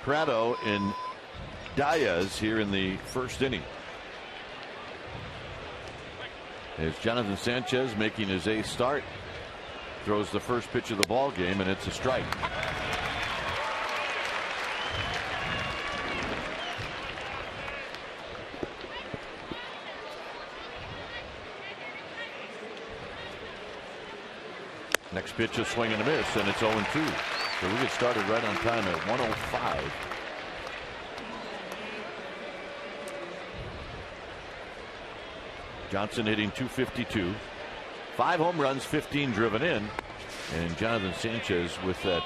Prado and Diaz here in the first inning. As Jonathan Sanchez making his eighth start, throws the first pitch of the ball game, and it's a strike. Next pitch, a swing and a miss, and it's 0-2. So we get started right on time at 1:05. Johnson hitting .252. 5 home runs, 15 driven in. And Jonathan Sanchez with that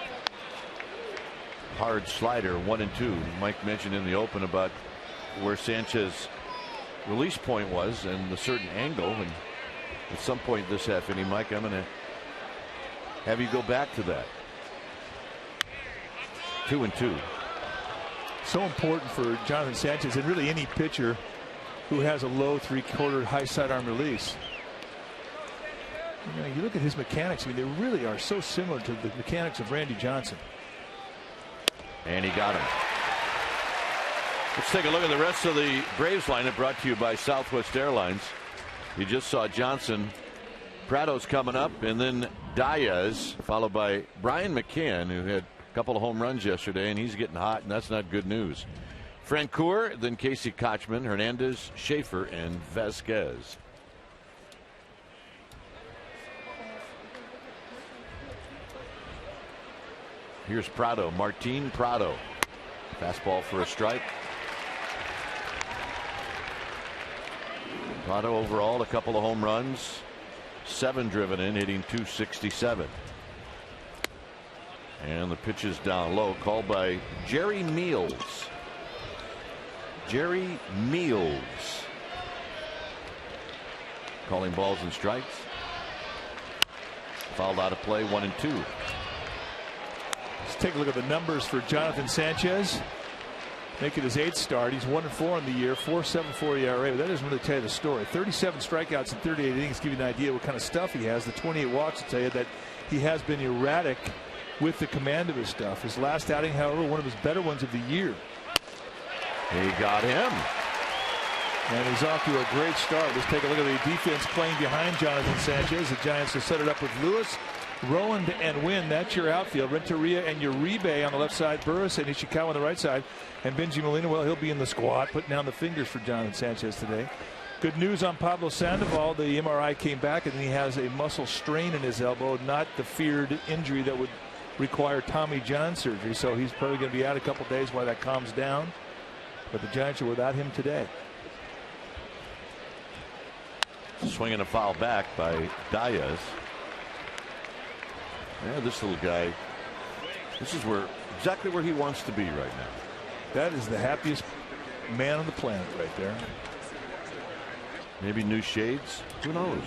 hard slider, 1-2. Mike mentioned in the open about where Sanchez's release point was and the certain angle. And at some point this half inning, Mike, I'm going to have you go back to that. 2-2. So important for Jonathan Sanchez and really any pitcher who has a low three-quarter high sidearm release. You know, you look at his mechanics, I mean, they really are so similar to the mechanics of Randy Johnson. And he got him. Let's take a look at the rest of the Braves lineup, brought to you by Southwest Airlines. You just saw Johnson. Prado's coming up, and then Diaz, followed by Brian McCann, who had a couple of home runs yesterday, and he's getting hot, and that's not good news. Francoeur, then Casey Kochman, Hernandez, Schaefer, and Vasquez. Here's Prado, Martin Prado. Fastball for a strike. Prado overall, a couple of home runs, 7 driven in, hitting .267. And the pitch is down low, called by Jerry Meals. Jerry Meals calling balls and strikes. Fouled out of play, 1-2. Let's take a look at the numbers for Jonathan Sanchez. Making his 8th start. He's 1-4 in the year, 4.74 ERA. But that doesn't really tell you the story. 37 strikeouts in 38 innings give you an idea what kind of stuff he has. The 28 walks will tell you that he has been erratic with the command of his stuff. His last outing, however, one of his better ones of the year. He got him. And he's off to a great start. Let's take a look at the defense playing behind Jonathan Sanchez. The Giants have set it up with Lewis, Rowand, and Wynn. That's your outfield. Renteria and Uribe on the left side. Burris and Ishikawa on the right side. And Benji Molina, well, he'll be in the squad, putting down the fingers for Jonathan Sanchez today. Good news on Pablo Sandoval. The MRI came back, and he has a muscle strain in his elbow, not the feared injury that would require Tommy John surgery. So he's probably going to be out a couple days while that calms down. But the Giants are without him today. Swinging a foul back by Diaz. Yeah, this little guy, this is exactly where he wants to be right now. That is the happiest man on the planet right there. Maybe new shades, who knows?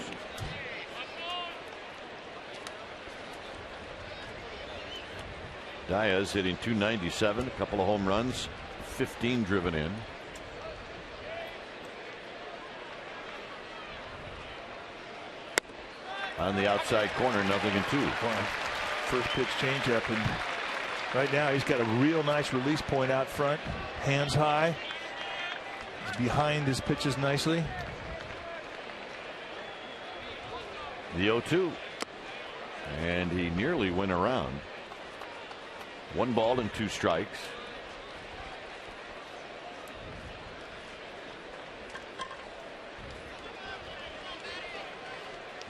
Diaz hitting .297, a couple of home runs, 15 driven in. On the outside corner, 0-2. First pitch changeup, and right now he's got a real nice release point out front. Hands high. He's behind his pitches nicely. The 0-2. And he nearly went around. 1 ball and 2 strikes.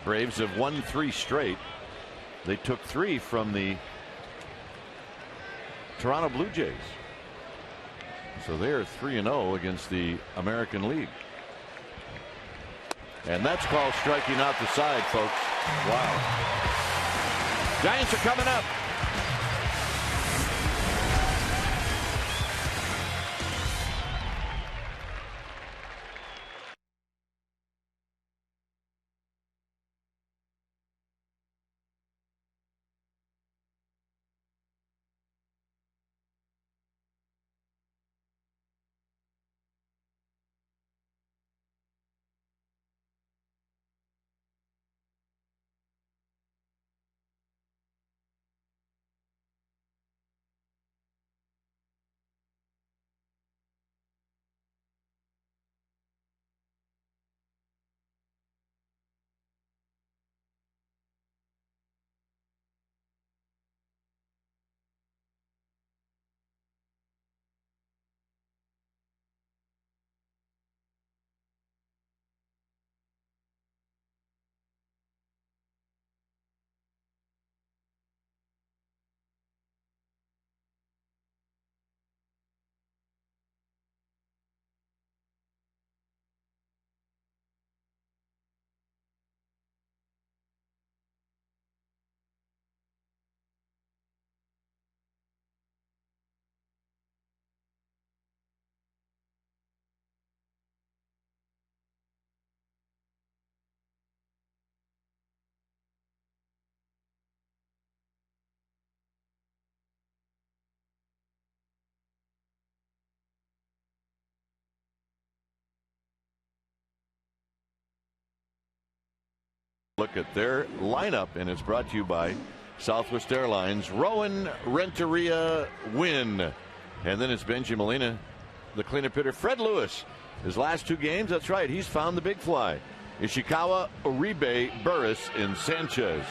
Braves have won 3 straight. They took 3 from the Toronto Blue Jays. So they're 3-0 against the American League. And that's called striking out the side, folks. Wow. Giants are coming up. Look at their lineup, and it's brought to you by Southwest Airlines. Rowan, Renteria, win. And then it's Benji Molina, the cleanup hitter. Fred Lewis, his last 2 games, that's right, he's found the big fly. Ishikawa, Uribe, Burris, and Sanchez.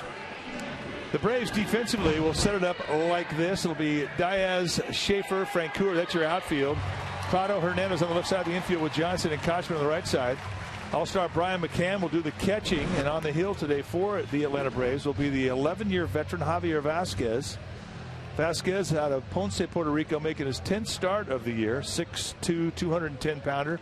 The Braves defensively will set it up like this. It'll be Diaz, Schaefer, Francoeur. That's your outfield. Prado, Hernandez on the left side of the infield with Johnson and Kochman on the right side. All-star Brian McCann will do the catching. And on the hill today for the Atlanta Braves will be the 11-year veteran Javier Vasquez. Vasquez out of Ponce, Puerto Rico, making his 10th start of the year. 6'2", 210-pounder.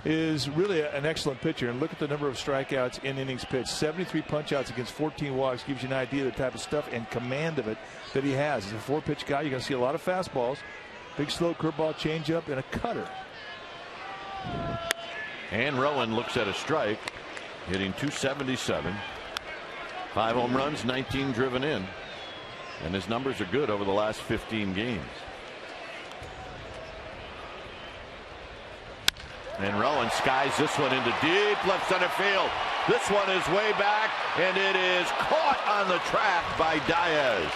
Is really an excellent pitcher. And look at the number of strikeouts in innings pitched. 73 punch-outs against 14 walks. Gives you an idea of the type of stuff and command of it that he has. He's a 4-pitch guy. You're going to see a lot of fastballs. Big slow curveball, changeup, and a cutter. And Rowan looks at a strike, hitting .277. 5 home runs, 19 driven in. And his numbers are good over the last 15 games. And Rowan skies this one into deep left center field. This one is way back, and it is caught on the track by Diaz.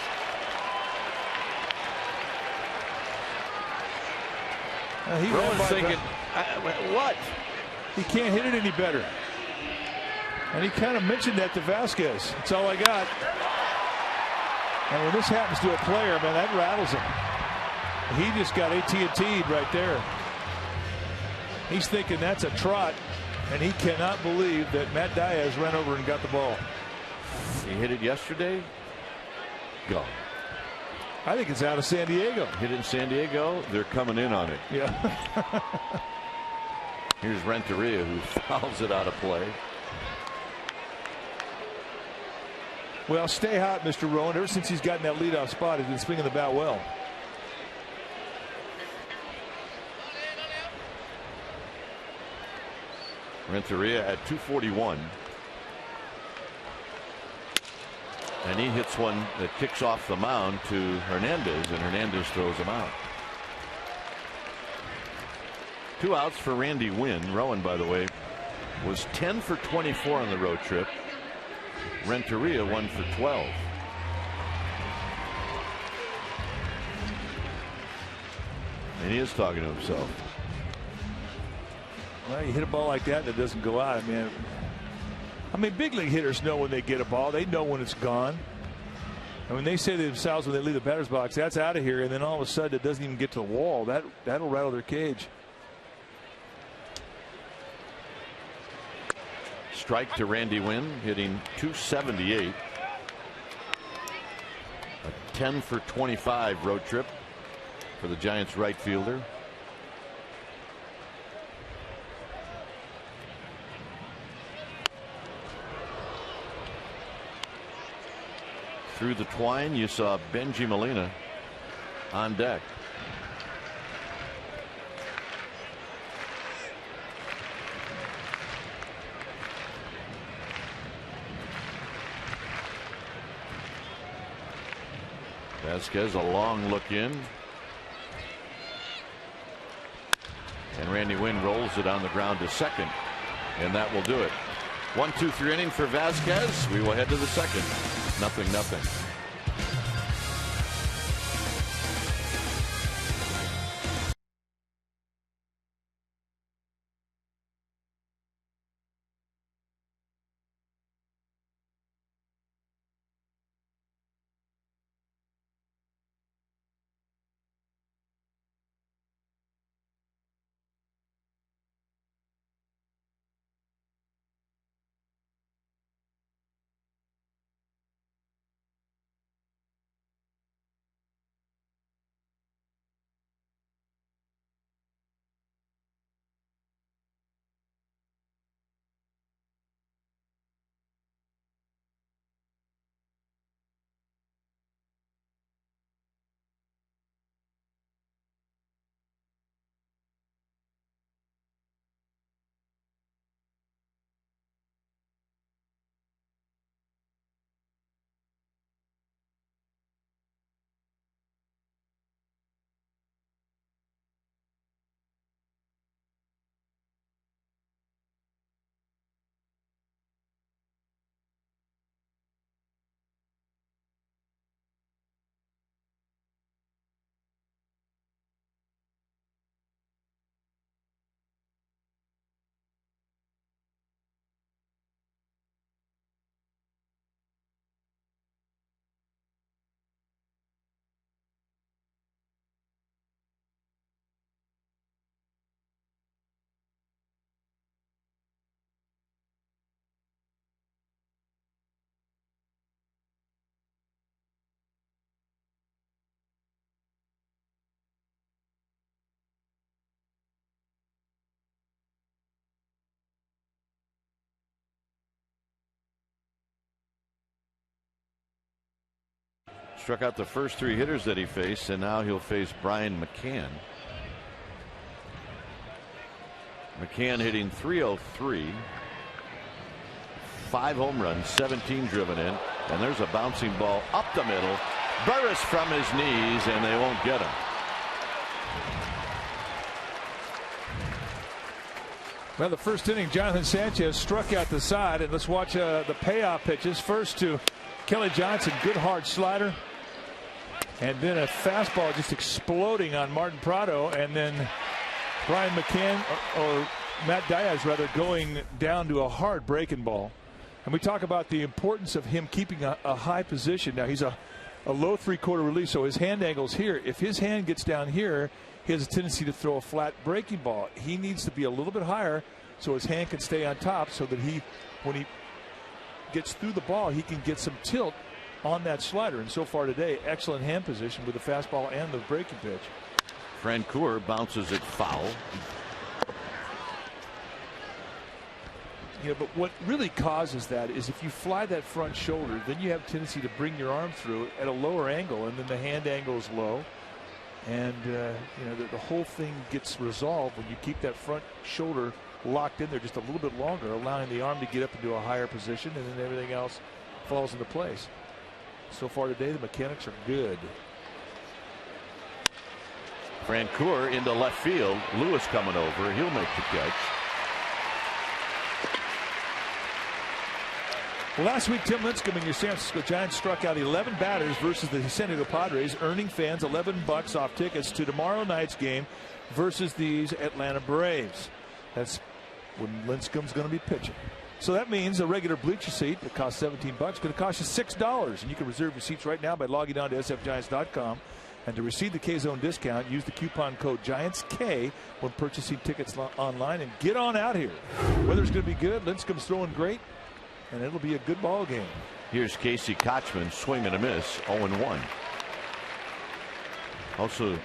Rowan's thinking, what? He can't hit it any better. And he kind of mentioned that to Vasquez. That's all I got. And when this happens to a player, man, that rattles him. He just got AT&T'd right there. He's thinking that's a trot, and he cannot believe that Matt Diaz ran over and got the ball. He hit it yesterday. Go. I think it's out of San Diego. Hit it in San Diego. They're coming in on it. Yeah. Here's Renteria, who fouls it out of play. Well, stay hot, Mr. Rowan. Ever since he's gotten that leadoff spot, he's been swinging the bat well. Renteria at 241. And he hits one that kicks off the mound to Hernandez, and Hernandez throws him out. 2 outs for Randy Wynn. Rowan, by the way, was 10 for 24 on the road trip. Renteria 1 for 12. And he is talking to himself. Well, you hit a ball like that and it doesn't go out. I mean, big league hitters know when they get a ball. They know when it's gone. And when they say to themselves when they leave the batter's box, that's out of here, and then all of a sudden it doesn't even get to the wall, that'll rattle their cage. Strike to Randy Wynn, hitting .278. A 10 for 25 road trip for the Giants right fielder. Through the twine, you saw Benji Molina on deck. Vasquez, a long look in. And Randy Wynn rolls it on the ground to second. And that will do it. 1-2-3 inning for Vasquez. We will head to the second. 0-0. struck out the first 3 hitters that he faced, and now he'll face Brian McCann. McCann hitting .303, 5 home runs, 17 driven in, and there's a bouncing ball up the middle. Burris from his knees, and they won't get him. Well, the first inning, Jonathan Sanchez struck out the side, and let's watch the payoff pitches. First to Kelly Johnson, good hard slider, and then a fastball just exploding on Martin Prado, and then Brian McCann, or Matt Diaz rather, going down to a hard breaking ball. And we talk about the importance of him keeping a high position. Now he's a low 3/4 release, so his hand angle's here. If his hand gets down here, he has a tendency to throw a flat breaking ball. He needs to be a little bit higher so his hand can stay on top, so that when he gets through the ball, he can get some tilt on that slider. And so far today, excellent hand position with the fastball and the breaking pitch. Francoeur bounces it foul. Yeah, but what really causes that is if you fly that front shoulder, then you have a tendency to bring your arm through at a lower angle, and then the hand angle is low. And the whole thing gets resolved when you keep that front shoulder locked in there just a little bit longer, allowing the arm to get up into a higher position, and then everything else falls into place. So far today, the mechanics are good. Francoeur into left field. Lewis coming over. He'll make the catch. Last week, Tim Lincecum and your San Francisco Giants struck out 11 batters versus the San Diego Padres, earning fans $11 off tickets to tomorrow night's game versus these Atlanta Braves. That's when Lincecum's going to be pitching. So that means a regular bleacher seat that costs $17 is going to cost you $6. And you can reserve your seats right now by logging on to sfgiants.com. And to receive the K-Zone discount, use the coupon code GIANTSK when purchasing tickets online, and get on out here. Weather's going to be good. Lincecum's throwing great, and it'll be a good ball game. Here's Casey Kochman, swing and a miss, 0-1. Also,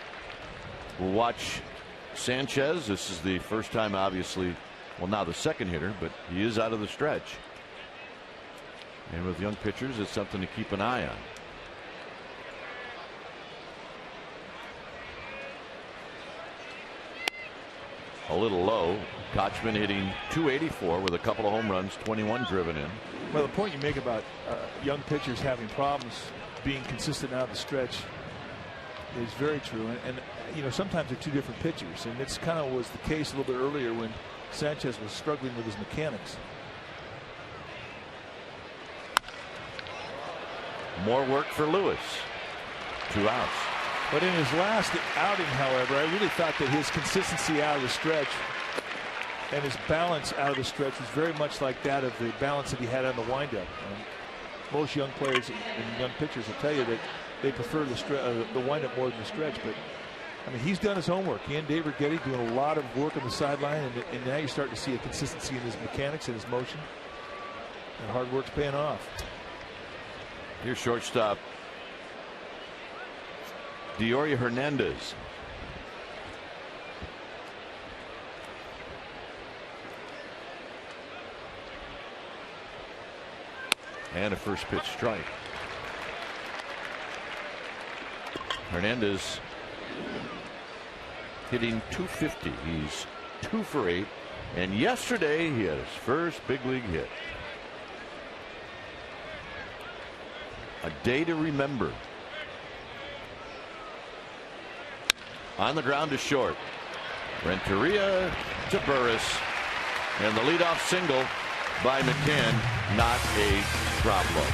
we'll watch Sanchez. This is the first time, obviously, well, now the second hitter, but he is out of the stretch. And with young pitchers, it's something to keep an eye on. A little low. Kochman hitting .284 with a couple of home runs, 21 driven in. Well, the point you make about young pitchers having problems being consistent out of the stretch is very true. And sometimes they're 2 different pitchers, and it's kind of was the case a little bit earlier when Sanchez was struggling with his mechanics. More work for Lewis. 2 outs. But in his last outing, however, I really thought that his consistency out of the stretch and his balance out of the stretch was very much like that of the balance that he had on the windup. Most young players and young pitchers will tell you that they prefer the windup more than the stretch. But I mean, he's done his homework. He and Dave Righetti doing a lot of work on the sideline, and now you're starting to see a consistency in his mechanics and his motion. And hard work's paying off. Here's shortstop Dioria Hernandez. And a first pitch strike. Hernandez hitting .250. He's 2 for 8. And yesterday he had his first big league hit. A day to remember. On the ground to short. Renteria to Burris. And the leadoff single by McCann, not a drop ball.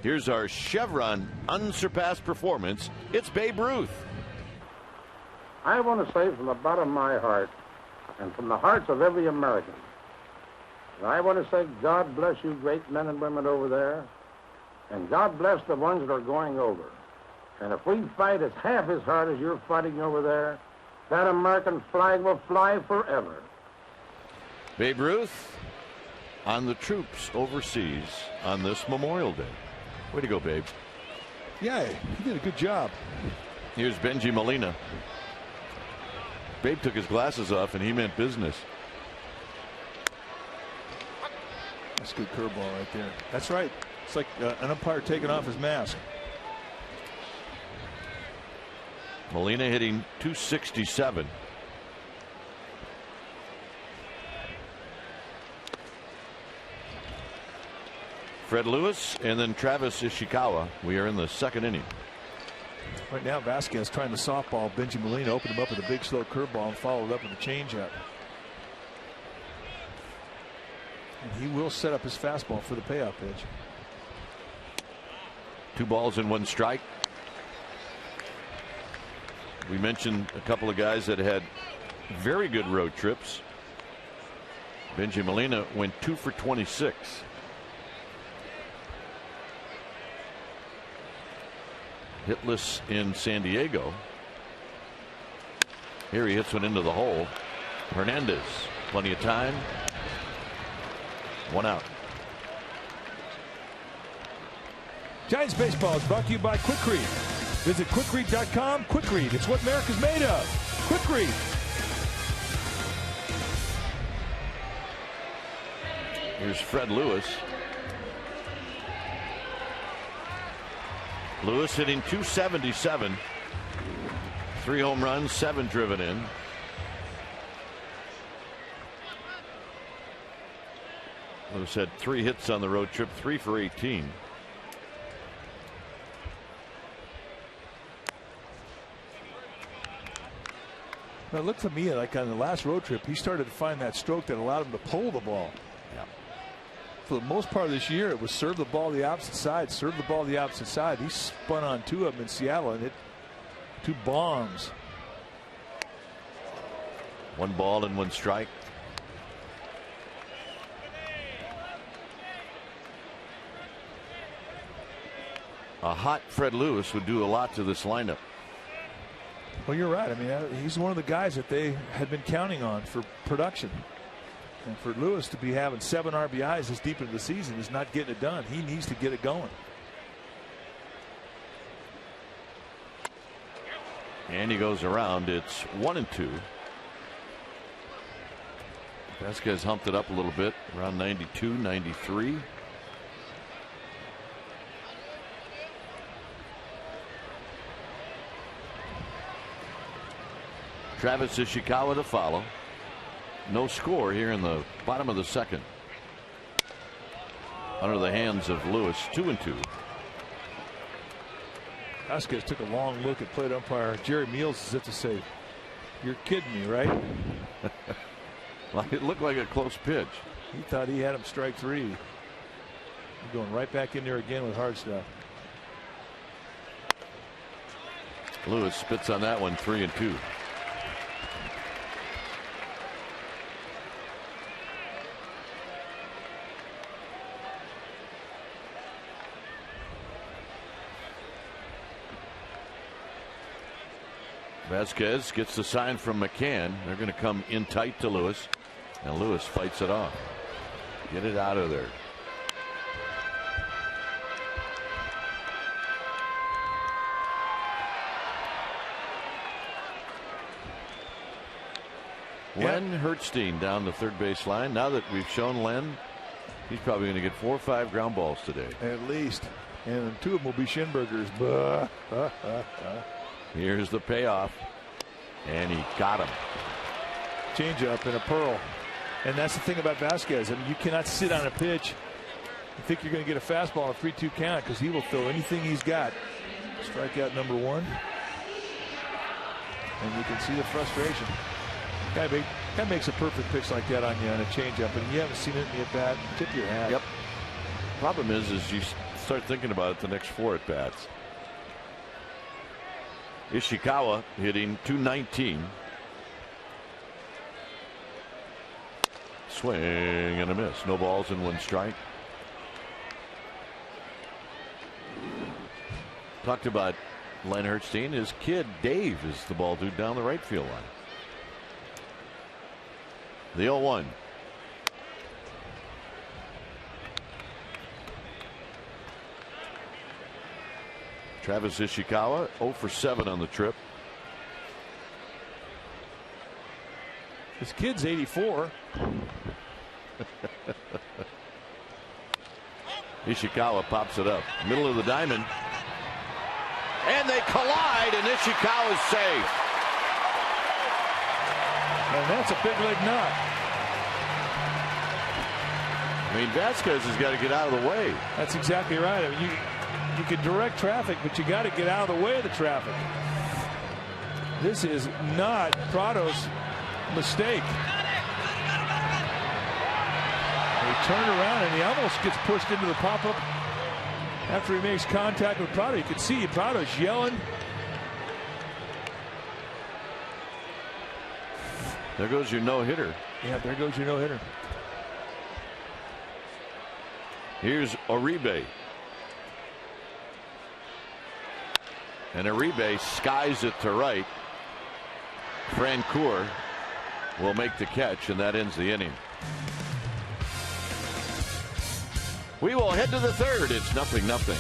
Here's our Chevron unsurpassed performance. It's Babe Ruth. I want to say from the bottom of my heart and from the hearts of every American, I want to say God bless you great men and women over there, and God bless the ones that are going over. And if we fight as half as hard as you're fighting over there, that American flag will fly forever. Babe Ruth on the troops overseas on this Memorial Day. Way to go, Babe. Yeah, he did a good job. Here's Benji Molina. Babe took his glasses off and he meant business. That's a good curveball right there. That's right. It's like an umpire taking off his mask. Molina hitting .267. Fred Lewis and then Travis Ishikawa. We are in the second inning. Right now, Vasquez trying to softball Benji Molina, opened him up with a big slow curveball and followed up with a changeup. And he will set up his fastball for the payoff pitch. 2 balls and 1 strike. We mentioned a couple of guys that had very good road trips. Benji Molina went 2 for 26. Hitless in San Diego. Here he hits one into the hole. Hernandez, plenty of time. 1 out. Giants baseball is brought to you by Quikrete. Visit quikrete.com. Quikrete, it's what America's made of. Quikrete. Here's Fred Lewis. Lewis hitting .277. 3 home runs, 7 driven in. Lewis had 3 hits on the road trip, 3 for 18. Now, it looked to me like on the last road trip, he started to find that stroke that allowed him to pull the ball. Yeah. For the most part of this year, it was serve the ball the opposite side, serve the ball the opposite side. He spun on 2 of them in Seattle and hit 2 bombs. 1 ball and 1 strike. A hot Fred Lewis would do a lot to this lineup. Well, you're right. I mean, he's one of the guys that they had been counting on for production. And for Lewis to be having 7 RBIs this deep into the season is not getting it done. He needs to get it going. And he goes around. It's 1-2. Vasquez humped it up a little bit, around 92, 93. Travis Ishikawa to follow. No score here in the bottom of the second. Under the hands of Lewis, 2-2. Vasquez took a long look at plate umpire Jerry Meals as if to say, "You're kidding me, right?" Well, it looked like a close pitch. He thought he had him strike 3. He's going right back in there again with hard stuff. Lewis spits on that one, 3-2. Vasquez gets the sign from McCann. They're going to come in tight to Lewis, and Lewis fights it off. Get it out of there. Len Hertzstein down the third base line. Now that we've shown Len, he's probably going to get 4 or 5 ground balls today. At least. And 2 of them will be Schinbergers. Here's the payoff. And he got him. Changeup and a pearl. And that's the thing about Vasquez. I mean, you cannot sit on a pitch and think you're going to get a fastball on a 3-2 count, because he will throw anything he's got. Strikeout number 1. And you can see the frustration. Guy makes a perfect pitch like that on you on a changeup, and you haven't seen it in the at bat. Tip your hat. Yep. Problem is you start thinking about it the next 4 at bats. Ishikawa hitting .219. Swing and a miss. No balls and 1 strike. Talked about Len Hertzstein. His kid Dave is the ball dude down the right field line. The 0-1. Travis Ishikawa 0 for 7 on the trip. His kid's 84. Ishikawa pops it up. Middle of the diamond. And they collide, and Ishikawa's safe. And that's a big leg knock. I mean, Vasquez has got to get out of the way. That's exactly right. I mean, you can direct traffic, but you got to get out of the way of the traffic. This is not Prado's mistake. He turned around and he almost gets pushed into the pop-up after he makes contact with Prado. You can see Prado's yelling. There goes your no-hitter. Yeah, there goes your no-hitter. Here's Uribe. And Uribe skies it to right. Francoeur will make the catch, and that ends the inning. We will head to the 3rd. It's 0-0.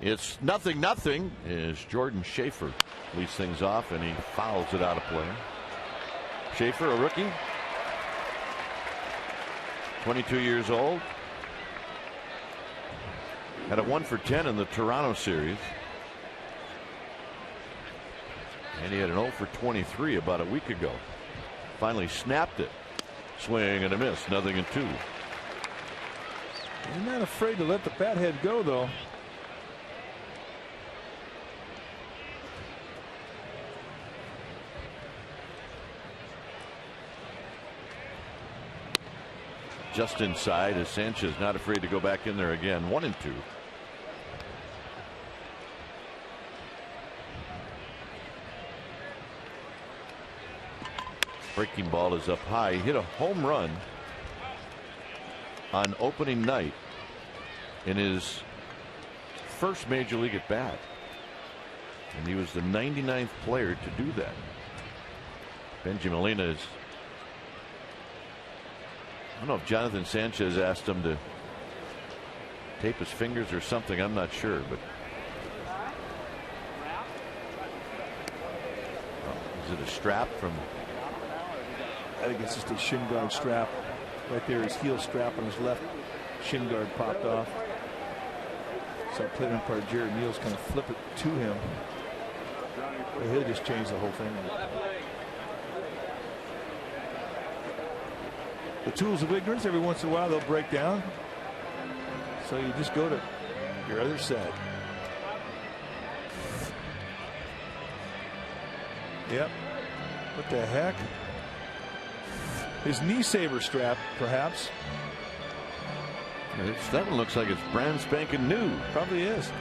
It's 0-0 as Jordan Schaefer leads things off, and he fouls it out of play. Schaefer, a rookie, 22 years old, had a 1 for 10 in the Toronto series, and he had an 0 for 23 about a week ago. Finally snapped it. Swing and a miss. 0-2. He's not afraid to let the bat head go, though. Just inside as Sanchez not afraid to go back in there again. 1-2. Breaking ball is up high. He hit a home run on opening night in his first major league at bat, and he was the 99th player to do that. Benji Molina is, I don't know if Jonathan Sanchez asked him to tape his fingers or something. I'm not sure, but is it a strap from? I think it's just a shin guard strap. Right there, his heel strap on his left shin guard popped off. So plate umpire Jared Neal's kind of flip it to him. But he'll just change the whole thing. The tools of ignorance, every once in a while they'll break down. So you just go to your other side. Yep. What the heck? His knee saver strap, perhaps. That one looks like it's brand spanking new. Probably is.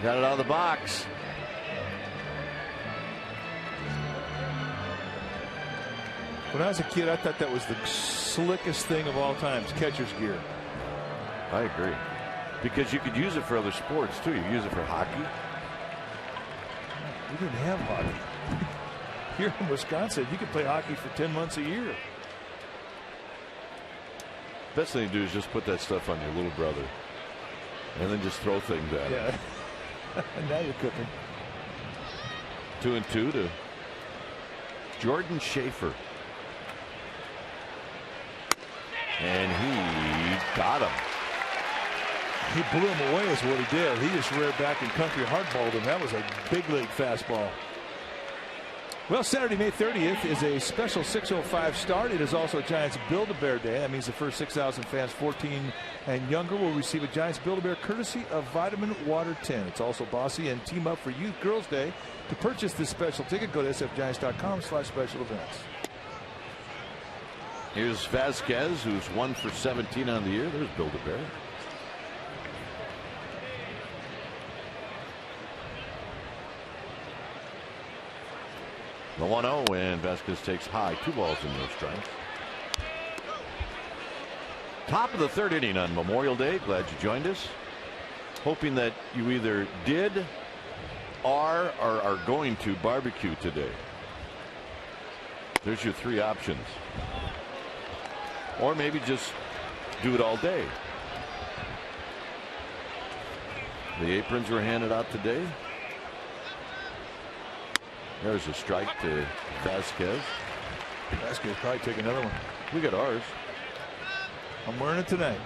Got it out of the box. When I was a kid, I thought that was the slickest thing of all time, catcher's gear. I agree. Because you could use it for other sports, too. You could use it for hockey. We didn't have hockey. Here in Wisconsin, you could play hockey for 10 months a year. Best thing to do is just put that stuff on your little brother. And then just throw things at him. And now you're cooking. 2-2 to Jordan Schaefer. And he got him. He blew him away is what he did. He just reared back and country hardballed him. That was a big league fastball. Well, Saturday, May 30th is a special 6:05 start. It is also Giants Build-A-Bear Day. That means the first 6,000 fans 14 and younger will receive a Giants Build-A-Bear courtesy of Vitamin Water 10. It's also Bossy and Team Up for Youth Girls Day. To purchase this special ticket, go to sfgiants.com/special events. Here's Vasquez, who's 1 for 17 on the year. There's Build-A-Bear. The 1-0, and Vasquez takes high. 2 balls and no strikes. Top of the 3rd inning on Memorial Day. Glad you joined us. Hoping that you either did or are going to barbecue today. There's your 3 options. Or maybe just do it all day. The aprons were handed out today. There's a strike to Vasquez. Vasquez probably take another one. We got ours. I'm wearing it tonight.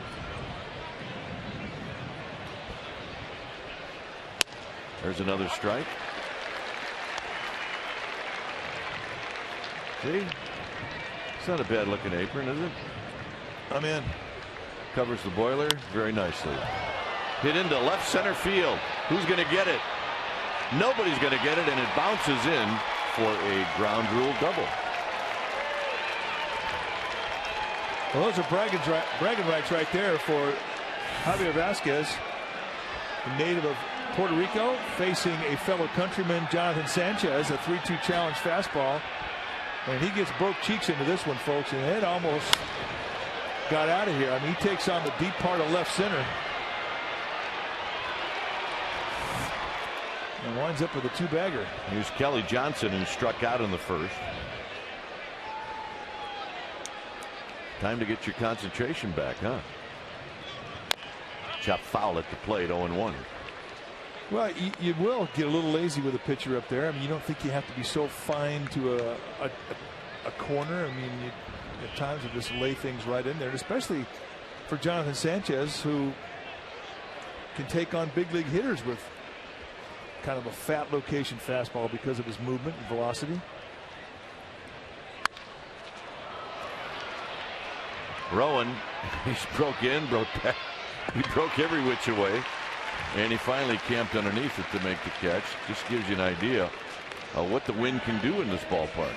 There's another strike. See? It's not a bad looking apron, is it? I'm in. Covers the boiler very nicely. Hit into left center field. Who's going to get it? Nobody's going to get it, and it bounces in for a ground rule double. Well, those are bragging rights right there for Javier Vasquez, a native of Puerto Rico, facing a fellow countryman, Jonathan Sanchez, a 3-2 challenge fastball. And he gets broke cheeks into this one, folks, and it almost got out of here. I mean, he takes on the deep part of left center. And winds up with a 2-bagger. Here's Kelly Johnson, who struck out in the first. Time to get your concentration back, huh? Chop foul at the plate, 0-1. Well, you will get a little lazy with a pitcher up there. I mean, you don't think you have to be so fine to a corner. I mean, at times you just lay things right in there, and especially for Jonathan Sanchez, who can take on big league hitters with kind of a fat location fastball because of his movement and velocity. Rowan, he's broke in, broke back. He broke every which way, and he finally camped underneath it to make the catch. Just gives you an idea of what the wind can do in this ballpark.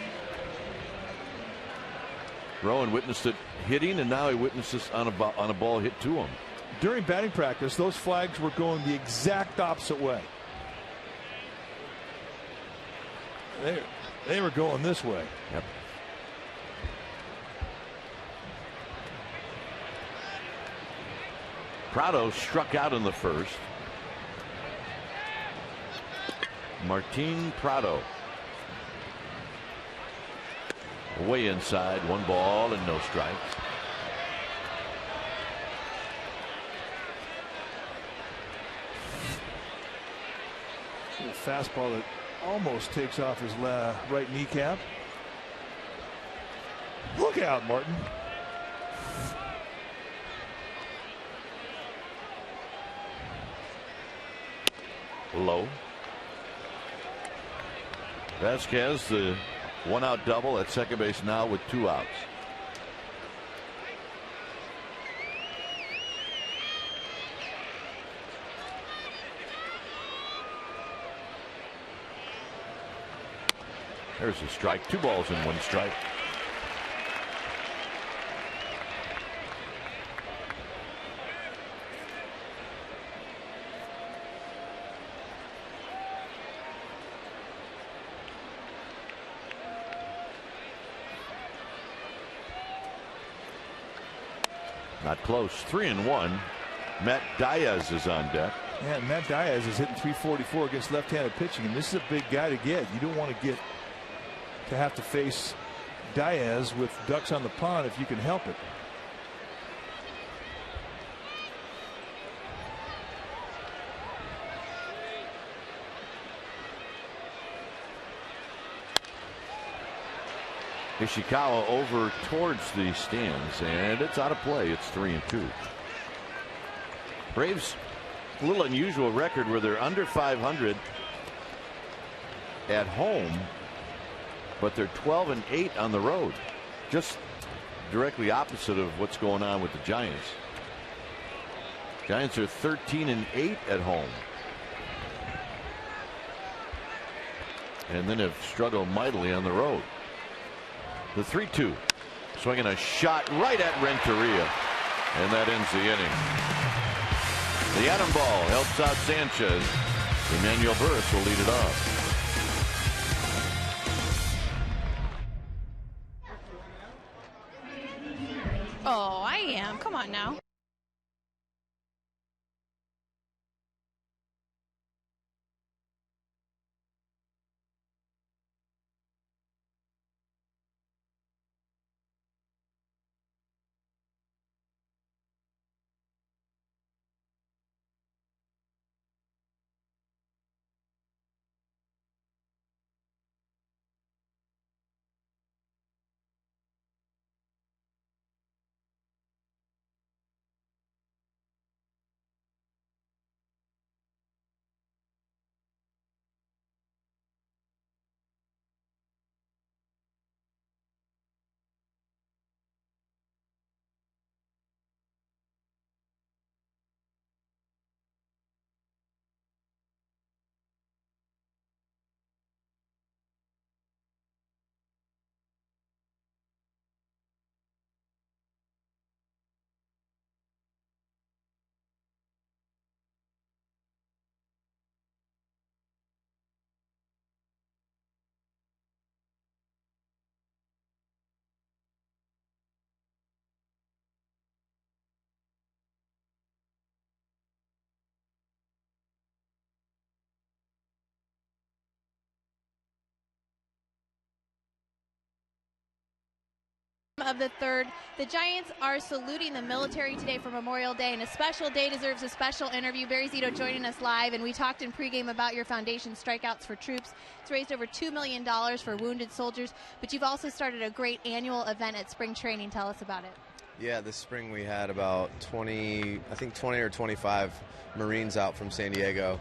Rowan witnessed it hitting, and now he witnesses on a ball hit to him. During batting practice, those flags were going the exact opposite way. They were going this way. Yep. Prado struck out in the first. Martin Prado. Way inside, 1 ball and no strikes. A fastball that almost takes off his right kneecap. Look out, Martin. Low. Vasquez, the one-out double at second base now with 2 outs. There's a strike. 2 balls and 1 strike. Not close. 3-1. Matt Diaz is on deck. Yeah, Matt Diaz is hitting .344 against left-handed pitching, and this is a big guy to get. You don't want to have to face Diaz with ducks on the pond if you can help it. Ishikawa over towards the stands, and it's out of play. It's 3-2. Braves, a little unusual record where they're under 500 at home, but they're 12-8 on the road. Just directly opposite of what's going on with the Giants. Giants are 13-8 at home, and then have struggled mightily on the road. The 3-2, swinging a shot right at Renteria, and that ends the inning. The atom ball helps out Sanchez. Emmanuel Burris will lead it off. Oh, I am. Come on now. Of the third, the Giants are saluting the military today for Memorial Day, and a special day deserves a special interview. Barry Zito joining us live, and we talked in pregame about your foundation, Strikeouts for Troops. It's raised over $2 million for wounded soldiers, but you've also started a great annual event at spring training. Tell us about it. Yeah, this spring we had about 20 or 25 Marines out from San Diego.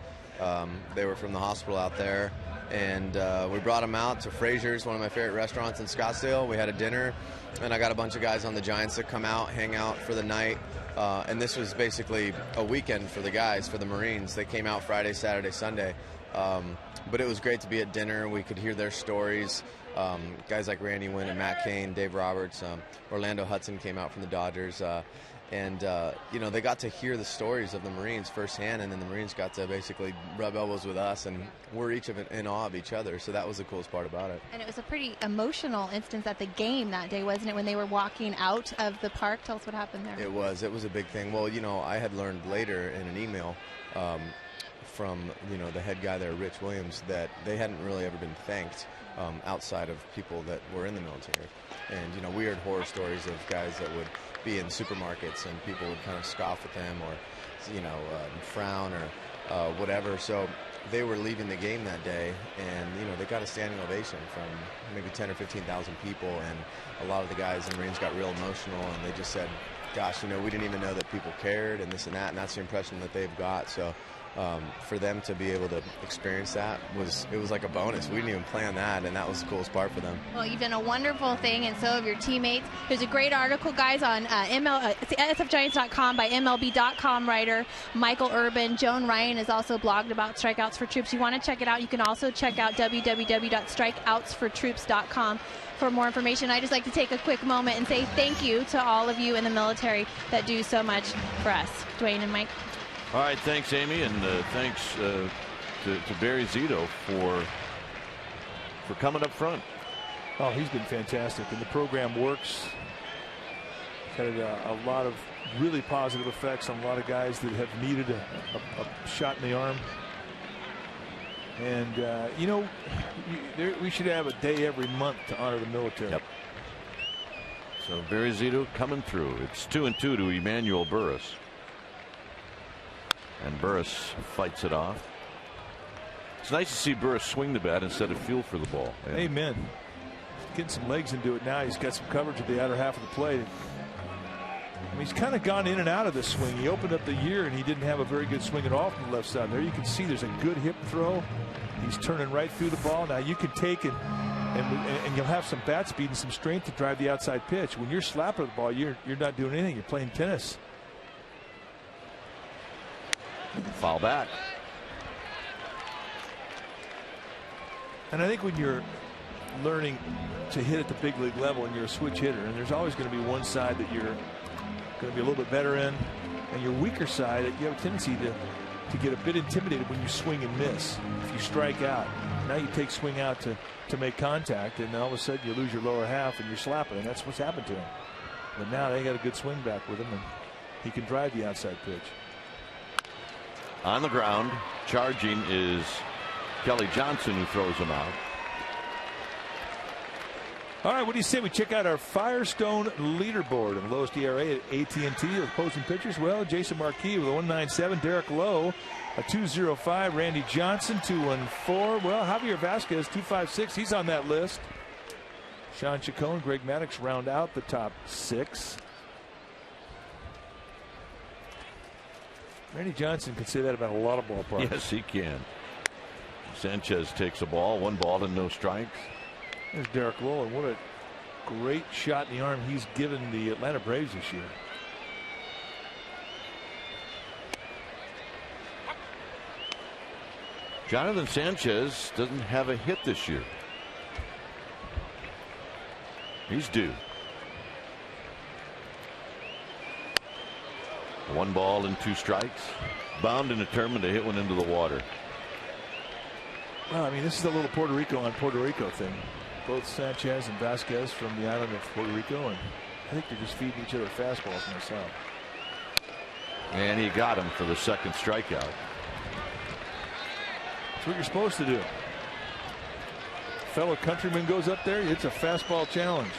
They were from the hospital out there, and we brought them out to Frazier's, one of my favorite restaurants in Scottsdale. We had a dinner, and I got a bunch of guys on the Giants that come out, hang out for the night, and this was basically a weekend for the guys, for the Marines. They came out Friday, Saturday, Sunday, but it was great to be at dinner. We could hear their stories. Guys like Randy Wynn and Matt Cain, Dave Roberts, Orlando Hudson came out from the Dodgers, and they got to hear the stories of the Marines firsthand, and then the Marines got to basically rub elbows with us, and we're each in awe of each other. So that was the coolest part about it. And it was a pretty emotional instance at the game that day, wasn't it, when they were walking out of the park? Tell us what happened there. It was a big thing. Well, I had learned later in an email from the head guy there, Rich Williams, that they hadn't really ever been thanked outside of people that were in the military. And we heard horror stories of guys that would be in supermarkets and people would kind of scoff at them or frown or whatever. So they were leaving the game that day, and they got a standing ovation from maybe 10 or 15,000 people, and a lot of the guys and Marines got real emotional, and they just said, gosh, we didn't even know that people cared, and this and that, and that's the impression that they've got. So for them to be able to experience that was like a bonus. We didn't even plan that, and that was the coolest part for them. Well, you've been a wonderful thing, and so have your teammates. There's a great article, guys, on sfgiants.com by MLB.com writer Michael Urban. Joan Ryan has also blogged about strikeouts for troops. You want to check it out, you can also check out www.strikeoutsfortroops.com for more information. I just like to take a quick moment and say thank you to all of you in the military that do so much for us. Dwayne and Mike. All right, thanks, Amy, and thanks to Barry Zito for coming up front. Oh, he's been fantastic, and the program works. Had a lot of really positive effects on a lot of guys that have needed a shot in the arm. And we should have a day every month to honor the military. Yep. So Barry Zito coming through. It's 2-2 to Emmanuel Burris. And Burris fights it off. It's nice to see Burris swing the bat instead of feel for the ball. Yeah. Amen. Getting some legs into it now. He's got some coverage at the outer half of the plate. He's kind of gone in and out of this swing. He opened up the year and he didn't have a very good swing at all from the left side. There you can see there's a good hip throw. He's turning right through the ball. Now you can take it and you'll have some bat speed and some strength to drive the outside pitch. When you're slapping the ball, you're not doing anything. You're playing tennis. Foul back. And I think when you're learning to hit at the big league level and you're a switch hitter, and there's always going to be one side that you're going to be a little bit better in, and your weaker side, you have a tendency to get a bit intimidated when you swing and miss. If you strike out, now you take swing out to make contact, and all of a sudden you lose your lower half and you're slapping, and that's what's happened to him. But now they got a good swing back with him, and he can drive the outside pitch. On the ground, charging is Kelly Johnson, who throws him out. All right, what do you say we check out our Firestone leaderboard? And the lowest ERA at AT&T with opposing pitchers. Well, Jason Marquis with a 1.97, Derek Lowe a 2.05, Randy Johnson 2.14. Well, Javier Vasquez 2.56. He's on that list. Sean Chacon, Greg Maddox round out the top 6. Randy Johnson can say that about a lot of ballparks. Yes, he can. Sanchez takes a ball, 1 ball and no strikes. There's Derek Lowe, and what a great shot in the arm he's given the Atlanta Braves this year. Jonathan Sanchez doesn't have a hit this year. He's due. 1 ball and 2 strikes. Bound and determined to hit one into the water. Well, I mean, this is a little Puerto Rico on Puerto Rico thing. Both Sanchez and Vasquez from the island of Puerto Rico, and I think they're just feeding each other fastballs from the south. And he got him for the 2nd strikeout. That's what you're supposed to do. Fellow countryman goes up there, it's a fastball challenge.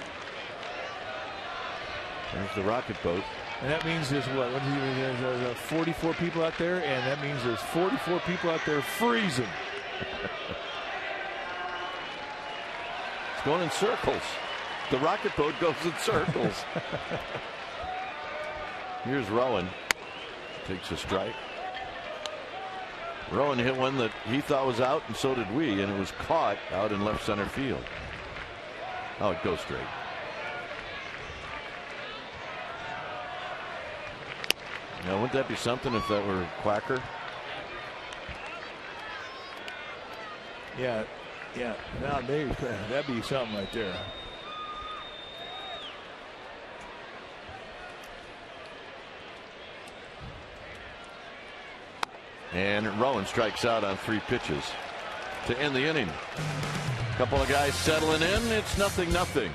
There's the rocket boat. And that means there's what? There's 44 people out there, and that means there's 44 people out there freezing. It's going in circles. The rocket boat goes in circles. Here's Rowan. Takes a strike. Rowan hit one that he thought was out, and so did we, and it was caught out in left center field. Oh, it goes straight. Now, wouldn't that be something if that were Quacker? Yeah. Now that'd be something right there. And Rowan strikes out on 3 pitches to end the inning. A couple of guys settling in. It's 0-0.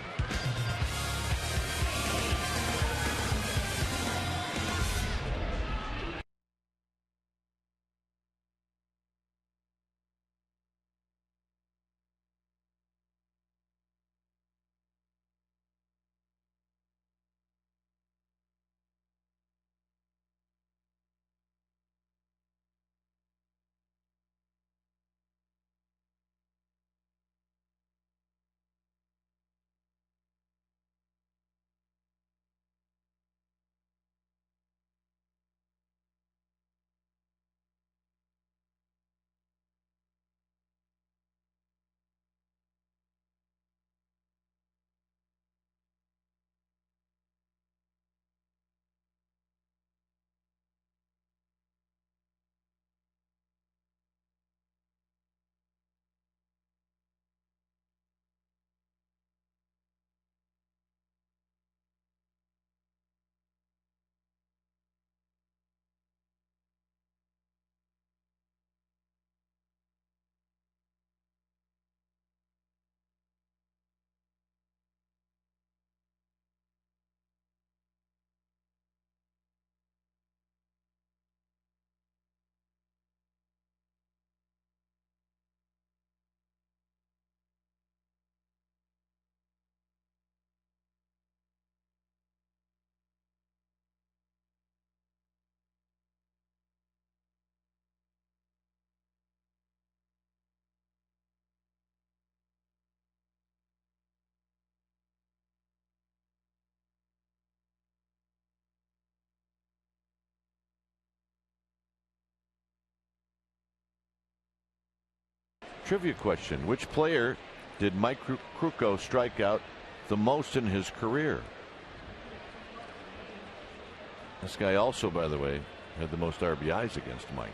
trivia question. Which player did Mike Krukow strike out the most in his career? This guy also, by the way, had the most RBIs against Mike.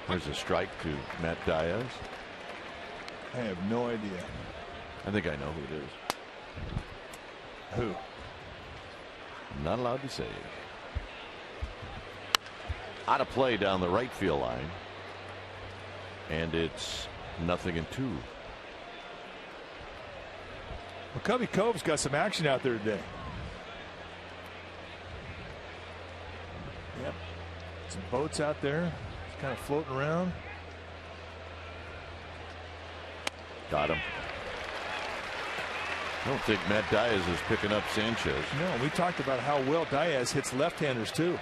There's a strike to Matt Diaz. I have no idea. I think I know who it is. Who? I'm not allowed to say. Out of play down the right field line. And it's 0-2. Well, Cubby Cove's got some action out there today. Yep. Some boats out there. It's kind of floating around. Got him. I don't think Matt Diaz is picking up Sanchez. No, we talked about how well Diaz hits left-handers too.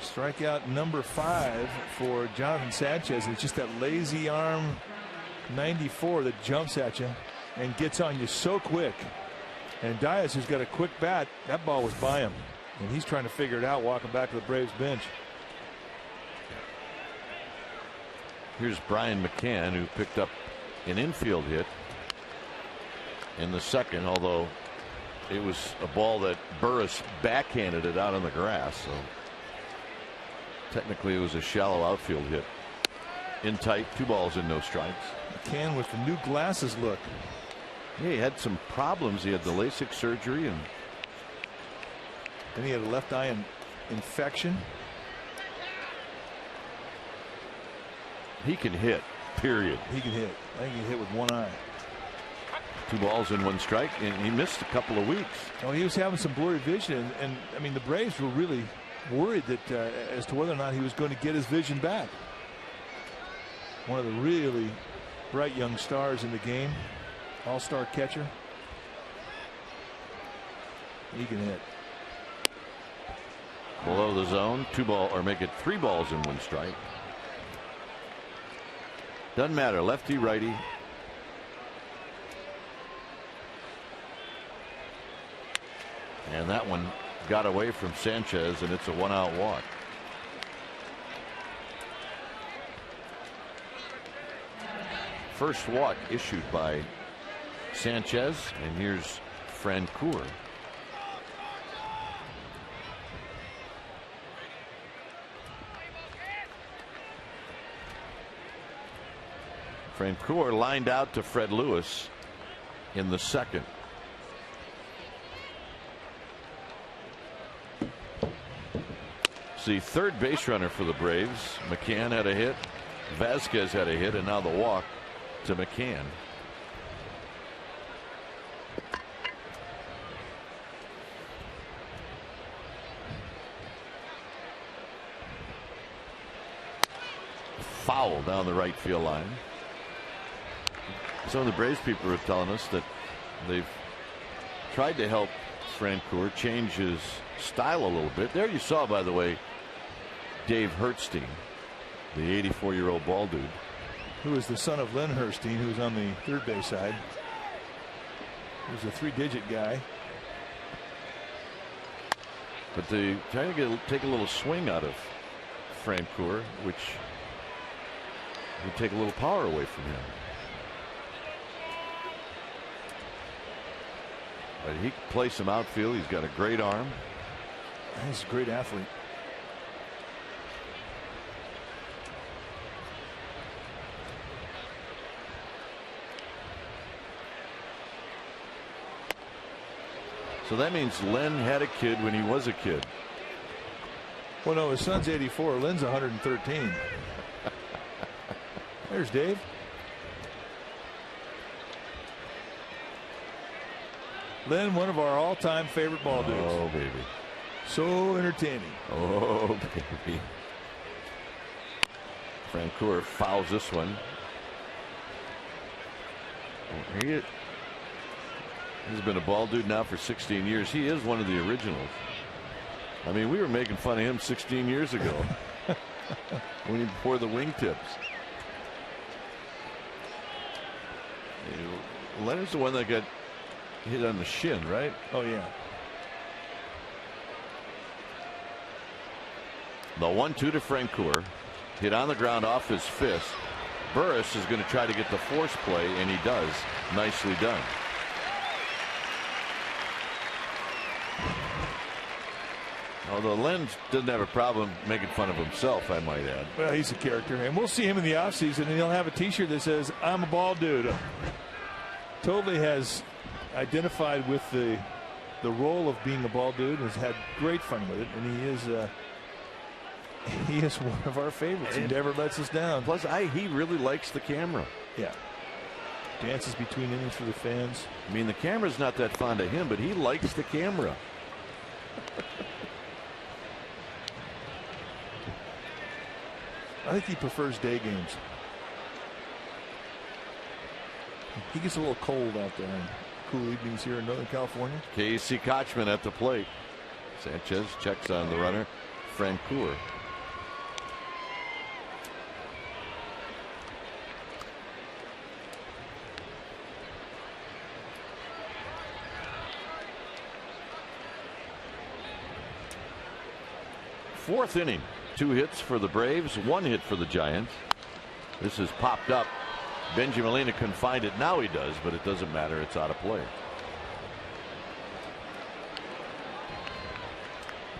Strikeout number 5 for Jonathan Sanchez. It's just that lazy arm 94 that jumps at you and gets on you so quick. And Diaz, who's got a quick bat, that ball was by him. And he's trying to figure it out walking back to the Braves bench. Here's Brian McCann, who picked up an infield hit in the second, although it was a ball that Burris backhanded it out on the grass. So technically it was a shallow outfield hit. In tight, 2 balls and no strikes. McCann with the new glasses look. Yeah, he had some problems. He had the LASIK surgery, and then he had a left eye infection. He can hit, period. He can hit. I think he hit with one eye. 2 balls and 1 strike, and he missed a couple of weeks. Oh, he was having some blurry vision, and I mean the Braves were really worried that as to whether or not he was going to get his vision back. One of the really bright young stars in the game, all-star catcher. He can hit. Below the zone, 2 ball, or make it 3 balls and 1 strike. Doesn't matter, lefty, righty. And that one got away from Sanchez, and it's a 1-out walk. First walk issued by Sanchez, and here's Francoeur. Francoeur lined out to Fred Lewis in the second. It's the third base runner for the Braves. McCann had a hit, Vasquez had a hit, and now the walk to McCann. Foul down the right field line. Some of the Braves people are telling us that they've tried to help Francoeur change his style a little bit. There you saw, by the way, Dave Hertzstein, the 84-year-old ball dude, who is the son of Len Hertzstein, who's on the third base side. He's a 3-digit guy. But they trying to take a little swing out of Francoeur, which would take a little power away from him. But he can play some outfield. He's got a great arm. He's a great athlete. So that means Len had a kid when he was a kid. Well, no, his son's 84. Len's 113. There's Dave. Len, one of our all-time favorite ball dudes. Oh, baby. So entertaining. Oh, baby. Francoeur fouls this one. He's been a ball dude now for 16 years. He is one of the originals. I mean, we were making fun of him 16 years ago when he before the wingtips. Leonard's the one that got hit on the shin, right? Oh, yeah. The 1-2 to Francoeur. Hit on the ground off his fist. Burris is going to try to get the force play, and he does. Nicely done. Although Lenz doesn't have a problem making fun of himself, I might add. Well, he's a character, and we'll see him in the offseason, and he'll have a T-shirt that says, "I'm a ball dude." Totally has identified with the role of being a ball dude, has had great fun with it, and he is one of our favorites. He never lets us down. Plus, he really likes the camera. Yeah. Dances between innings for the fans. I mean, the camera's not that fond of him, but he likes the camera. I think he prefers day games. He gets a little cold out there on cool evenings here in Northern California. Casey Kochman at the plate. Sanchez checks on the runner, Francoeur. Fourth inning. 2 hits for the Braves, 1 hit for the Giants. This has popped up. Benji Molina couldn't find it. Now he does, but it doesn't matter. It's out of play.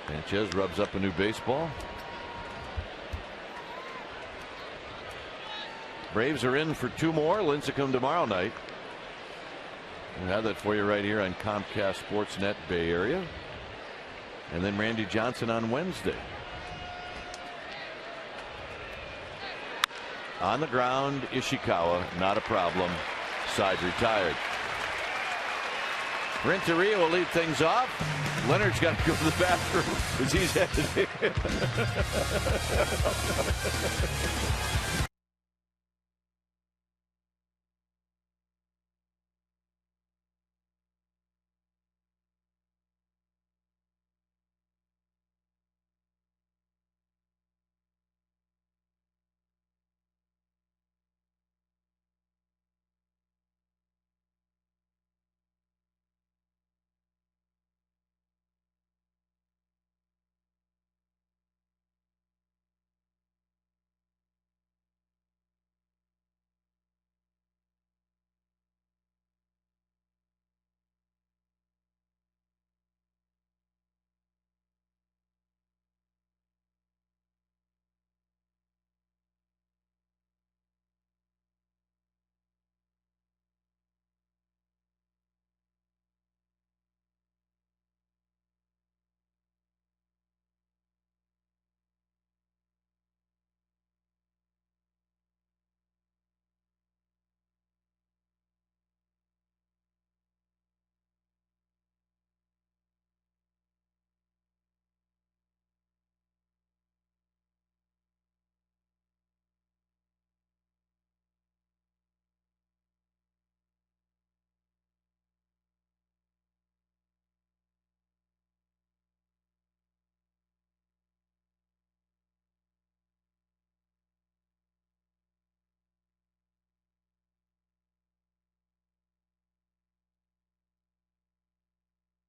Sanchez rubs up a new baseball. Braves are in for 2 more. Lincecum tomorrow night. We'll have that for you right here on Comcast Sportsnet Bay Area. And then Randy Johnson on Wednesday. On the ground, Ishikawa, not a problem. Side retired. Renteria will lead things off. Leonard's got to go to the bathroom as he's headed in.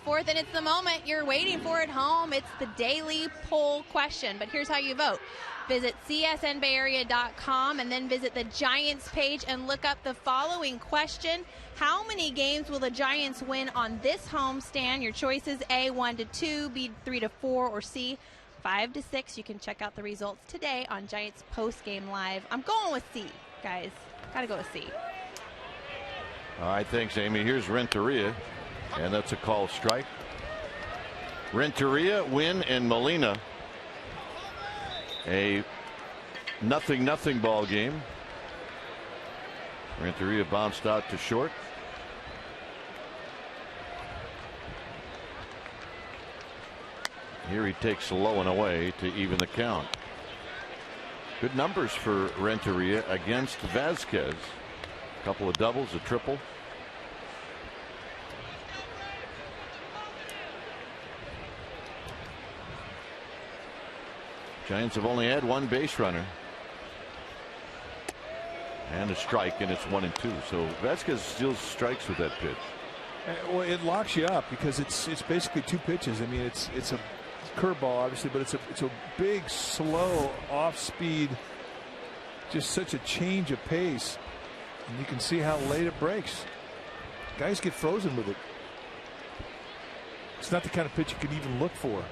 Fourth, and it's the moment you're waiting for at home. It's the daily poll question, but here's how you vote. Visit csnbayarea.com and then visit the Giants page and look up the following question. How many games will the Giants win on this homestand? Your choices: A, 1-2, B, 3-4, or C, 5-6. You can check out the results today on Giants Postgame Live. I'm going with C, guys. Gotta go with C. All right, thanks, Amy. Here's Renteria. And that's a call strike. Renteria, Wynn, and Molina. A 0-0 ball game. Renteria bounced out to short. Here he takes low and away to even the count. Good numbers for Renteria against Vasquez. A couple of doubles, a triple. Giants have only had 1 base runner. And a strike, and it's 1-2. So Vasquez still strikes with that pitch. Well, it locks you up because it's basically 2 pitches. I mean, it's a curveball, obviously, but it's a big, slow, off-speed Just such a change of pace. And you can see how late it breaks. Guys get frozen with it. It's not the kind of pitch you can even look for.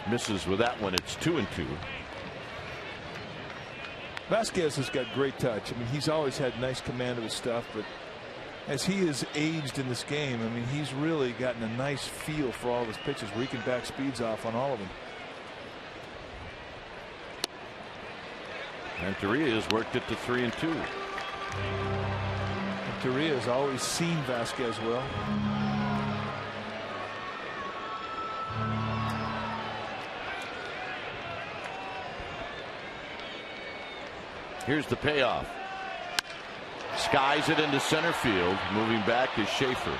Misses with that one. It's 2-2. Vasquez has got great touch. I mean, he's always had nice command of his stuff, but as he has aged in this game, I mean, he's really gotten a nice feel for all of his pitches where he can back speeds off on all of them. And Torria has worked it to 3-2. Torria has always seen Vasquez well. Here's the payoff. Skies it into center field. Moving back is Schaefer.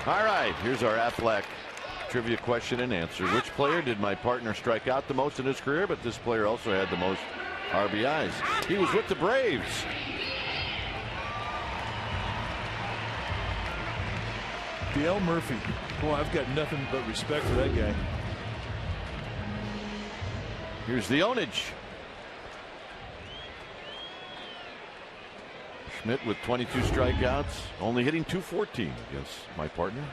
All right, here's our Aflac trivia question and answer. Which player did my partner strike out the most in his career? But this player also had the most RBIs. He was with the Braves. Dale Murphy. Boy, I've got nothing but respect for that guy. Here's the ownage. Schmidt with 22 strikeouts, only hitting .214 against my partner.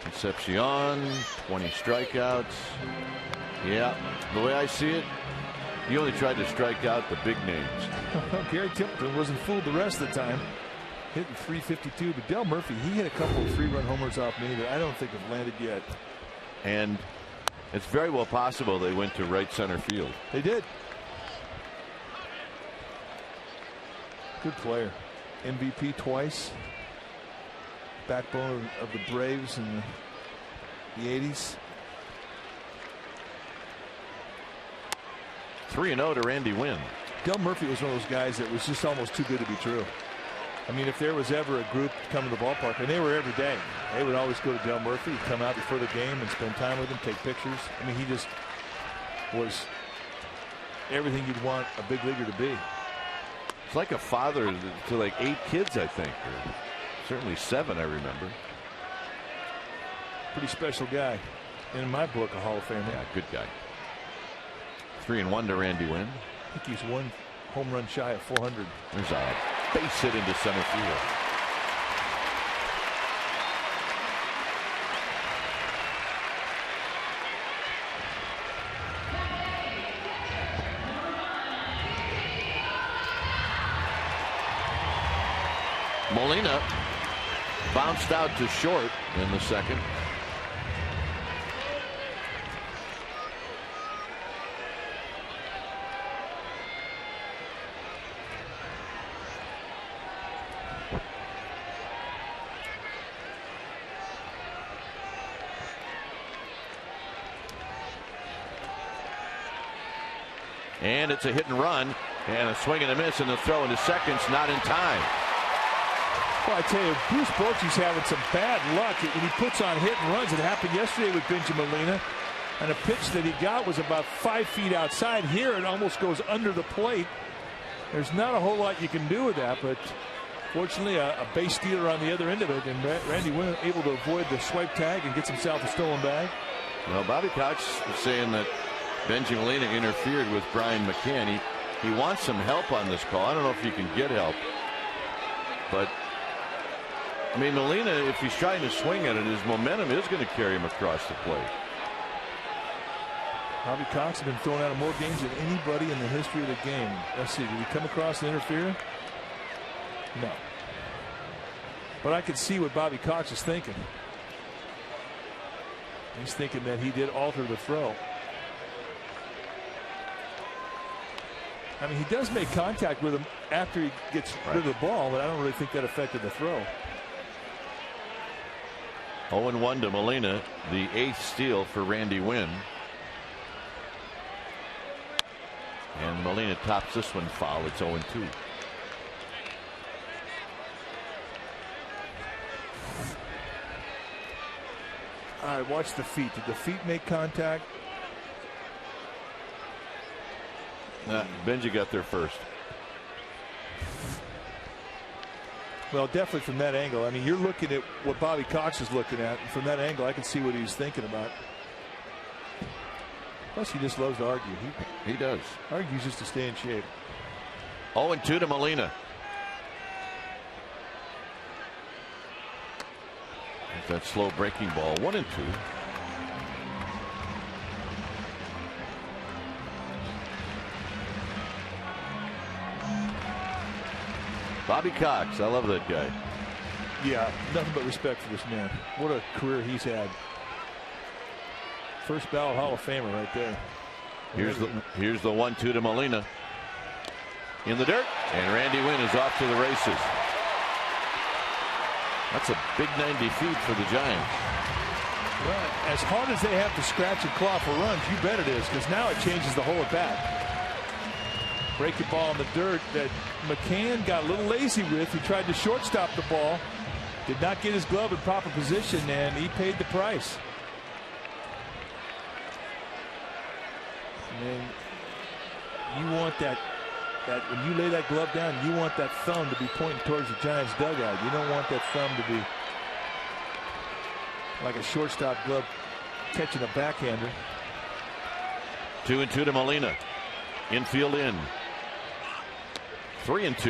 Concepcion, 20 strikeouts. Yeah, the way I see it, he only tried to strike out the big names. Gary Templeton wasn't fooled the rest of the time. Hitting .352, but Dale Murphy, he hit a couple of 3-run homers off me that I don't think have landed yet. And it's very well possible they went to right center field. They did. Good player. MVP twice. Backbone of the Braves in the 80s. 3-0 to Randy Wynn. Dale Murphy was one of those guys that was just almost too good to be true. I mean, if there was ever a group to come to the ballpark, and they were every day, they would always go to Dale Murphy, come out before the game and spend time with him, take pictures. I mean, he just was everything you'd want a big leaguer to be. It's like a father to like 8 kids, I think, or certainly 7, I remember. Pretty special guy. In my book, a Hall of Famer. Yeah, good guy. 3-1 to Randy Wynn. I think he's one home run shy of 400. There's a base hit into center field. Molina bounced out to short in the second. And it's a hit and run, and a swing and a miss, and the throw into second's not in time. Well, I tell you, Bruce Bochy's having some bad luck when he puts on hit and runs. It happened yesterday with Benjamin Molina, and a pitch that he got was about 5 feet outside. Here it almost goes under the plate. There's not a whole lot you can do with that, but fortunately a base stealer on the other end of it, and Randy Wynn able to avoid the swipe tag and gets himself a stolen bag. Well, Bobby Cox was saying that Benji Molina interfered with Brian McCann. He wants some help on this call. I don't know if he can get help, but I mean, Molina, if he's trying to swing at it, his momentum is going to carry him across the plate. Bobby Cox has been thrown out of more games than anybody in the history of the game. Let's see, did he come across and interfere? No. But I could see what Bobby Cox is thinking. He's thinking that he did alter the throw. I mean, he does make contact with him after he gets rid of the ball, but I don't really think that affected the throw. 0-1 to Molina, the 8th steal for Randy Wynn. And Molina tops this one foul. It's 0-2. All right, watch the feet. Did the feet make contact? Benji got there first. Well, definitely from that angle. I mean, you're looking at what Bobby Cox is looking at. And from that angle, I can see what he's thinking about. Plus, he just loves to argue. He does. Argues just to stay in shape. 0-2 to Molina. That slow breaking ball. 1-2. Bobby Cox, I love that guy. Yeah, nothing but respect for this man. What a career he's had. First ballot Hall of Famer right there. Here's the 1-2 to Molina. In the dirt, and Randy Wynn is off to the races. That's a big 90 feet for the Giants. Well, as hard as they have to scratch and claw for runs, you bet it is, because now it changes the whole at bat. Breaking ball in the dirt that McCann got a little lazy with. He tried to shortstop the ball, did not get his glove in proper position, and he paid the price. And you want that when you lay that glove down, you want that thumb to be pointing towards the Giants dugout. You don't want that thumb to be like a shortstop glove catching a backhander. 2-2 to Molina. Infield in. 3-2.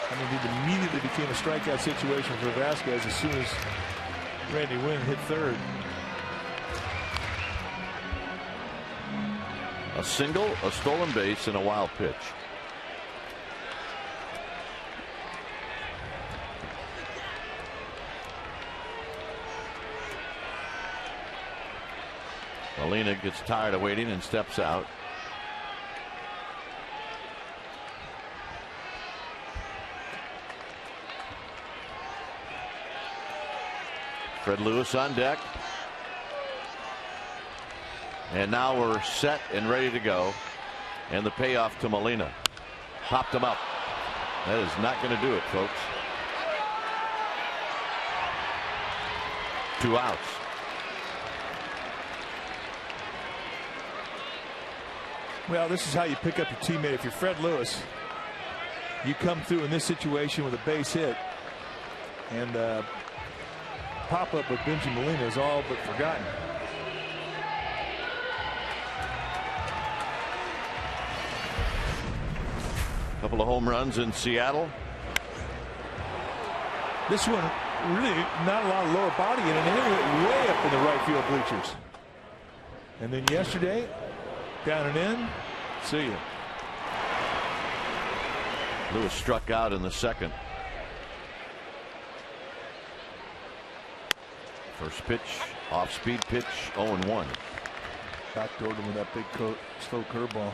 I mean, it immediately became a strikeout situation for Vasquez as soon as Randy Wynn hit third. A single, a stolen base, and a wild pitch. Molina gets tired of waiting and steps out. Fred Lewis on deck. And now we're set and ready to go. And the payoff to Molina. Popped him up. That is not going to do it, folks. 2 outs. Well, this is how you pick up your teammate. If you're Fred Lewis, you come through in this situation with a base hit, and pop up with Benji Molina is all but forgotten. Couple of home runs in Seattle. This one really not a lot of lower body in it, and it went way up in the right field bleachers. And then yesterday, down and in. See ya. Lewis struck out in the second. First pitch, off speed pitch, 0-1. Backdoored him with that big slow curveball.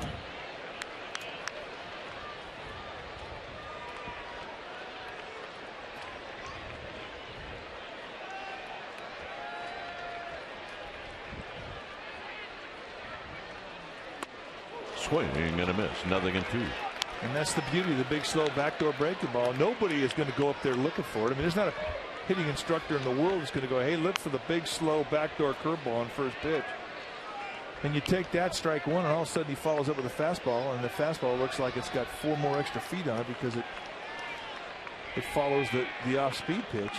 Swing and a miss. 0-2. And that's the beauty of the big slow backdoor breaking ball. Nobody is going to go up there looking for it. I mean, there's not a hitting instructor in the world that's going to go, hey, look for the big slow backdoor curveball on first pitch. And you take that, strike one, and all of a sudden he follows up with a fastball, and the fastball looks like it's got 4 more extra feet on it because it follows the off-speed pitch.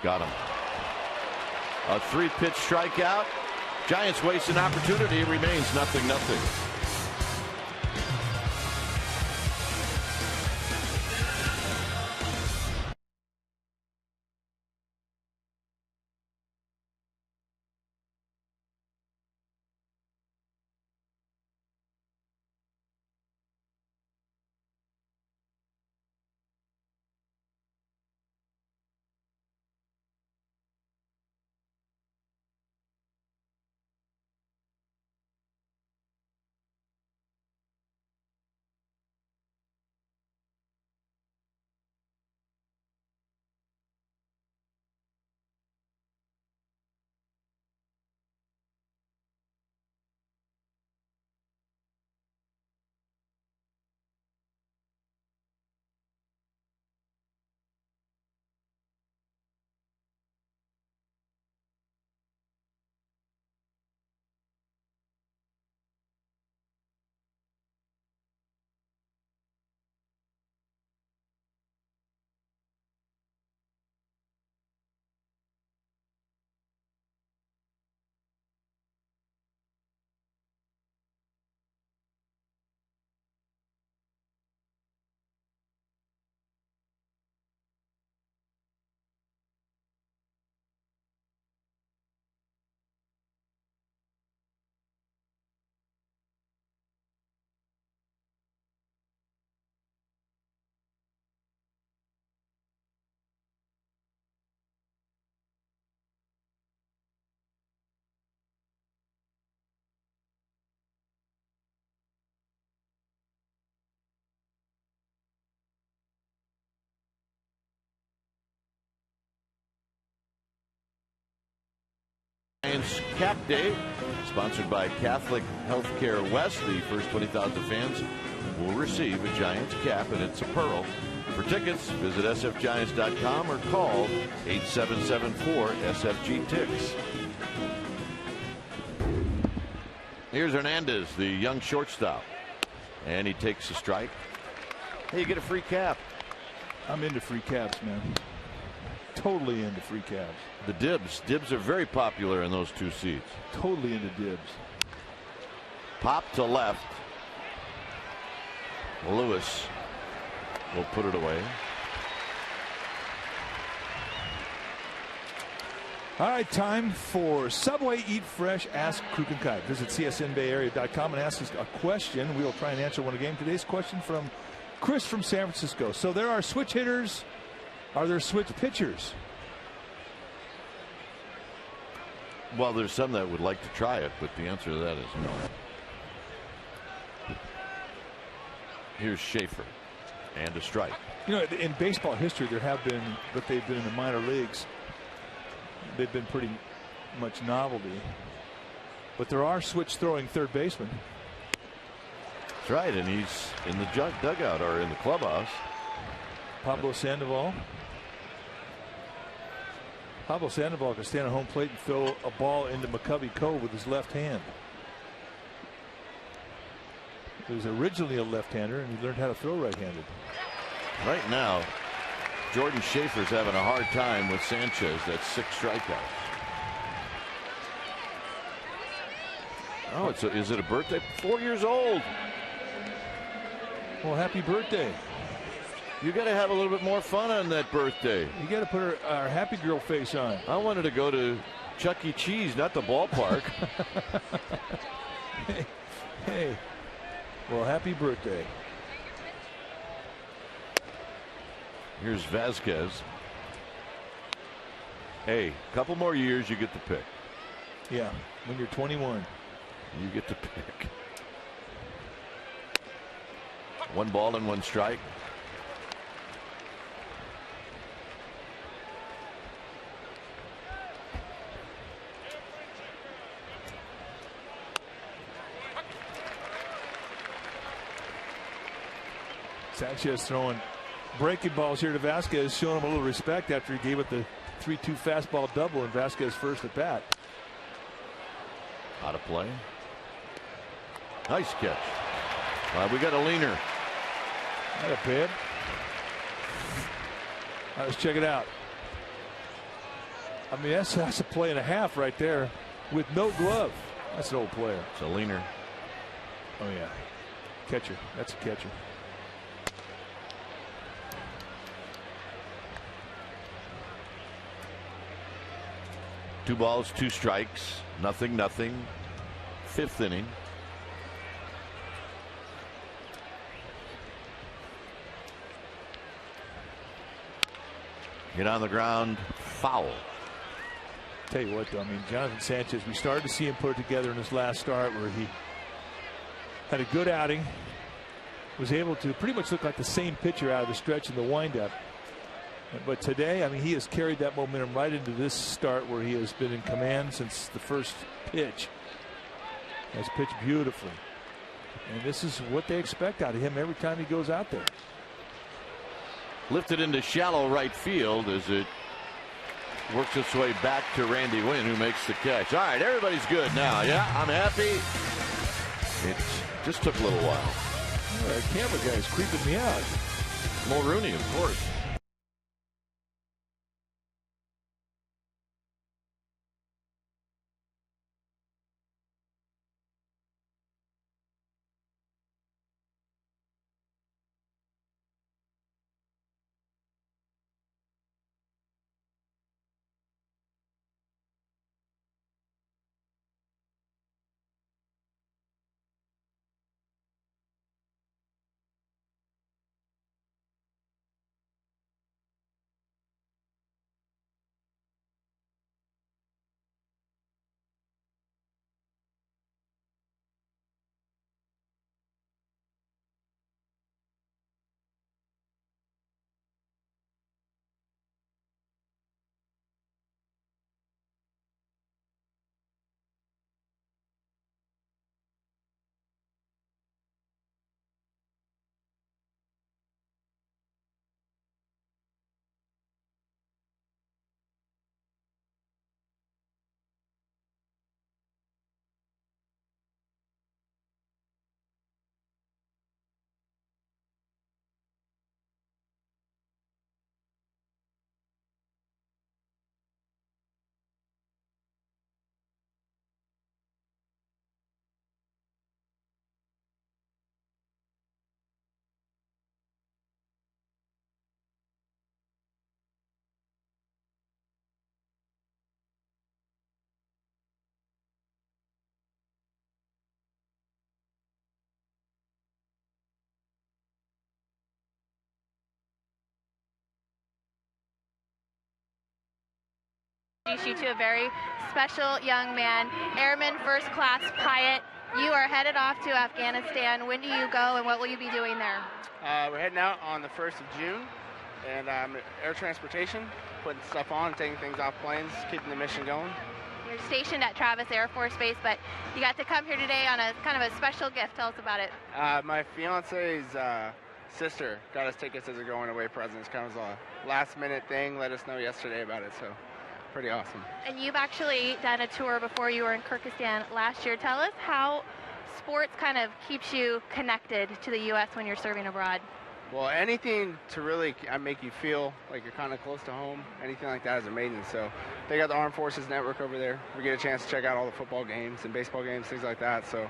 Got him. A 3-pitch strikeout. Giants waste an opportunity. It remains 0-0. Giants Cap Day, sponsored by Catholic Healthcare West. The first 20,000 fans will receive a Giants cap, and it's a pearl. For tickets, visit sfgiants.com or call 877-4-SFG-TICKS. Here's Hernandez, the young shortstop, and he takes a strike. Hey, you get a free cap. I'm into free caps, man. Totally into free caps. The dibs are very popular in those 2 seats. Totally into dibs. Pop to left. Lewis will put it away. All right, time for Subway Eat Fresh Ask Kruk and Kai. Visit csnbayarea.com and ask us a question. We will try and answer one a game. Today's question from Chris from San Francisco. So there are switch hitters. Are there switch pitchers? Well, there's some that would like to try it, but the answer to that is no. Here's Schaefer, and a strike. You know, in baseball history, there have been, but they've been in the minor leagues. They've been pretty much novelty. But there are switch throwing third basemen. That's right, and he's in the dugout or in the clubhouse. Pablo Sandoval. Pablo Sandoval can stand at home plate and throw a ball into McCovey Cove with his left hand. He was originally a left-hander, and he learned how to throw right-handed. Right now, Jordan Schaefer's having a hard time with Sanchez. That's 6 strikeouts. Oh, is it a birthday? 4 years old. Well, happy birthday. You got to have a little bit more fun on that birthday. You got to put our happy girl face on. I wanted to go to Chuck E. Cheese, not the ballpark. Hey. Well, happy birthday. Here's Vasquez. Hey, couple more years, you get the pick. Yeah, when you're 21. You get to pick. 1 ball and 1 strike. Sanchez throwing breaking balls here to Vasquez, showing him a little respect after he gave it the 3-2 fastball double in Vasquez first at bat. Out of play. Nice catch. We got a leaner. Not a bad. All right, let's check it out. I mean, that's a play and a half right there with no glove. That's an old player. It's a leaner. Oh, yeah. Catcher. That's a catcher. Two balls, 2 strikes. Nothing. 5th inning. Hit on the ground, foul. Tell you what, though, I mean, Jonathan Sanchez, we started to see him put it together in his last start where he had a good outing, was able to pretty much look like the same pitcher out of the stretch in the windup. But today, I mean, he has carried that momentum right into this start where he has been in command since the first pitch. Has pitched beautifully. And this is what they expect out of him every time he goes out there. Lifted into shallow right field as it works its way back to Randy Wynn, who makes the catch. All right, everybody's good now. Yeah, I'm happy. It just took a little while. That camera guy is creeping me out. Mulrooney, of course. introduce you to a very special young man, Airman First Class Pyatt. You are headed off to Afghanistan. When do you go, and what will you be doing there? We're heading out on the 1st of June, and air transportation, putting stuff on, taking things off planes, keeping the mission going. You're stationed at Travis Air Force Base, but you got to come here today on a kind of a special gift. Tell us about it. My fiance's sister got us tickets as a going away present. It's kind of a last minute thing. Let us know yesterday about it, so pretty awesome. And you've actually done a tour before. You were in Kyrgyzstan last year. Tell us how sports kind of keeps you connected to the U.S. when you're serving abroad. Well, anything to really make you feel like you're kind of close to home, anything like that is amazing. So they got the Armed Forces Network over there. We get a chance to check out all the football games and baseball games, things like that. So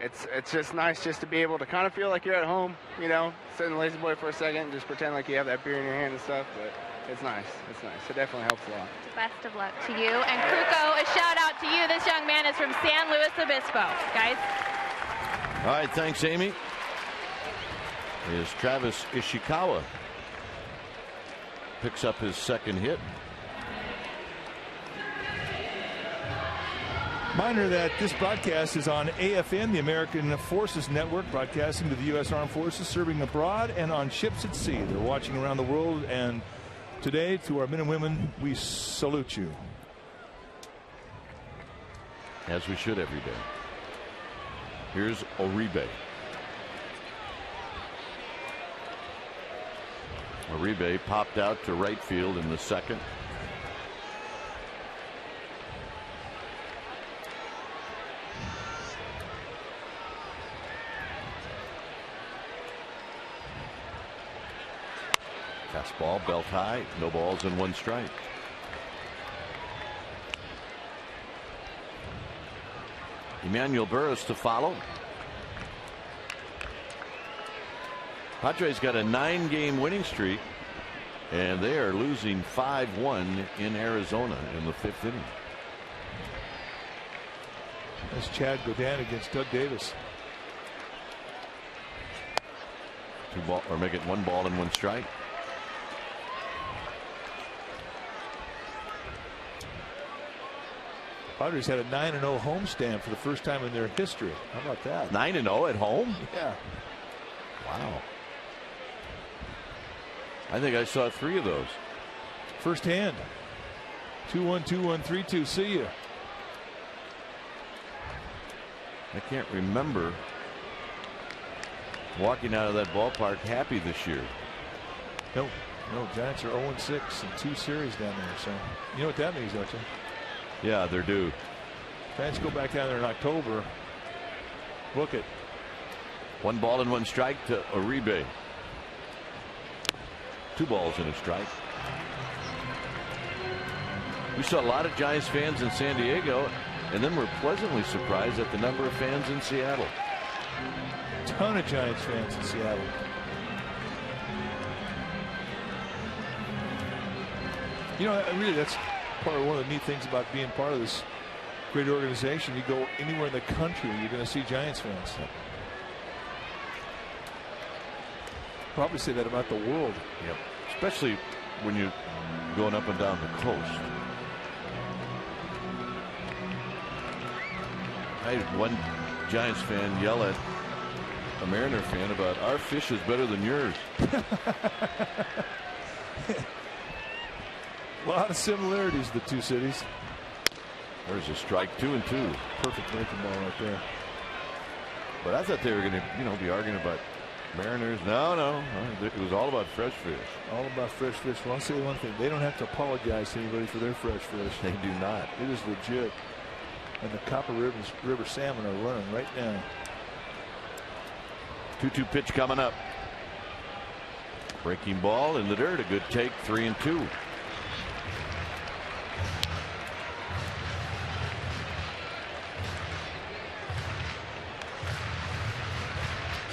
it's just nice just to be able to kind of feel like you're at home, you know, sit in the lazy boy for a second and just pretend like you have that beer in your hand and stuff. But it's nice. It's nice. It definitely helps a lot. Best of luck to you. And Kruko, a shout out to you. This young man is from San Luis Obispo. Guys. All right, thanks, Amy. Is Travis Ishikawa. Picks up his second hit. Reminder that this broadcast is on AFN, the American Forces Network, broadcasting to the U.S. Armed Forces serving abroad and on ships at sea. They're watching around the world, and today, to our men and women, we salute you. As we should every day. Here's Uribe. Uribe popped out to right field in the second. Fastball, belt high, no balls and one strike. Emmanuel Burris to follow. Padres got a 9-game winning streak, and they are losing 5-1 in Arizona in the 5th inning. That's Chad Godin against Doug Davis. 2 ball, or make it 1 ball and 1 strike. Padres had a 9-0 homestand for the first time in their history. How about that? 9-0 at home? Yeah. Wow. I think I saw 3 of those. First hand. 2-1, 2-1, 3-2. See ya. I can't remember walking out of that ballpark happy this year. No, Giants are 0-6 in 2 series down there. So you know what that means, don't you? Yeah, they're due. Giants go back down there in October. Book it. 1 ball and 1 strike to Uribe. 2 balls and a strike. We saw a lot of Giants fans in San Diego, and then we're pleasantly surprised at the number of fans in Seattle. Ton of Giants fans in Seattle. You know, really, that's part of one of the neat things about being part of this great organization. You go anywhere in the country, you're going to see Giants fans. Probably say that about the world. Yep. Especially when you're going up and down the coast. I had one Giants fan yell at a Mariner fan about, our fish is better than yours. A lot of similarities, the 2 cities. There's a strike, 2-2. Perfect breaking ball right there. But I thought they were going to, be arguing about Mariners. No. It was all about fresh fish. All about fresh fish. Well, I'll say one thing. They don't have to apologize to anybody for their fresh fish. They do not. It is legit. And the Copper River salmon are running right now. 2-2 pitch coming up. Breaking ball in the dirt. A good take. 3-2.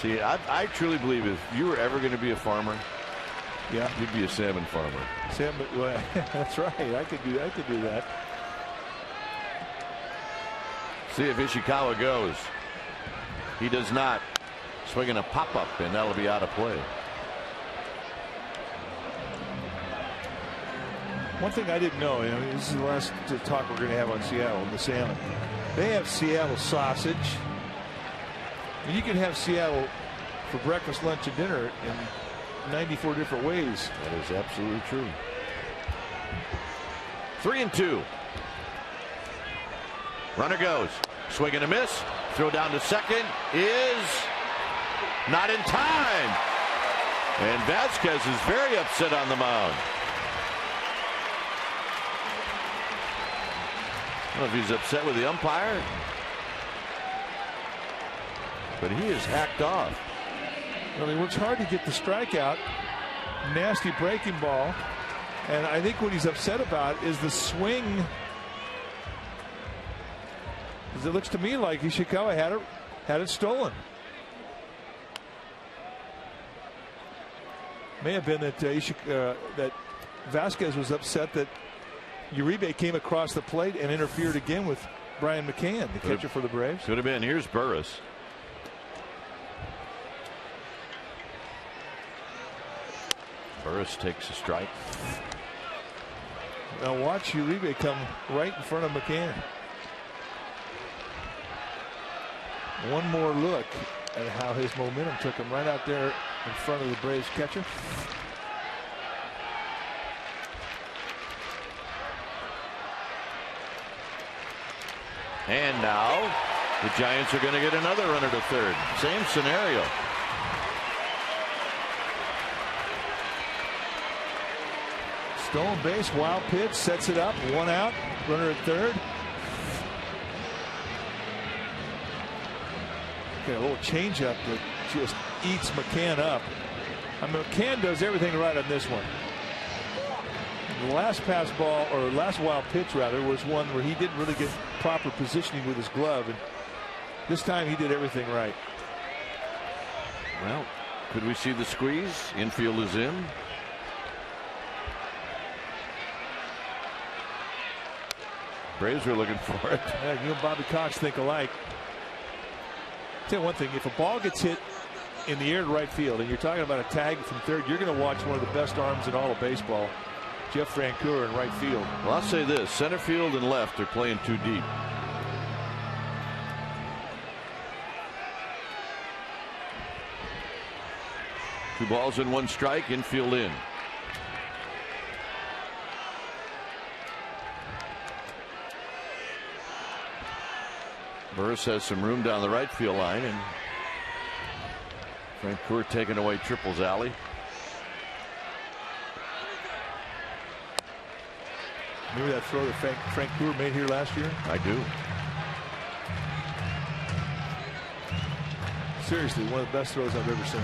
See, I truly believe if you were ever going to be a farmer, yeah, you'd be a salmon farmer. Salmon, well, that's right. I could do that. See if Ishikawa goes. He does not. Swinging a pop-up, and that'll be out of play. One thing I didn't know, this is the last talk we're going to have on Seattle, the salmon. They have Seattle sausage. And you can have Seattle for breakfast, lunch, and dinner in 94 different ways. That is absolutely true. 3-2. Runner goes. Swing and a miss. Throw down to second is not in time. And Vasquez is very upset on the mound. I don't know if he's upset with the umpire, but he is hacked off. Well, he works hard to get the strikeout. Nasty breaking ball. And I think what he's upset about is the swing. Because it looks to me like Ishikawa had it stolen. May have been that that Vasquez was upset that Uribe came across the plate and interfered again with Brian McCann, the catcher for the Braves. Could have been. Here's Burris. Burris takes a strike. Now watch Uribe come right in front of McCann. One more look at how his momentum took him right out there in front of the Braves catcher. And now the Giants are going to get another runner to third. Same scenario. Stolen base, wild pitch, sets it up, one out, runner at third. Okay, a little changeup that just eats McCann up. I mean, McCann does everything right on this one. The last pass ball, or last wild pitch rather, was one where he didn't really get proper positioning with his glove, and this time he did everything right. Well, could we see the squeeze? Infield is in. Braves were looking for it. Yeah, you and Bobby Cox think alike. Tell you one thing, if a ball gets hit in the air to right field and you're talking about a tag from third, you're going to watch one of the best arms in all of baseball, Jeff Francoeur in right field. Well, I'll say this, center field and left are playing too deep. Two balls and one strike, infield in. Burris has some room down the right field line, and Francoeur taking away Triple's alley. Remember that throw that Francoeur made here last year? I do. Seriously, one of the best throws I've ever seen.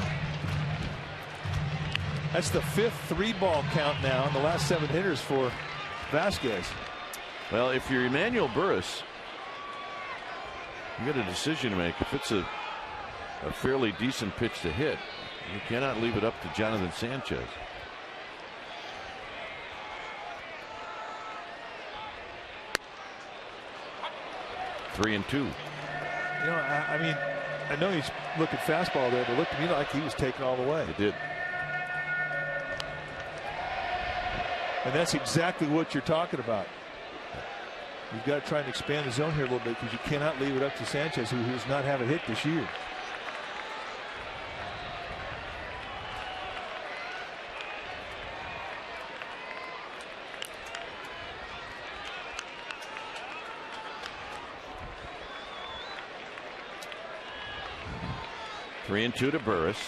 That's the fifth 3-ball count now in the last 7 hitters for Vasquez. Well, if you're Emmanuel Burris, you got a decision to make. If it's a fairly decent pitch to hit, you cannot leave it up to Jonathan Sanchez. Three and two. You know, I mean, I know he's looking fastball there, but it looked to me like he was taken all the way. It did. And that's exactly what you're talking about. You've got to try and expand the zone here a little bit because you cannot leave it up to Sanchez, who does not have a hit this year. Three and two to Burris.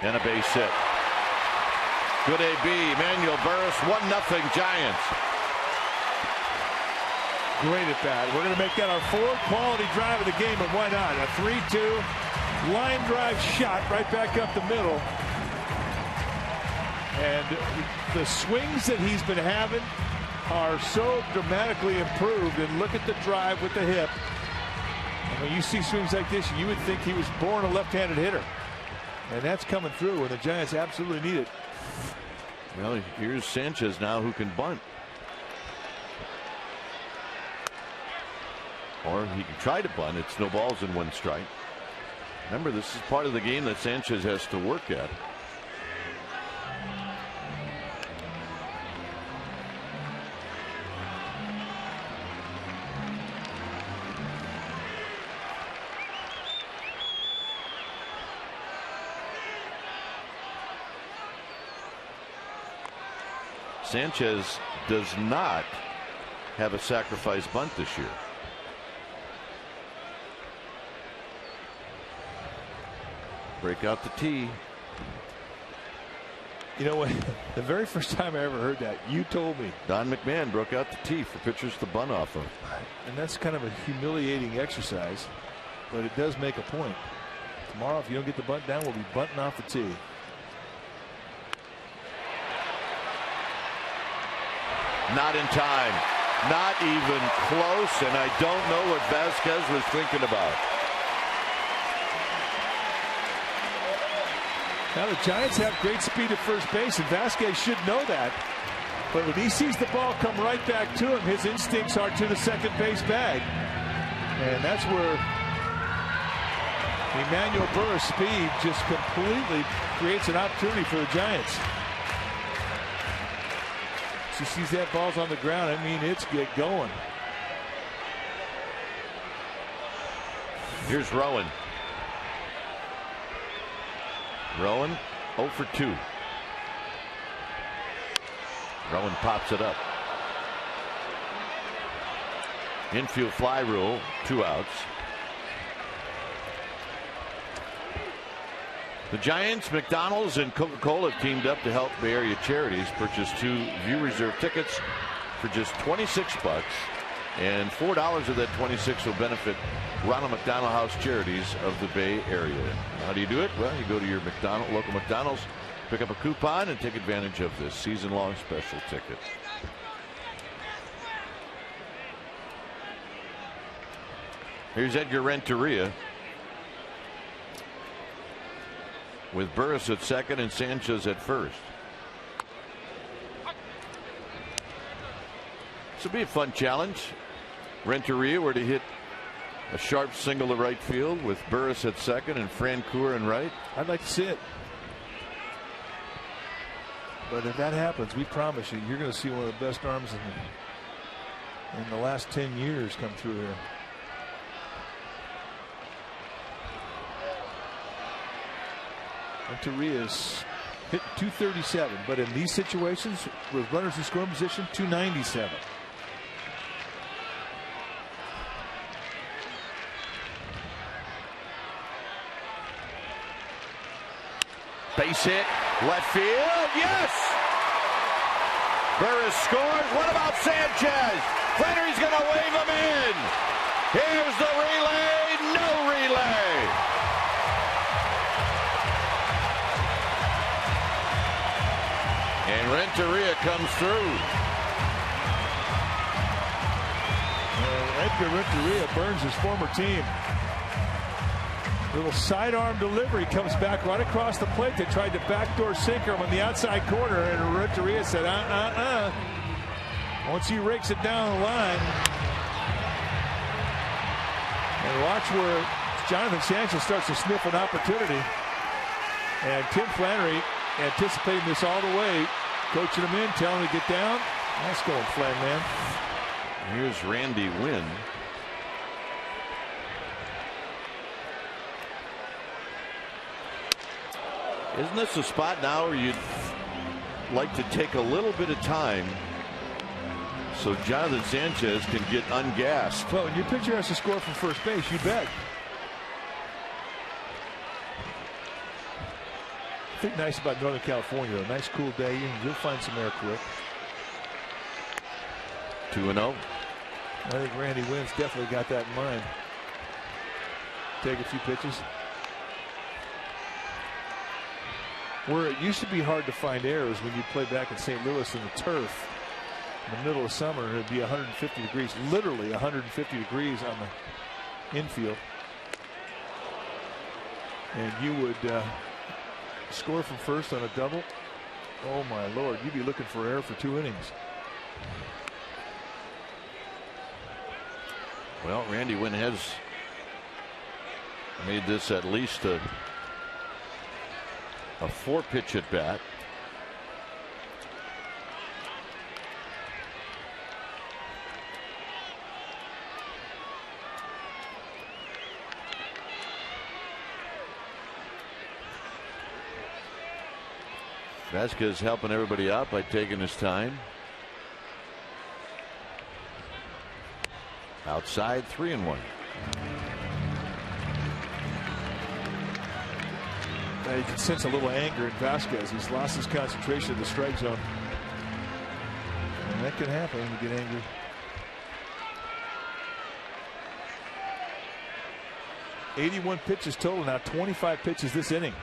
And a base hit. Good AB. Emmanuel Burris, 1-0 Giants. Great at bat. We're going to make that our fourth quality drive of the game, and why not? A 3-2 line drive shot right back up the middle. And the swings that he's been having are so dramatically improved. And look at the drive with the hip. And when you see swings like this, you would think he was born a left-handed hitter. And that's coming through, and the Giants absolutely need it. Well, here's Sanchez now, who can bunt. Or he can try to bunt. It's no balls and one strike. Remember, this is part of the game that Sanchez has to work at. Sanchez does not have a sacrifice bunt this year. Break out the tee. You know what? The very first time I ever heard that, you told me. Don McMahon broke out the tee for pitchers to bunt off of. And that's kind of a humiliating exercise, but it does make a point. Tomorrow, if you don't get the bunt down, we'll be bunting off the tee. Not in time. Not even close, and I don't know what Vasquez was thinking about. Now the Giants have great speed at first base, and Vasquez should know that. But when he sees the ball come right back to him, his instincts are to the second base bag. And that's where Emmanuel Burris' speed just completely creates an opportunity for the Giants. He sees that ball's on the ground. I mean, it's get going. Here's Rowan. Rowan 0 for 2. Rowan pops it up. Infield fly rule, 2 outs. The Giants, McDonald's, and Coca-Cola have teamed up to help Bay Area charities purchase 2 View Reserve tickets for just $26, and $4 of that $26 will benefit Ronald McDonald House Charities of the Bay Area. How do you do it? Well, you go to your local McDonald's, pick up a coupon, and take advantage of this season-long special ticket. Here's Edgar Renteria, with Burris at second and Sanchez at first. This will be a fun challenge. Renteria were to hit a sharp single to right field with Burris at second and Francoeur in right. I'd like to see it. But if that happens, we promise you, you're going to see one of the best arms in the last 10 years come through here. Renteria's hit 237, but in these situations with runners in scoring position, 297. Base hit, left field, yes! Burris scores. What about Sanchez? Flannery's going to wave him in. Here's the relay, no relay. And Renteria comes through. Edgar Renteria burns his former team. Little sidearm delivery comes back right across the plate. They tried to backdoor sinker him on the outside corner, and Renteria said, Once he rakes it down the line. And watch where Jonathan Sanchez starts to sniff an opportunity. And Tim Flannery anticipating this all the way, coaching him in, telling him to get down. Nice going, Flan man. Here's Randy Wynn. Isn't this a spot now where you'd like to take a little bit of time so Jonathan Sanchez can get ungassed? Well, when your pitcher has to score from first base, you bet. I think nice about Northern California, a nice cool day. You'll find some air quick. 2-0. I think Randy Wynn's definitely got that in mind. Take a few pitches. Where it used to be hard to find errors when you play back in St. Louis in the turf in the middle of summer, it'd be 150 degrees, literally 150 degrees on the infield. And you would score from first on a double. Oh my Lord, you'd be looking for error for 2 innings. Well, Randy Wynn has made this at least a 4-pitch at bat. Vasquez helping everybody out by taking his time. Outside, 3-1. Now you can sense a little anger in Vasquez. He's lost his concentration in the strike zone. And that can happen when you get angry. .81 pitches total now, 25 pitches this inning.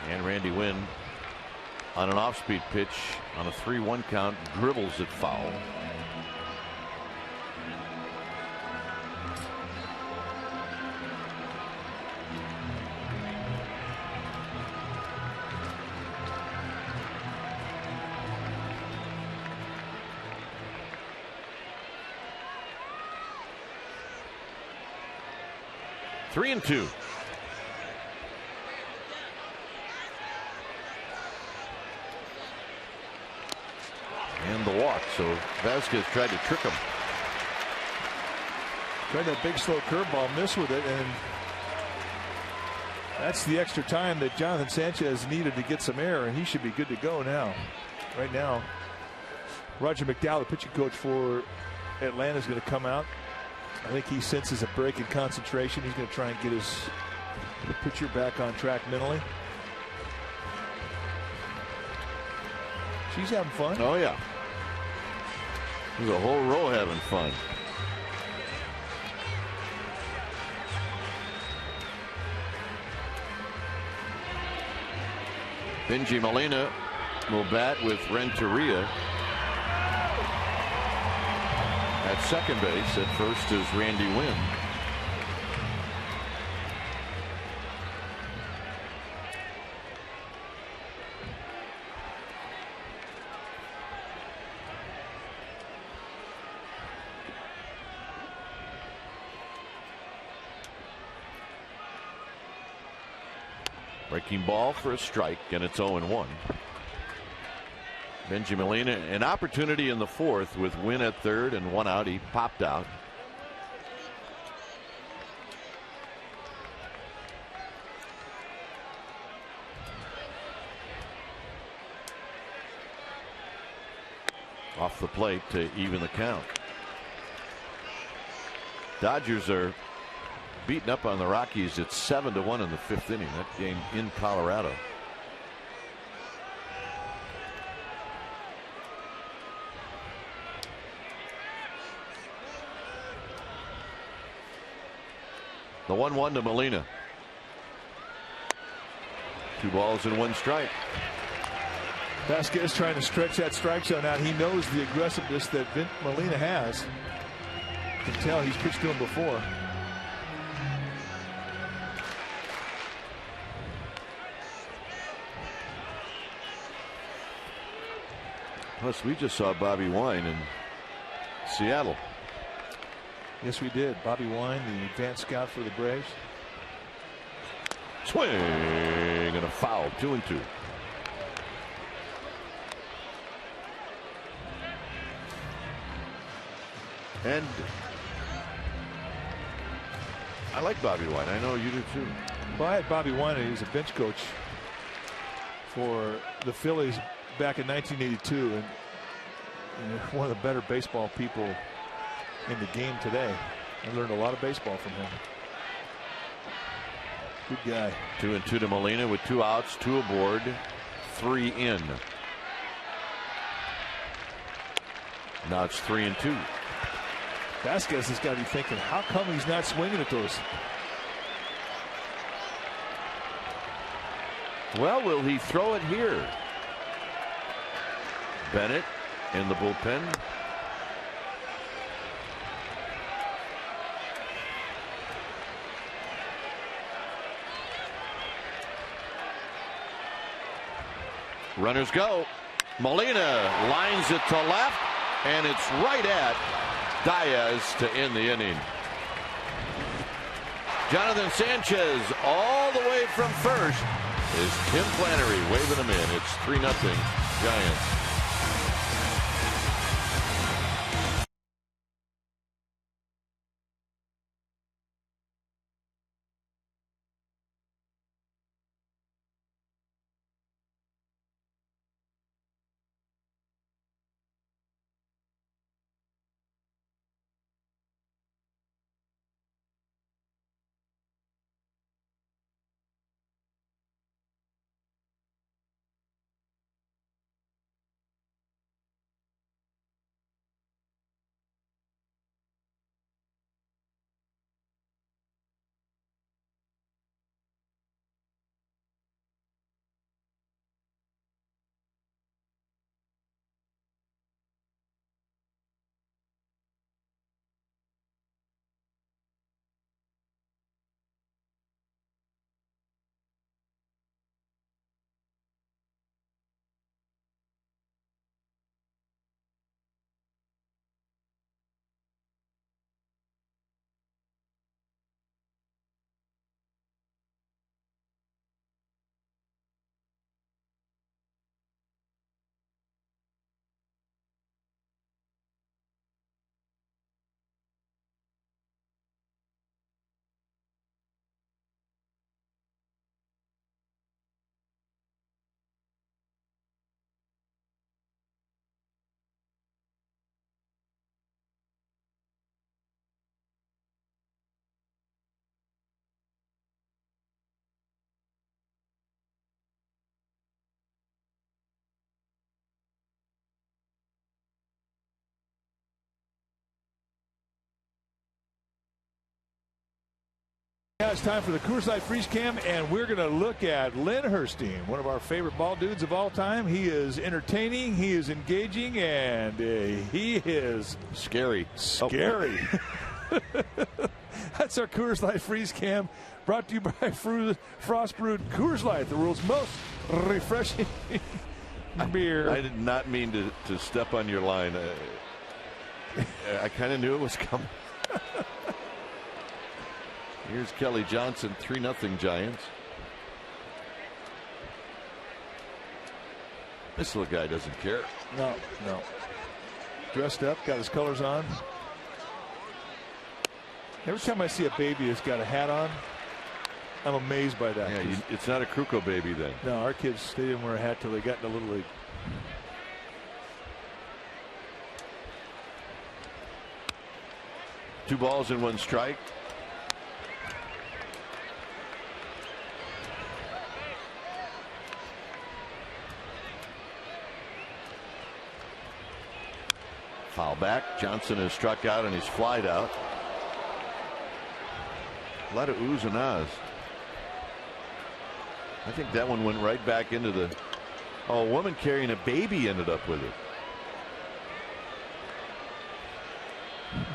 And Randy Wynn on an off-speed pitch on a 3-1 count dribbles it foul. Three and two. And the walk, so Vasquez tried to trick him. Tried that big slow curveball, missed with it, and that's the extra time that Jonathan Sanchez needed to get some air, and he should be good to go now. Right now, Roger McDowell, the pitching coach for Atlanta, is going to come out. I think he senses a break in concentration. He's going to try and get his pitcher back on track mentally. She's having fun. Oh, yeah. There's a whole row having fun. Benji Molina will bat with Renteria. At second base, at first is Randy Wynn. Breaking ball for a strike, and it's 0-1. Benji Molina, an opportunity in the fourth with Wynn at third and one out. He popped out. Off the plate to even the count. Dodgers are beating up on the Rockies. It's 7-1 in the fifth inning. That game in Colorado. The 1-1 to Molina. 2 balls and 1 strike. Vasquez trying to stretch that strike zone out. He knows the aggressiveness that Molina has. You can tell he's pitched to him before. Plus, we just saw Bobby Wine in Seattle. Yes, we did. Bobby Wine, the advanced scout for the Braves. Swing and a foul. 2-2. And I like Bobby Wine. I know you do too. Well, I had Bobby Wine. He was a bench coach for the Phillies back in 1982, and one of the better baseball people in the game today. I learned a lot of baseball from him. Good guy. 2-2 to Molina with 2 outs, 2 aboard, 3 in. Now it's 3-2. Vasquez has got to be thinking, how come he's not swinging at those? Well, will he throw it here? Bennett in the bullpen. Runners go. Molina lines it to left, and it's right at Diaz to end the inning. Jonathan Sanchez all the way from first is Tim Flannery waving him in. It's 3-0 Giants. Now it's time for the Coors Light Freeze Cam, and we're going to look at Lynn Herstein, one of our favorite ball dudes of all time. He is entertaining, he is engaging, and he is scary. Scary. Oh. That's our Coors Light Freeze Cam, brought to you by Frost Brewed Coors Light, the world's most refreshing beer. I did not mean to step on your line. I kind of knew it was coming. Here's Kelly Johnson, 3-0 Giants. This little guy doesn't care. No. Dressed up, got his colors on. Every time I see a baby that's got a hat on, I'm amazed by that. Yeah, it's not a Kruko baby then. No, our kids, they didn't wear a hat till they got in the Little League. Two balls and one strike. Foul back. Johnson has struck out and he's flied out. A lot of oohs and ahs. I think that one went right back into the. Oh, a woman carrying a baby ended up with it.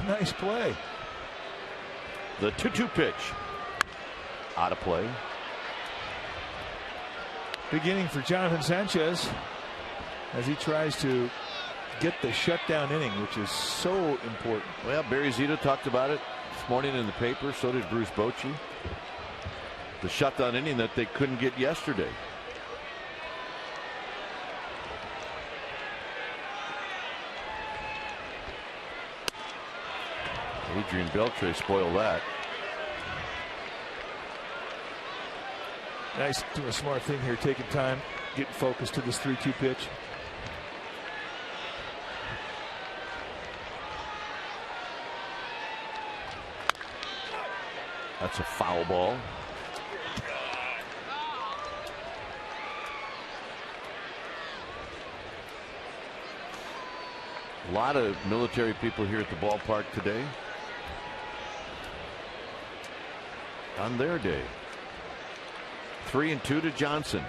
Nice play. The 2-2 pitch. Out of play. Beginning for Jonathan Sanchez as he tries to get the shutdown inning, which is so important. Well, Barry Zito talked about it this morning in the paper. So did Bruce Bochy. The shutdown inning that they couldn't get yesterday. Adrian Beltre spoiled that. Nice, doing a smart thing here, taking time, getting focused to this 3-2 pitch. That's a foul ball. A lot of military people here at the ballpark today. On their day. 3-2 to Johnson.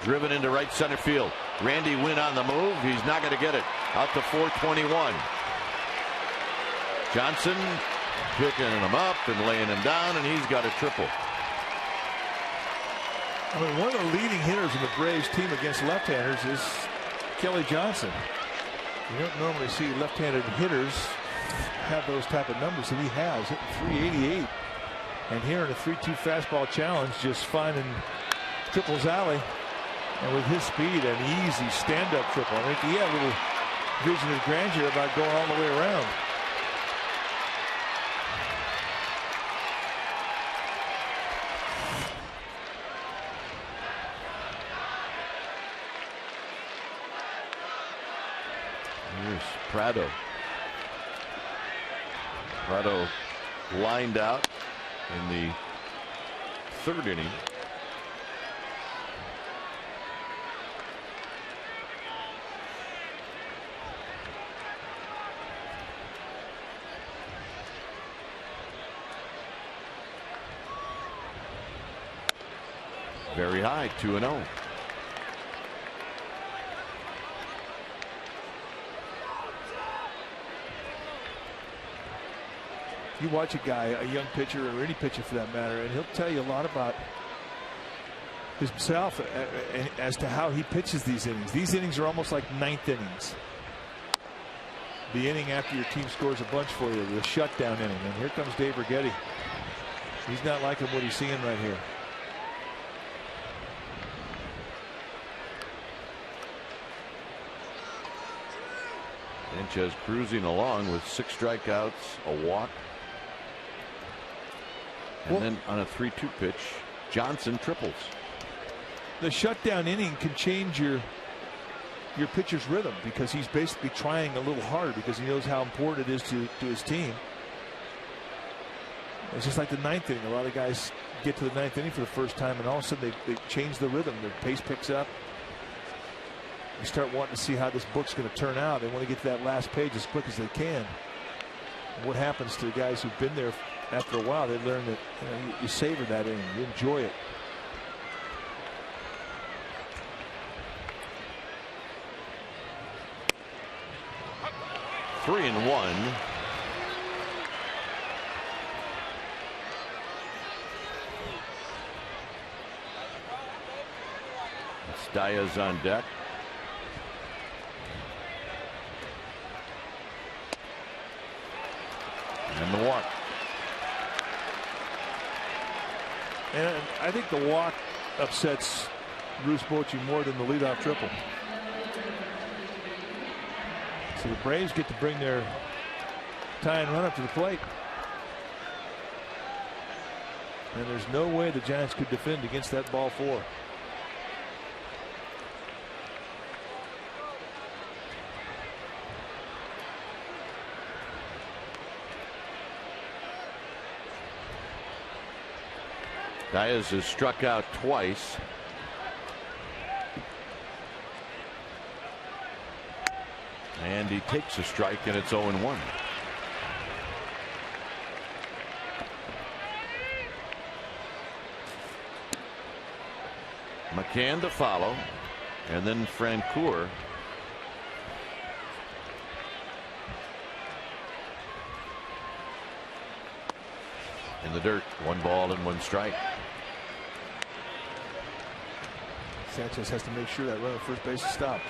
Driven into right center field. Randy Wynn on the move. He's not going to get it. Out to 421. Johnson picking him up and laying him down, and he's got a triple. I mean, one of the leading hitters in the Braves team against left-handers is Kelly Johnson. You don't normally see left-handed hitters have those type of numbers that he has, hitting 388. And here in a 3-2 fastball challenge, just finding triples alley. And with his speed, an easy stand-up triple. I think he had a little vision of grandeur about going all the way around. Here's Prado. Prado lined out in the 3rd inning. Very high, 2-0. You watch a guy, a young pitcher or any pitcher for that matter, and he'll tell you a lot about himself as to how he pitches these innings. These innings are almost like 9th innings. The inning after your team scores a bunch for you, the shutdown inning. And here comes Dave Righetti. He's not liking what he's seeing right here. Sanchez cruising along with 6 strikeouts, a walk. And then on a 3-2 pitch, Johnson triples. The shutdown inning can change your pitcher's rhythm because he's basically trying a little harder because he knows how important it is to his team. It's just like the 9th inning. A lot of guys get to the 9th inning for the first time and all of a sudden they change the rhythm. Their pace picks up. You start wanting to see how this book's going to turn out. They want to get to that last page as quick as they can. And what happens to the guys who've been there after a while? They learn that you savor that inning, you enjoy it. Three and one. Diaz on deck. And the walk. And I think the walk upsets Bruce Bochy more than the leadoff triple. So the Braves get to bring their tying run up to the plate. And there's no way the Giants could defend against that ball 4. Diaz has struck out twice. And he takes a strike, and it's 0-1. McCann to follow, and then Francoeur. In the dirt, 1 ball and 1 strike. Sanchez has to make sure that run at first base is stopped.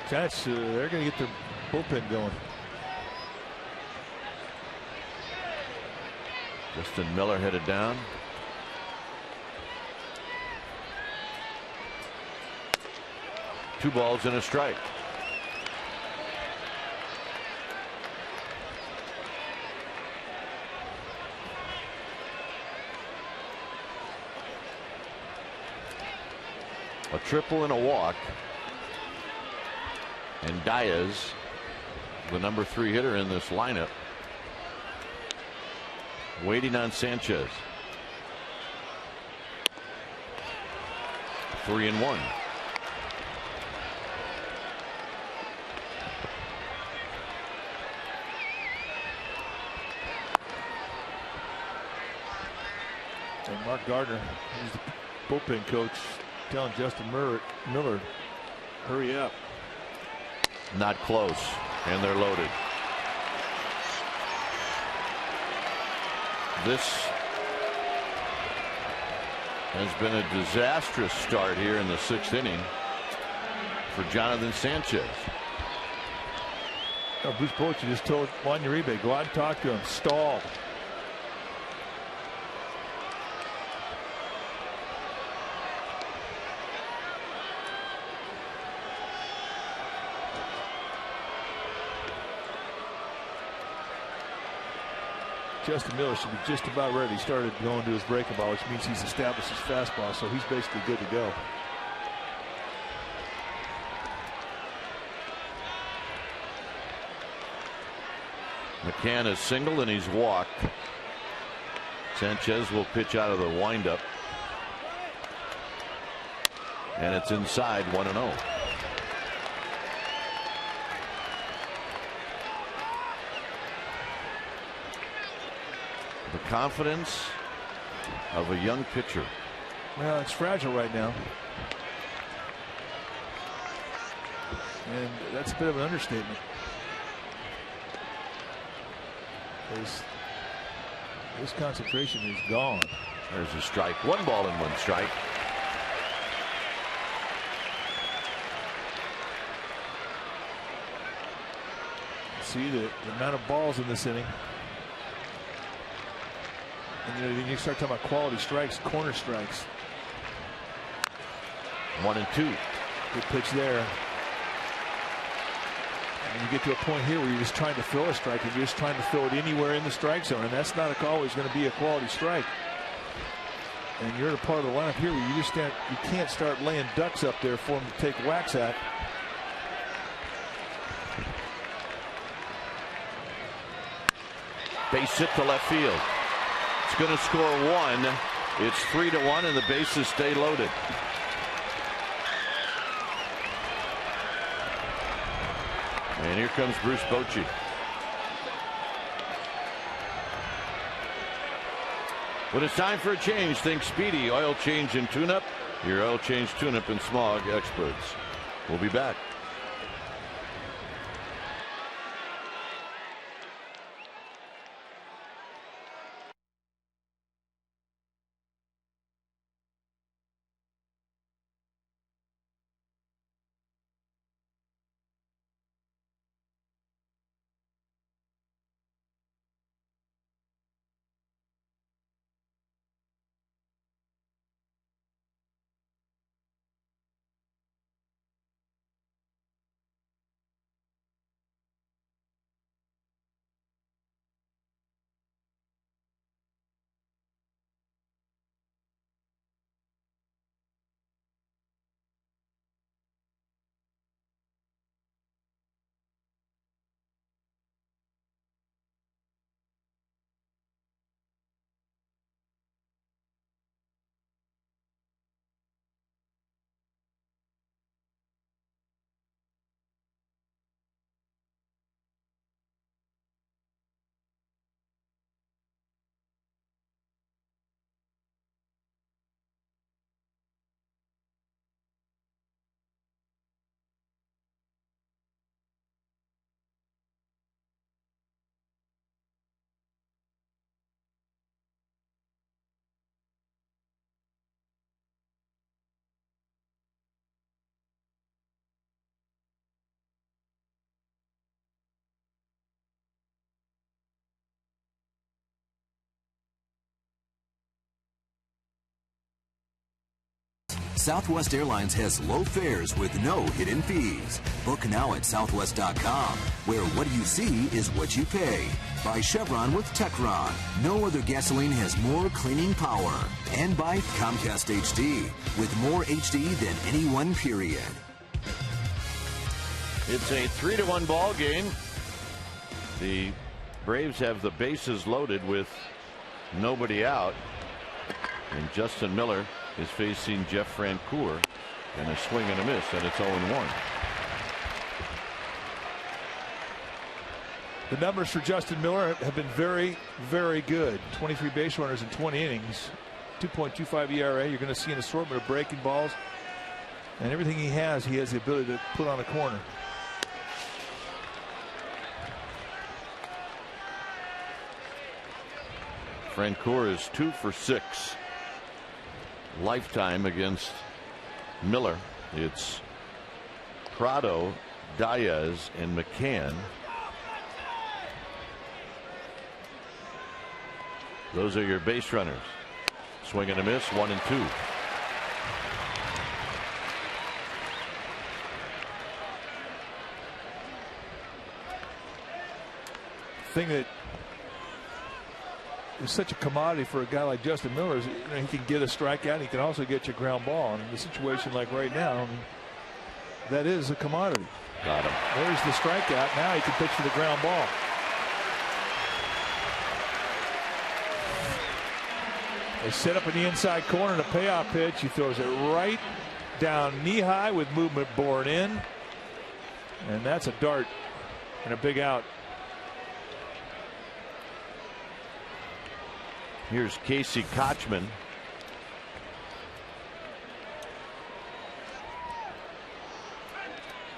Giants, they're going to get their bullpen going. Justin Miller headed down. Two balls and a strike. A triple and a walk. And Diaz, the number 3 hitter in this lineup, waiting on Sanchez. 3-1. And Mark Gardner, he's the bullpen coach, telling Justin Miller, hurry up. Not close, and they're loaded. This has been a disastrous start here in the 6th inning for Jonathan Sanchez. Bruce Bochy just told Juan Uribe, go out and talk to him. Stall. Justin Miller should be just about ready. He started going to his breaking ball, which means he's established his fastball, so he's basically good to go. McCann is single and he's walked. Sanchez will pitch out of the windup. And it's inside 1-0. The confidence of a young pitcher. Well, it's fragile right now. And that's a bit of an understatement. His concentration is gone. There's a strike. 1 ball and 1 strike. See the amount of balls in this inning. And then you start talking about quality strikes, corner strikes. 1 and 2. Good pitch there. And you get to a point here where you're just trying to throw a strike and you're just trying to throw it anywhere in the strike zone, and that's not always going to be a quality strike. And you're at a part of the lineup here where you can't start laying ducks up there for him to take whacks at. Base hit to left field. It's going to score 1. It's 3-1 and the bases stay loaded. And here comes Bruce Bochy. When it's time for a change, think Speedy Oil Change and Tune-Up. Your oil change, tune-up, and smog experts. We'll be back. Southwest Airlines has low fares with no hidden fees. Book now at southwest.com, where what you see is what you pay. By Chevron with Techron. No other gasoline has more cleaning power. And by Comcast HD, with more HD than anyone, period. It's a 3-1 ball game. The Braves have the bases loaded with nobody out. And Justin Miller is facing Jeff Francoeur and a swing and a miss, and it's 0-1. The numbers for Justin Miller have been very, very good. 23 base runners in 20 innings, 2.25 ERA. You're going to see an assortment of breaking balls, and everything he has the ability to put on a corner. Francoeur is 2 for 6. Lifetime against Miller. It's Prado, Diaz, and McCann. Those are your base runners. Swing and a miss, 1-2. Thing that is such a commodity for a guy like Justin Miller is, you know, he can get a strikeout. He can also get you a ground ball. And in a situation like right now, that is a commodity. Got him. There's the strikeout. Now he can pitch for the ground ball. They set up in the inside corner and a payoff pitch. He throws it right down knee high with movement born in. And that's a dart and a big out. Here's Casey Kochman.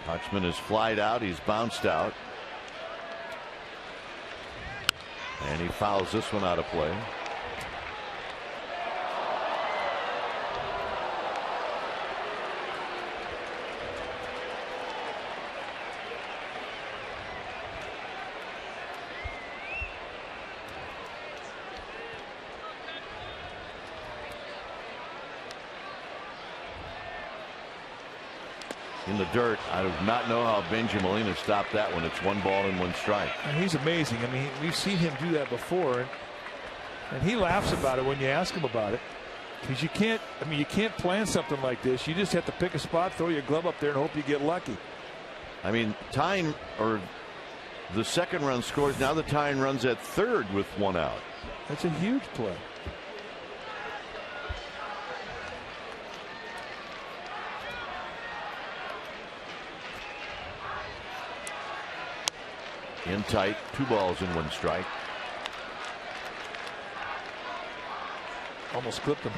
Kochman is flied out. He's bounced out. And he fouls this one out of play. In the dirt. I do not know how Benji Molina stopped that one. It's 1 ball and 1 strike. And he's amazing. I mean, we've seen him do that before, and he laughs about it when you ask him about it. Because you can't, I mean, you can't plan something like this. You just have to pick a spot, throw your glove up there, and hope you get lucky. I mean, tying, or the second run scores. Now the tying runs at third with 1 out. That's a huge play. In tight, 2 balls and 1 strike. Almost clipped him.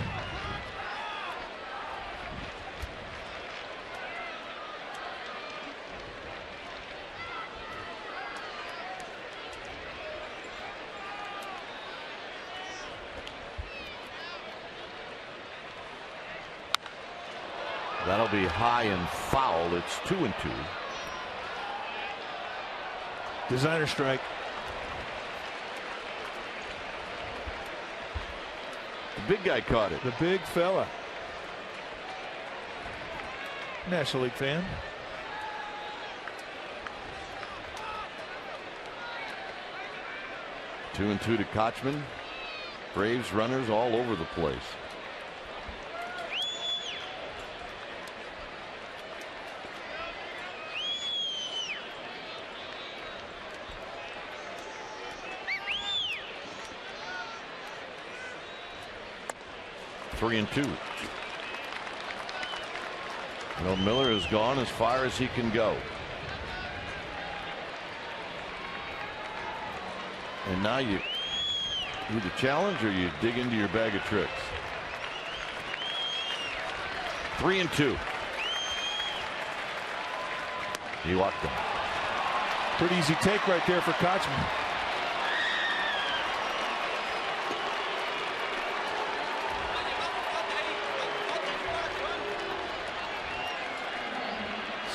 That'll be high and foul. It's 2-2. Designer strike. The big guy caught it. The big fella. National League fan. Two and two to Kochman. Braves runners all over the place. Three and two. Well, Miller has gone as far as he can go. And now you either challenge or you dig into your bag of tricks. 3 and 2. He walked him. Pretty easy take right there for Kochman.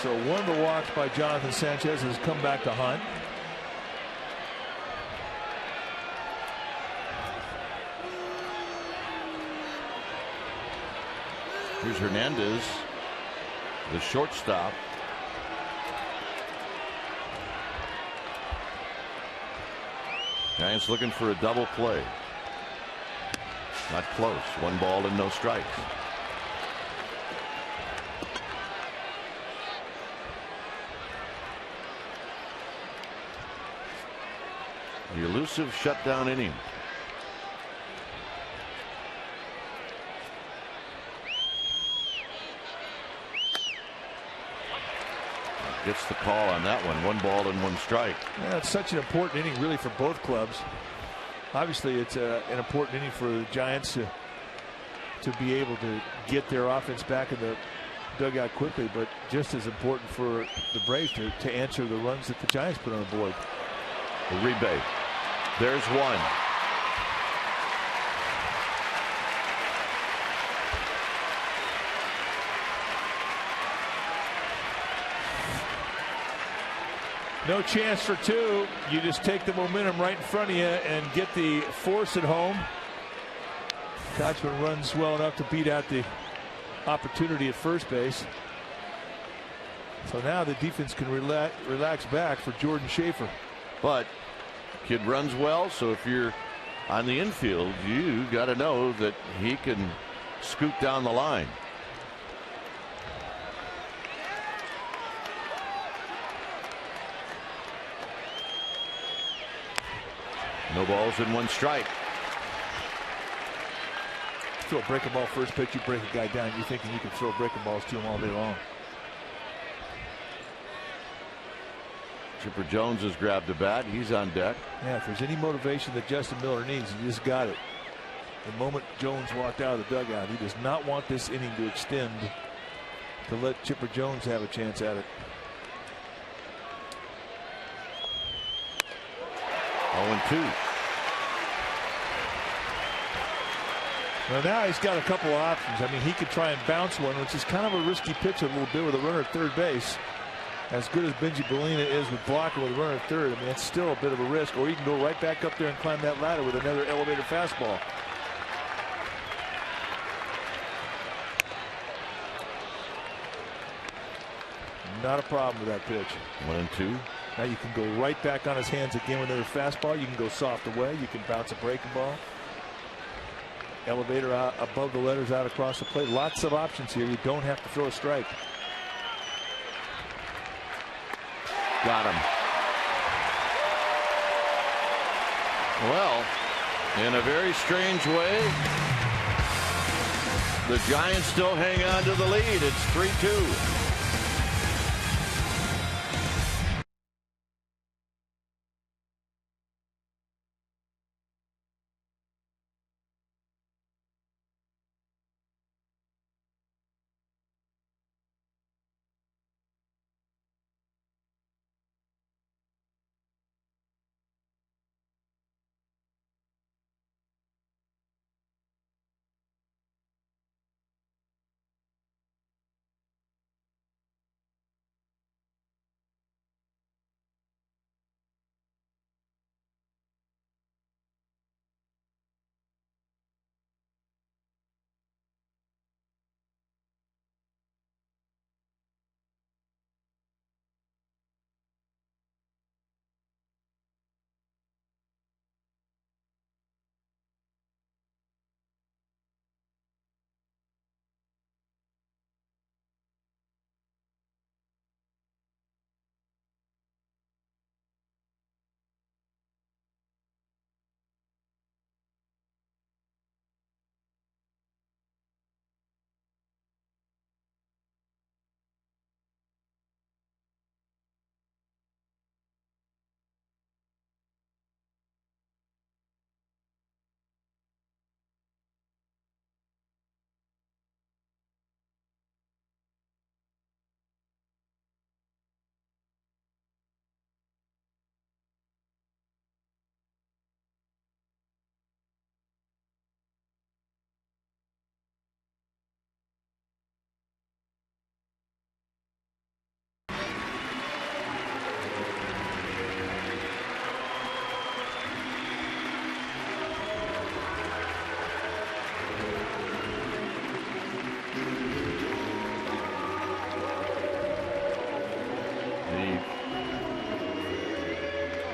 So one of the walks by Jonathan Sanchez has come back to Hunt. Here's Hernandez, the shortstop. Giants looking for a double play. Not close. 1 ball and no strikes. The elusive shutdown inning. Gets the call on that one. 1 ball and 1 strike. Yeah, it's such an important inning really for both clubs. Obviously it's an important inning for the Giants to be able to get their offense back in the dugout quickly, but just as important for the Braves to answer the runs that the Giants put on the board. Uribe. There's one. No chance for two. You just take the momentum right in front of you and get the force at home. Kochman runs well enough to beat out the opportunity at first base. So now the defense can relax back for Jordan Schaefer. But kid runs well, so if you're on the infield, you got to know that he can scoot down the line. No balls and one strike. Throw a breaking ball first pitch, you break a guy down, you're thinking you can throw breaking balls to him all day long. Chipper Jones has grabbed the bat. He's on deck. Yeah, if there's any motivation that Justin Miller needs, he just got it. The moment Jones walked out of the dugout, he does not want this inning to extend to let Chipper Jones have a chance at it. 0-2. Well, now he's got a couple of options. I mean, he could try and bounce one, which is kind of a risky pitch a little bit with a runner at third base. As good as Benji Bellina is with blocking with a runner at third, I mean, that's still a bit of a risk. Or he can go right back up there and climb that ladder with another elevator fastball. Not a problem with that pitch. 1-2. Now you can go right back on his hands again with another fastball. You can go soft away. You can bounce a breaking ball. Elevator out above the letters out across the plate. Lots of options here. You don't have to throw a strike. Got him. Well, in a very strange way, the Giants still hang on to the lead. It's 3-2.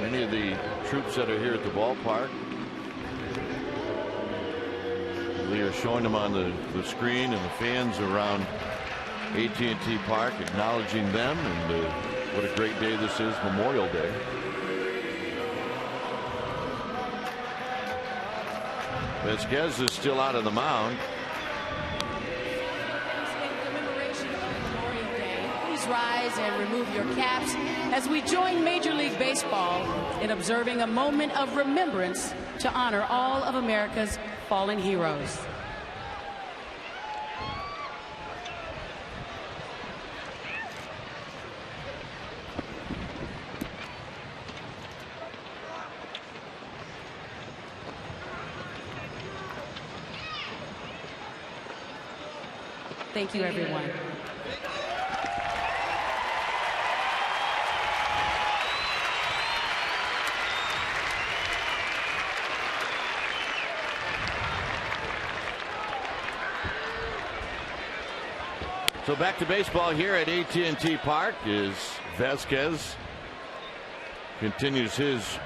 Many of the troops that are here at the ballpark, they are showing them on the screen, and the fans around AT&T Park acknowledging them, and what a great day this is, Memorial Day. Vasquez is still out on the mound. Rise and remove your caps as we join Major League Baseball in observing a moment of remembrance to honor all of America's fallen heroes. Thank you, everyone. So back to baseball here at AT&T Park is Vasquez. Continues his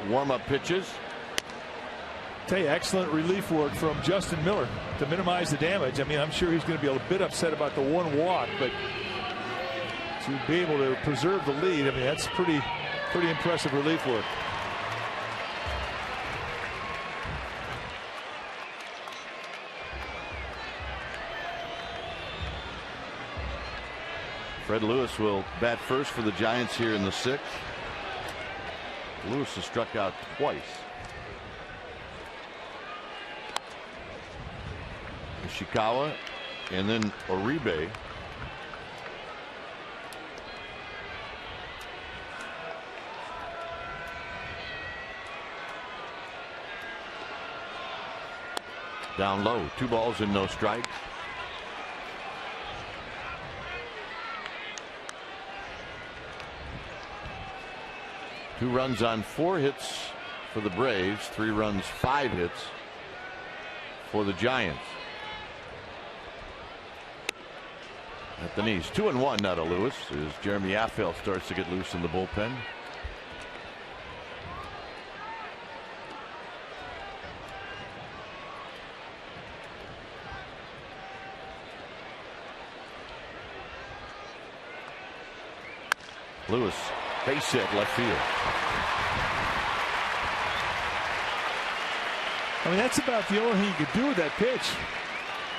warm-up pitches. Tell you, excellent relief work from Justin Miller to minimize the damage. I mean, I'm sure he's going to be a bit upset about the one walk, but to be able to preserve the lead, I mean, that's pretty impressive relief work. Fred Lewis will bat first for the Giants here in the 6th. Lewis has struck out twice. Ishikawa and then Uribe. Down low, 2 balls and no strikes. Two runs on 4 hits for the Braves, 3 runs, 5 hits for the Giants. At the knees, 2-1 now to Lewis as Jeremy Affeldt starts to get loose in the bullpen. Lewis, base hit left field. I mean, that's about the only thing you could do with that pitch.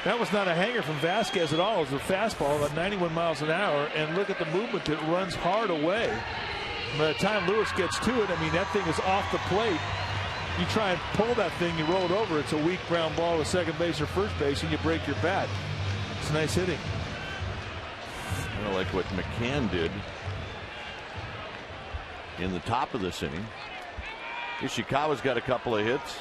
That was not a hanger from Vasquez at all. It was a fastball about 91 miles an hour, and look at the movement that runs hard away. By the time Lewis gets to it, I mean, that thing is off the plate. You try and pull that thing, you roll it over. It's a weak ground ball to second base or first base, and you break your bat. It's nice hitting. Kind of like what McCann did in the top of this inning. Ishikawa's got a couple of hits.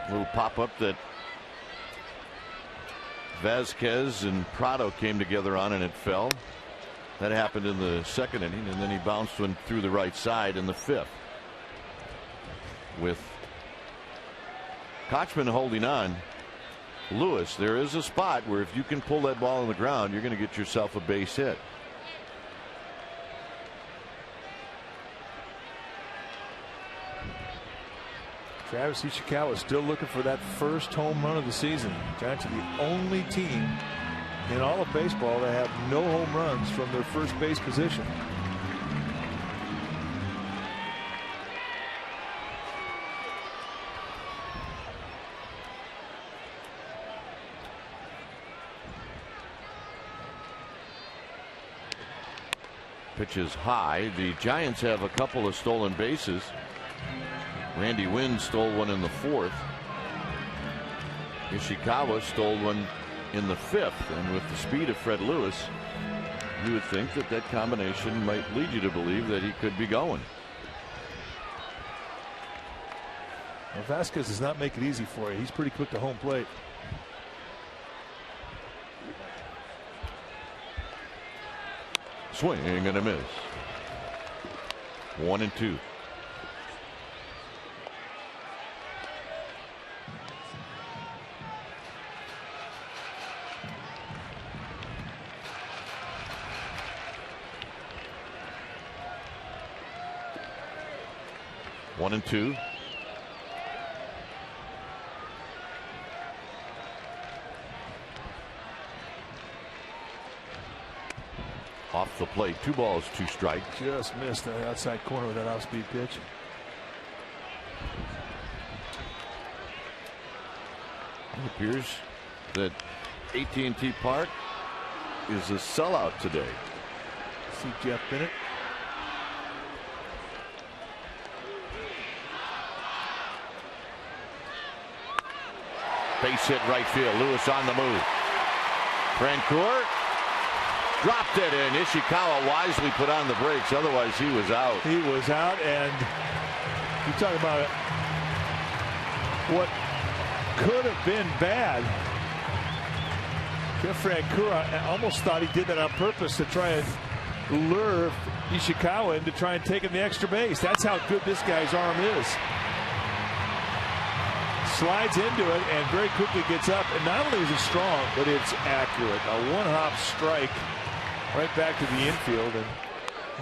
A little pop-up that Vasquez and Prado came together on, and it fell. That happened in the 2nd inning, and then he bounced one through the right side in the 5th. With Kochman holding on, Lewis, there is a spot where if you can pull that ball on the ground, you're going to get yourself a base hit. Travis Ishikawa is still looking for that first home run of the season. Giants are the only team in all of baseball that have no home runs from their first base position. Pitch is high. The Giants have a couple of stolen bases. Randy Wynn stole one in the 4th. Ishikawa stole one in the 5th, and with the speed of Fred Lewis, you would think that that combination might lead you to believe that he could be going. Well, Vasquez does not make it easy for you. He's pretty quick to home plate. Swing and a miss. 1-2. One and two. Off the plate, 2 balls, 2 strikes. Just missed the outside corner with that off-speed pitch. It appears that AT&T Park is a sellout today. See Jeff Bennett. Base hit right field. Lewis on the move. Francoeur dropped it, and Ishikawa wisely put on the brakes. Otherwise, he was out. He was out, and you talk about what could have been bad. Jeff Francoeur, I almost thought he did that on purpose to try and lure Ishikawa into try and take him the extra base. That's how good this guy's arm is. slides into it and very quickly gets up. And not only is it strong, but it's accurate. A one-hop strike right back to the infield. And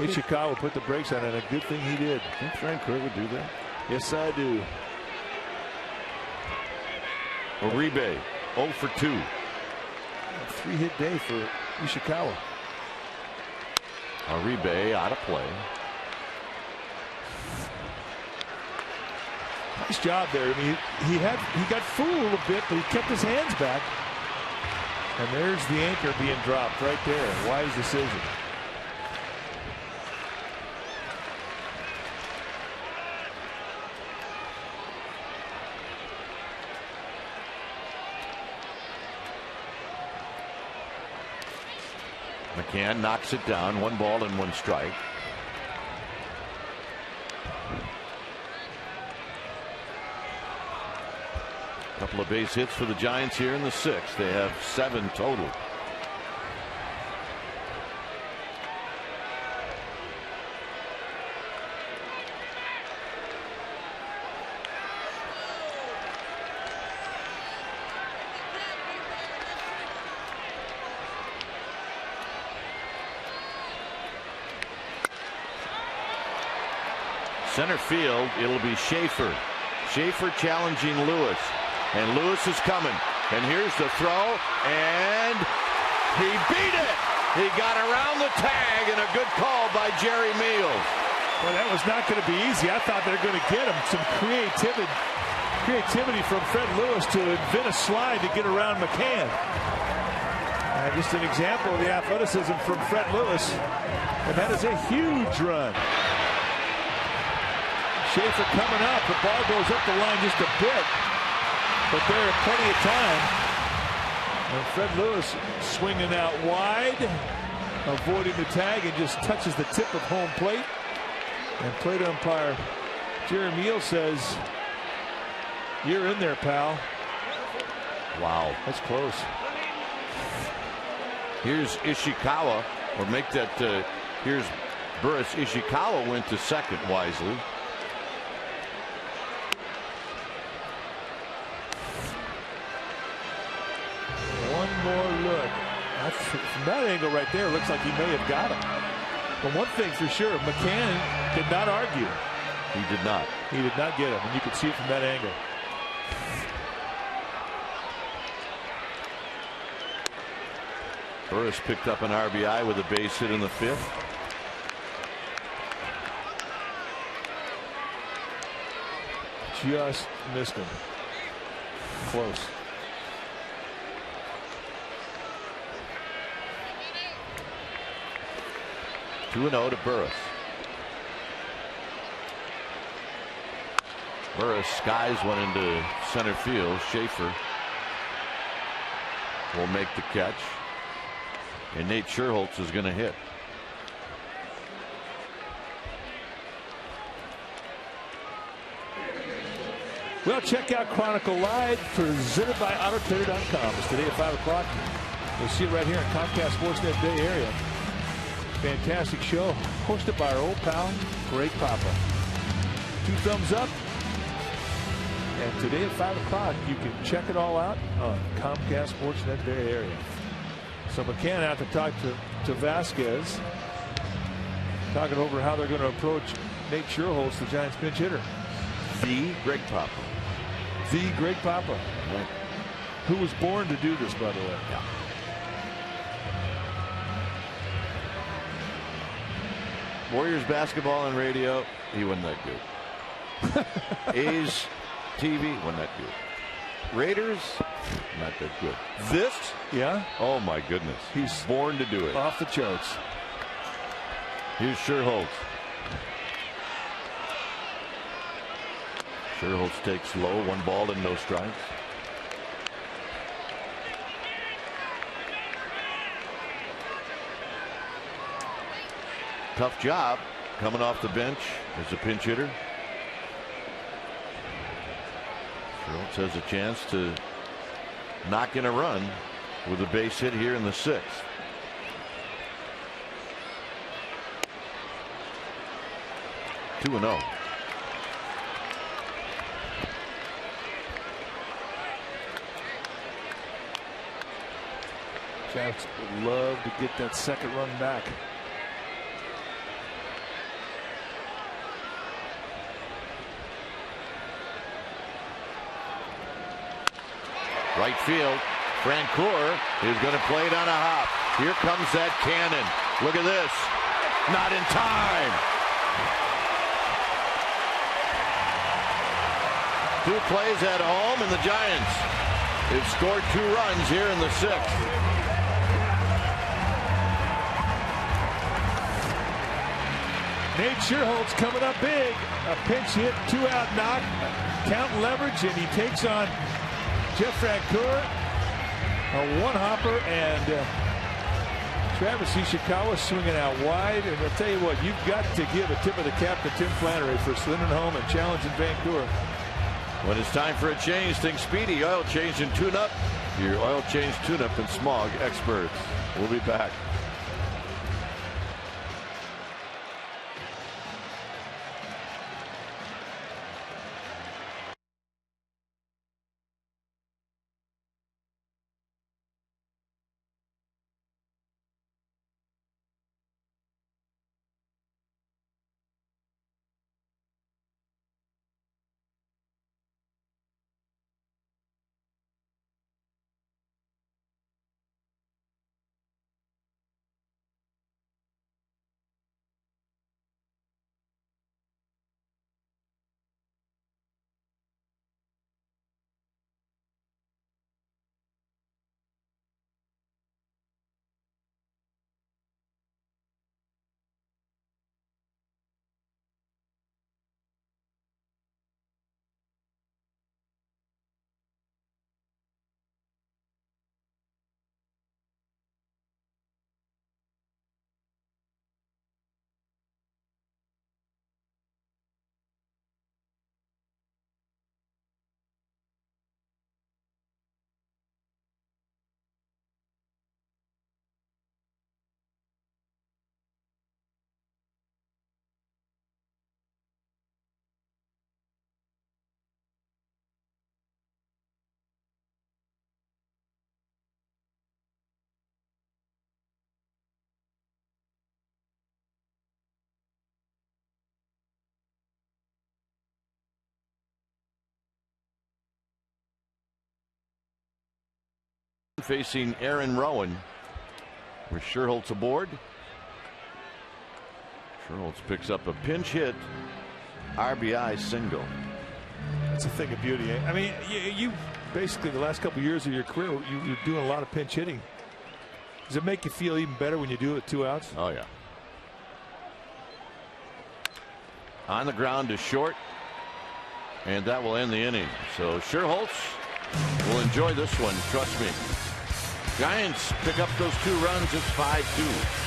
Ishikawa put the brakes on it, and a good thing he did. I think Frank Kerr would do that. Yes, I do. Uribe, 0 for 2. A 3-hit day for Ishikawa. Uribe out of play. Nice job there. I mean, he got fooled a bit, but he kept his hands back. And there's the anchor being dropped right there. Wise decision. McCann knocks it down. 1 ball and 1 strike. Couple of base hits for the Giants here in the 6th. They have 7 total. Center field, it'll be Schaefer. Schaefer challenging Lewis. And Lewis is coming. And here's the throw. And he beat it. He got around the tag, and a good call by Jerry Meals. Well, that was not going to be easy. I thought they were going to get him. Some creativity from Fred Lewis to invent a slide to get around McCann. Just an example of the athleticism from Fred Lewis. And that is a huge run. Schaefer coming up. The ball goes up the line just a bit. But there are plenty of time. And Fred Lewis swinging out wide, avoiding the tag, and just touches the tip of home plate. And plate umpire Jerry Meal says, "You're in there, pal." Wow. That's close. Here's Ishikawa, or make that, here's Burris. Ishikawa went to second wisely. One more look. From that angle right there, looks like he may have got him. But one thing for sure, McCann did not argue. He did not. He did not get him, and you could see it from that angle. Burris picked up an RBI with a base hit in the 5th. Just missed him. Close. 2-0 to Burris. Burris skies one into center field. Schaefer will make the catch. And Nate Scherholtz is going to hit. Well, check out Chronicle Live presented by AutoTrader.com. It's today at 5 o'clock. You'll see it right here in Comcast Sportsnet Bay Area. Fantastic show hosted by our old pal, Greg Papa. 2 thumbs up. And today at 5 o'clock, you can check it all out on Comcast Sportsnet Bay Area. So McCann out to talk to Vasquez, talking over how they're going to approach Nate Scherholtz, the Giants pinch hitter. The Greg Papa. The Greg Papa. Right. Who was born to do this, by the way. Yeah. Warriors basketball and radio, he wasn't that good. A's TV, wasn't that good. Raiders, not that good. This, yeah. Oh my goodness, he's born to do it. Off the charts. Here's Scherholtz. Scherholtz takes low, 1 ball and no strikes. Tough job coming off the bench as a pinch hitter. Scherholtz has a chance to knock in a run with a base hit here in the 6th. Giants would love to get that second run back. Right field. Francoeur is going to play it on a hop. Here comes that cannon. Look at this. Not in time. 2 plays at home, and the Giants have scored 2 runs here in the 6th. Nate Sherholtz coming up big. A pinch hit, 2-out knock. Count leverage, and he takes on Jeff Francoeur. A one-hopper, and Travis Ishikawa swinging out wide. And I'll tell you what, you've got to give a tip of the cap to Tim Flannery for slinging home and challenging Vancouver. When it's time for a change, think Speedy Oil Change and Tune-Up. Your oil change, tune-up, and smog experts. We'll be back. Facing Aaron Rowan. With Sherholtz aboard. Sherholtz picks up a pinch hit. RBI single. That's a thing of beauty. I mean, you basically the last couple of years of your career, you're doing a lot of pinch hitting. Does it make you feel even better when you do it with 2 outs? Oh, yeah. On the ground to short. And that will end the inning. So Sherholtz will enjoy this one, trust me. Giants pick up those 2 runs. It's 5-2.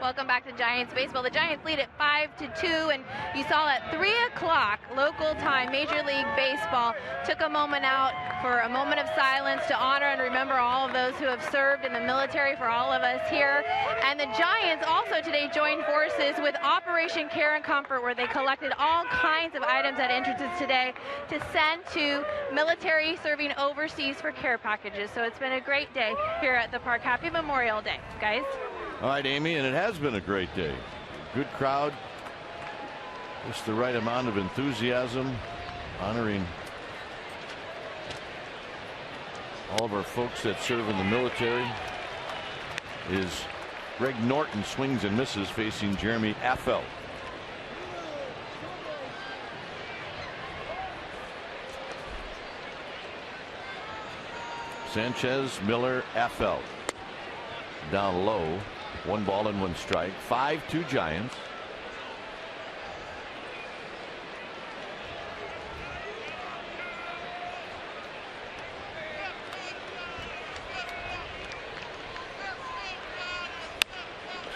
Welcome back to Giants baseball. The Giants lead at 5-2, and you saw at 3 o'clock local time, Major League Baseball took a moment out for a moment of silence to honor and remember all of those who have served in the military for all of us here. And the Giants also today joined forces with Operation Care and Comfort, where they collected all kinds of items at entrances today to send to military serving overseas for care packages. So it's been a great day here at the park. Happy Memorial Day, guys. All right, Amy, and it has been a great day. Good crowd. Just the right amount of enthusiasm, honoring all of our folks that serve in the military. Is Greg Norton swings and misses, facing Jeremy Affeldt. Sanchez, Miller, Affeldt. Down low. 1 ball and 1 strike. 5-2 Giants.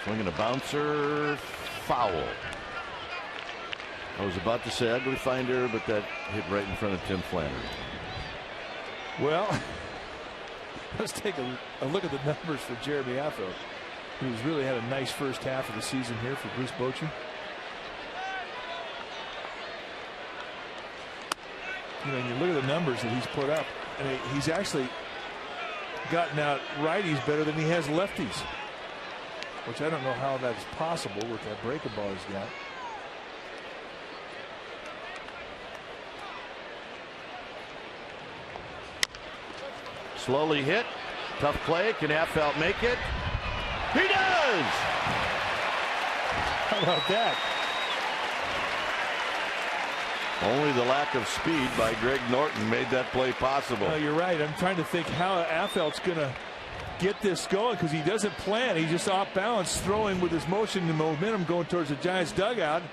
Swinging a bouncer, foul. I was about to say ugly finder, but that hit right in front of Tim Flannery. Well, let's take a look at the numbers for Jeremy Affeldt, who's really had a nice first half of the season here for Bruce Bochy. You know, you look at the numbers that he's put up, and he's actually gotten out righties better than he has lefties, which I don't know how that's possible with that breaking ball he's got. Slowly hit. Tough play. Can Affeldt make it? He does! How about that? Only the lack of speed by Greg Norton made that play possible. No, you're right. I'm trying to think how Affeldt's going to get this going, because he doesn't plan. He's just off balance, throwing with his motion and momentum going towards the Giants dugout,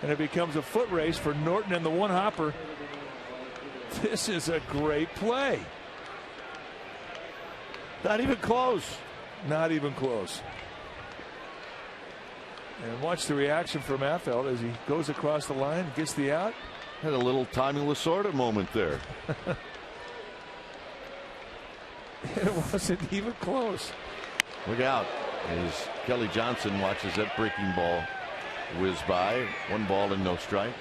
and it becomes a foot race for Norton and the one hopper. This is a great play. Not even close. Not even close. And watch the reaction from Affeldt as he goes across the line, gets the out. Had a little Tommy Lasorda moment there. It wasn't even close. Look out as Kelly Johnson watches that breaking ball whiz by. 1 ball and no strikes.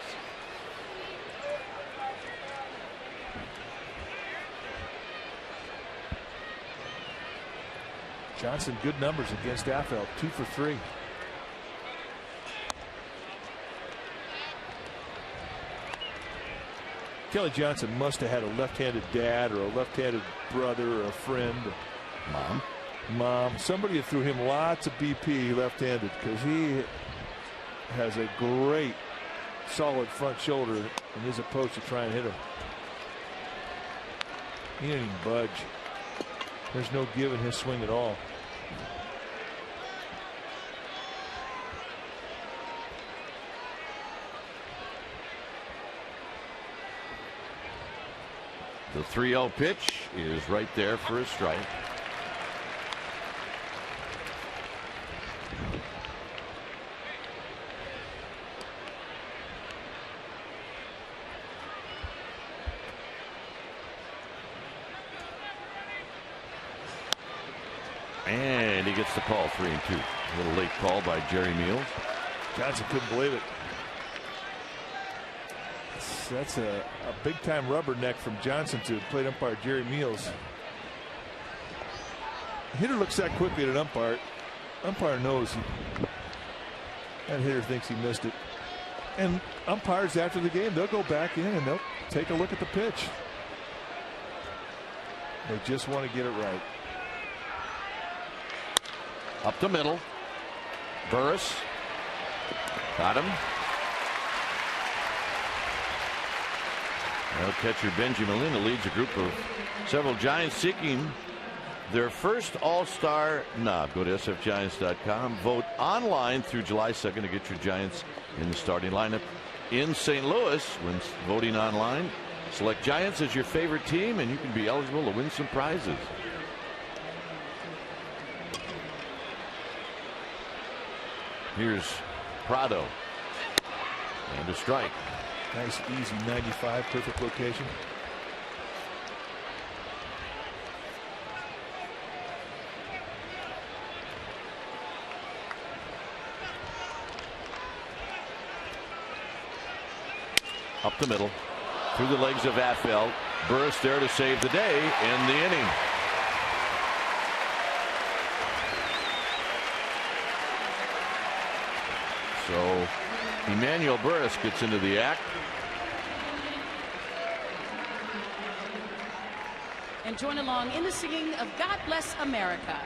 Johnson, good numbers against Affeldt, 2 for 3. Kelly Johnson must have had a left-handed dad or a left-handed brother or a friend. Mom. Somebody threw him lots of BP left-handed, because he has a great solid front shoulder in his approach to try and hit him. He didn't even budge. There's no give in his swing at all. The 3-0 pitch is right there for a strike. And he gets the call, 3-2. A little late call by Jerry Meals. Johnson couldn't believe it. That's a big-time rubberneck from Johnson to plate umpire Jerry Meals. The hitter looks that quickly at an umpire. Umpire knows that hitter thinks he missed it. And umpires after the game, they'll go back in and they'll take a look at the pitch. They just want to get it right. Up the middle. Burris. Got him. Well, catcher Benji Molina leads a group of several Giants seeking their first All-Star nod. Go to sfgiants.com. Vote online through July 2nd to get your Giants in the starting lineup in St. Louis. When voting online, select Giants as your favorite team, and you can be eligible to win some prizes. Here's Prado. And a strike. Nice, easy 95, perfect location. Up the middle, through the legs of Affeldt. Burris there to save the day in the inning. So Emmanuel Burris gets into the act. And join along in the singing of God Bless America.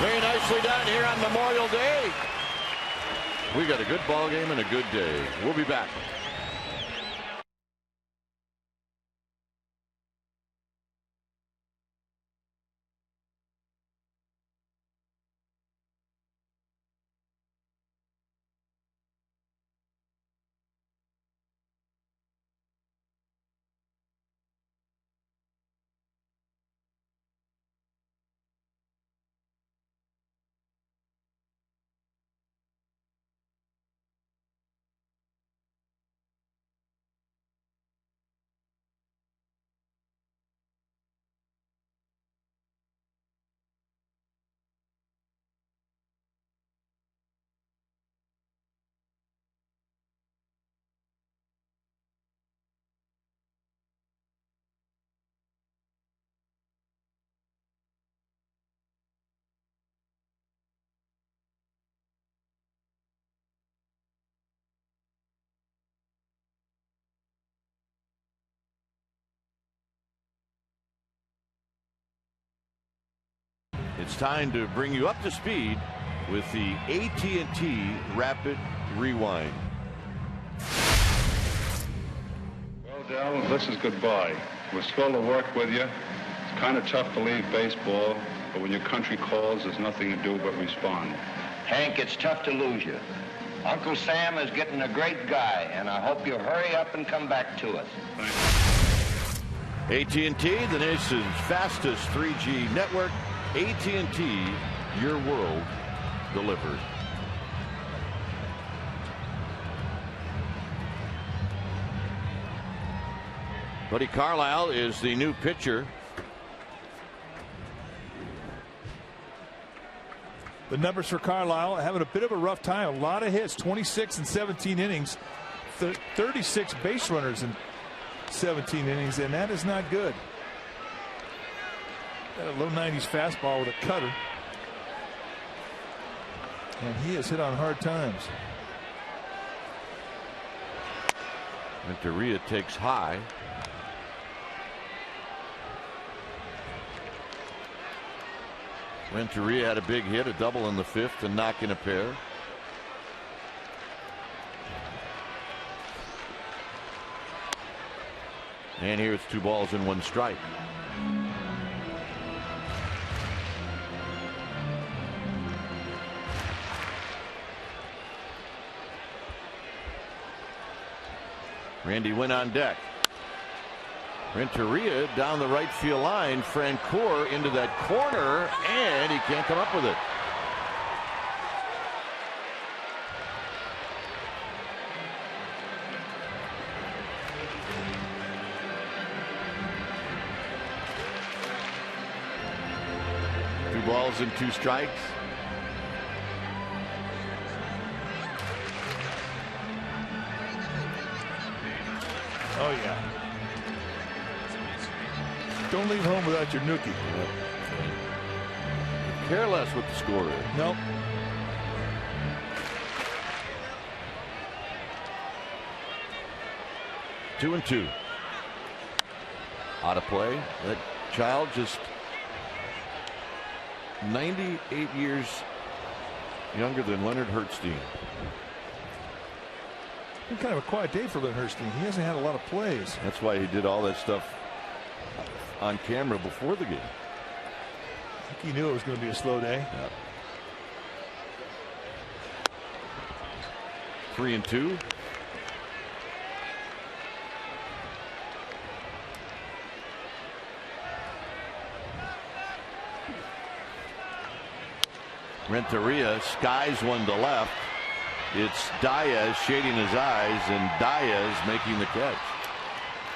Very nicely done here on Memorial Day. We got a good ball game and a good day. We'll be back. It's time to bring you up to speed with the AT&T Rapid Rewind. Well, Dell, this is goodbye. We're thrilled to work with you. It's kind of tough to leave baseball, but when your country calls, there's nothing to do but respond. Hank, it's tough to lose you. Uncle Sam is getting a great guy, and I hope you hurry up and come back to us. AT&T, the nation's fastest 3G network. AT&T, your world delivered. Buddy Carlisle is the new pitcher. The numbers for Carlisle having a bit of a rough time. A lot of hits, 26 and 17 innings, 36 base runners in 17 innings, and that is not good. Got a low 90s fastball with a cutter. And he has hit on hard times. Renteria takes high. Renteria had a big hit, a double in the fifth, and knock in a pair. And here it's 2 balls and 1 strike. Randy went on deck. Renteria down the right field line. Francoeur into that corner, and he can't come up with it. Two balls and 2 strikes. Oh, yeah. Don't leave home without your nookie. Yep. Care less what the score is. Nope. Two and two. Out of play. That child just 98 years younger than Leonard Hertzstein. Been kind of a quiet day for Leonard Hertzstein. He hasn't had a lot of plays. That's why he did all that stuff on camera before the game. I think he knew it was going to be a slow day. Yep. 3 and 2. Renteria skies one to left. It's Diaz shading his eyes, and Diaz making the catch.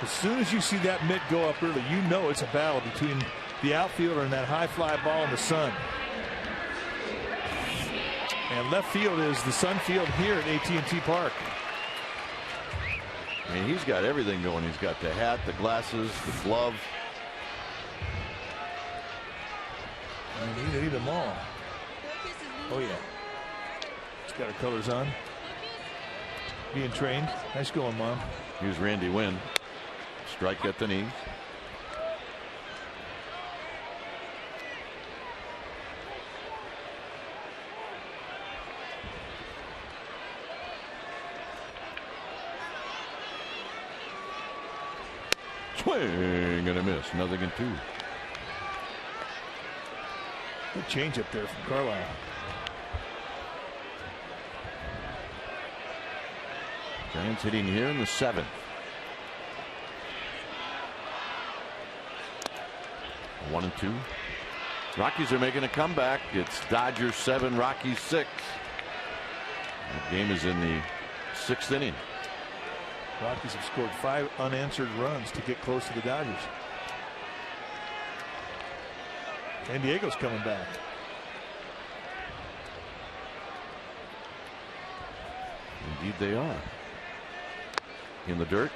As soon as you see that mitt go up early, you know it's a battle between the outfielder and that high fly ball in the sun. And left field is the Sun Field here at AT&T Park. I mean, he's got everything going. He's got the hat, the glasses, the glove. And he need them all. Oh, yeah. He's got her colors on. Being trained. Nice going, Mom. Here's Randy Wynn. Strike at the knees. Swing and a miss. Nothing in 2. Good change up there from Carlisle. Giants hitting here in the 7th. 1 and 2. Rockies are making a comeback. It's Dodgers 7, Rockies 6. The game is in the 6th inning. Rockies have scored 5 unanswered runs to get close to the Dodgers. San Diego's coming back. Indeed they are. In the dirt.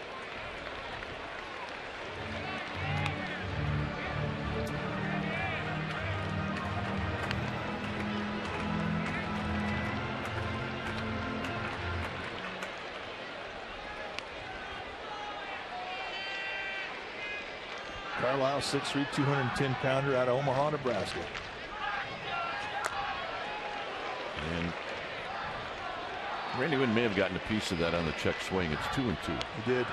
Carlisle, 6'3", 210-pounder out of Omaha, Nebraska. And Randy Wynn may have gotten a piece of that on the check swing. It's 2 and 2. He did.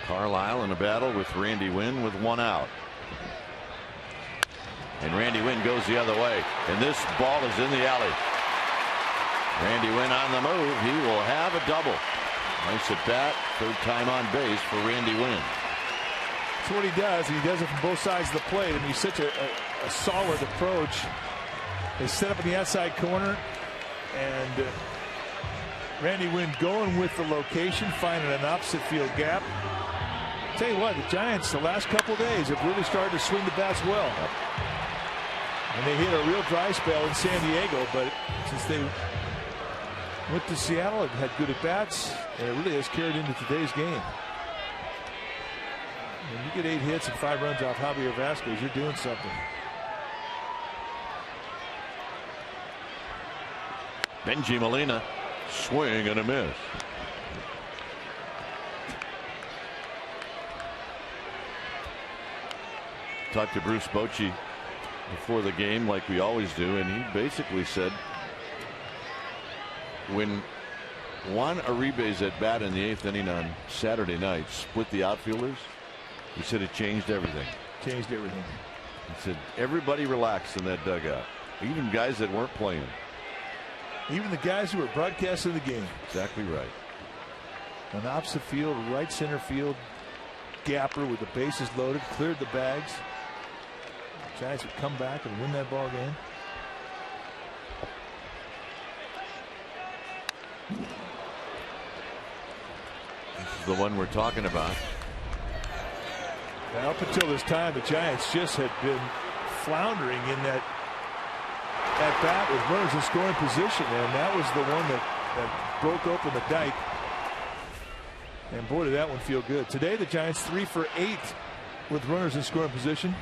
Carlisle in a battle with Randy Wynn with 1 out. And Randy Wynn goes the other way. And this ball is in the alley. Randy Wynn on the move. He will have a double. Nice at bat. 3rd time on base for Randy Wynn. That's what he does. He does it from both sides of the plate. And he's such a solid approach. They set up in the outside corner. And Randy Wynn going with the location, finding an opposite field gap. Tell you what, the Giants the last couple of days have really started to swing the bats well. And they hit a real dry spell in San Diego, but since they went to Seattle and had good at bats, and it really has carried into today's game. When you get 8 hits and 5 runs off Javier Vasquez, you're doing something. Benji Molina, swing and a miss. Talked to Bruce Bochy before the game like we always do, and he basically said when Juan Uribe's at bat in the 8th inning on Saturday night split the outfielders, he said it changed everything. Changed everything. He said everybody relaxed in that dugout, even guys that weren't playing. Even the guys who were broadcasting the game. Exactly right. An opposite field, right center field gapper with the bases loaded, cleared the bags. The Giants would come back and win that ball game. the one we're talking about. Now, up until this time, the Giants just had been floundering in that at bat with runners in scoring position, and that was the one that broke open the dike. And boy, did that one feel good. Today, the Giants 3 for 8 with runners in scoring position.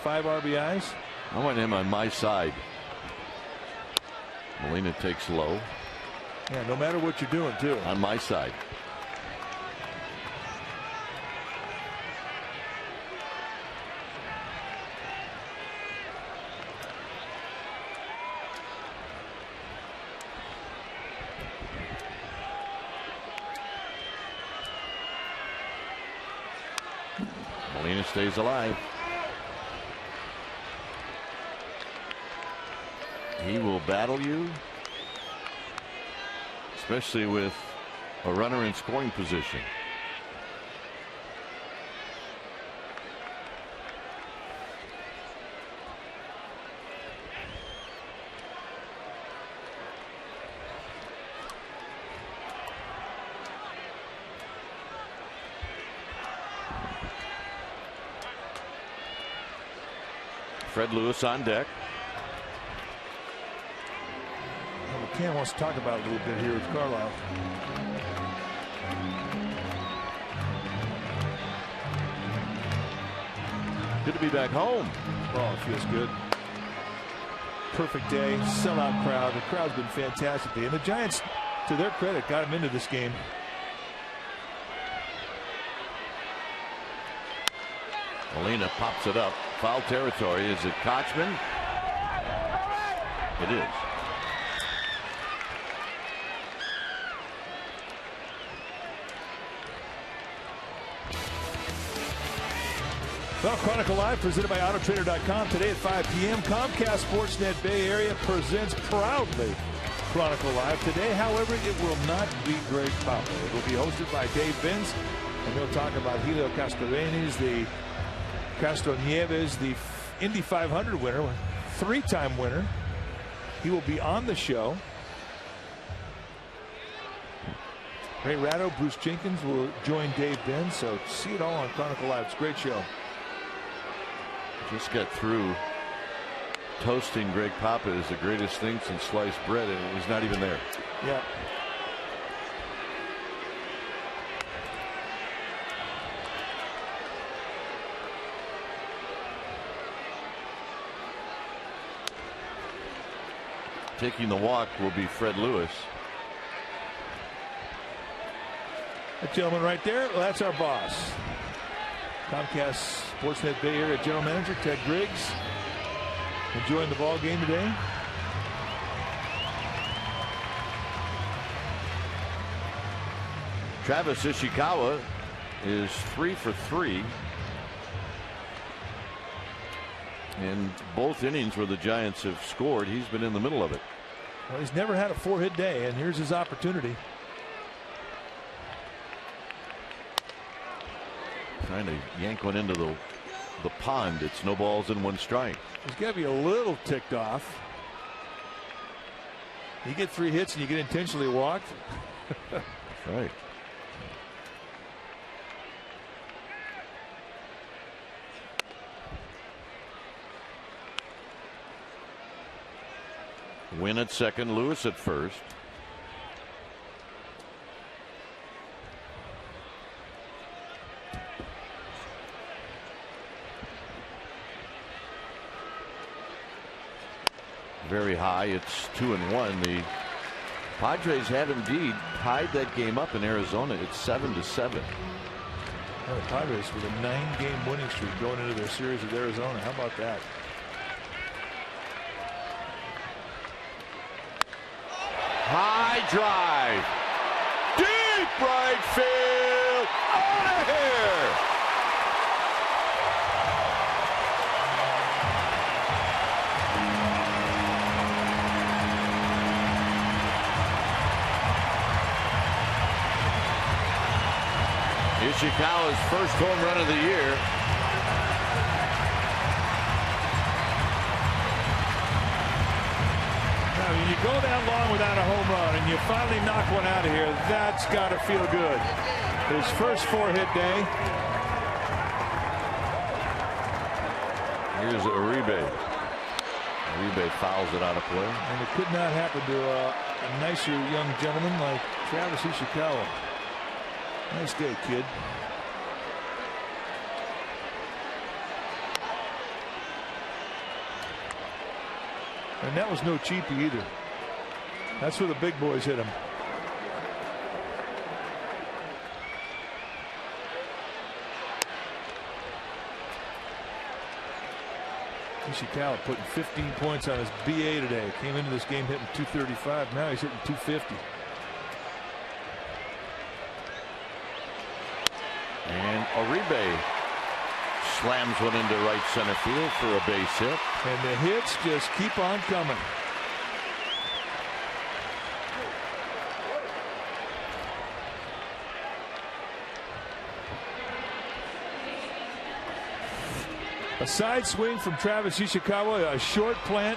5 RBIs. I want him on my side. Molina takes low. Yeah, no matter what you're doing, too. On my side. Molina stays alive. He will battle you, especially with a runner in scoring position. Fred Lewis on deck. Cam wants to talk about it a little bit here with Carlisle. Good to be back home. Oh, it feels good. Perfect day, sellout crowd. The crowd's been fantastic today. And the Giants, to their credit, got them into this game. Molina pops it up. Foul territory. Is it Kochman? It is. Well, Chronicle Live presented by AutoTrader.com today at 5 p.m. Comcast Sportsnet Bay Area presents proudly Chronicle Live. Today, however, it will not be Greg Papa. It will be hosted by Dave Benz, and they'll talk about Helio Castroneves, the Castroneves, the Indy 500 winner, 3-time winner. He will be on the show. Ray Ratto, Bruce Jenkins will join Dave Benz, so see it all on Chronicle Live. It's a great show. Just got through toasting Greg Papa is the greatest thing since sliced bread, and he's not even there. Yeah. Taking the walk will be Fred Lewis. That gentleman right there, well, that's our boss. Comcast Sportsnet Bay Area General Manager Ted Griggs enjoying the ball game today. Travis Ishikawa is 3 for 3 in both innings where the Giants have scored. He's been in the middle of it. Well, he's never had a 4-hit day, and here's his opportunity. Trying to yank one into the pond. It's no balls and 1 strike. He's got to be a little ticked off. You get 3 hits and you get intentionally walked. That's right. Win at second, Lewis at first. Very high. It's 2-1. The Padres have indeed tied that game up in Arizona. It's 7-7. Well, the Padres with a 9-game winning streak going into their series with Arizona. How about that? High drive. Deep right field. Out of here. Ishikawa's first home run of the year. Now, when you go that long without a home run and you finally knock one out of here, that's got to feel good. His first 4-hit day. Here's Uribe. Uribe fouls it out of play. And it could not happen to a nicer young gentleman like Travis Ishikawa. Nice day, kid. And that was no cheapie either. That's where the big boys hit him. Ishikawa putting 15 points on his BA today. Came into this game hitting 235. Now he's hitting 250. And Uribe slams one into right center field for a base hit. And the hits just keep on coming. A side swing from Travis Ishikawa, a short plant,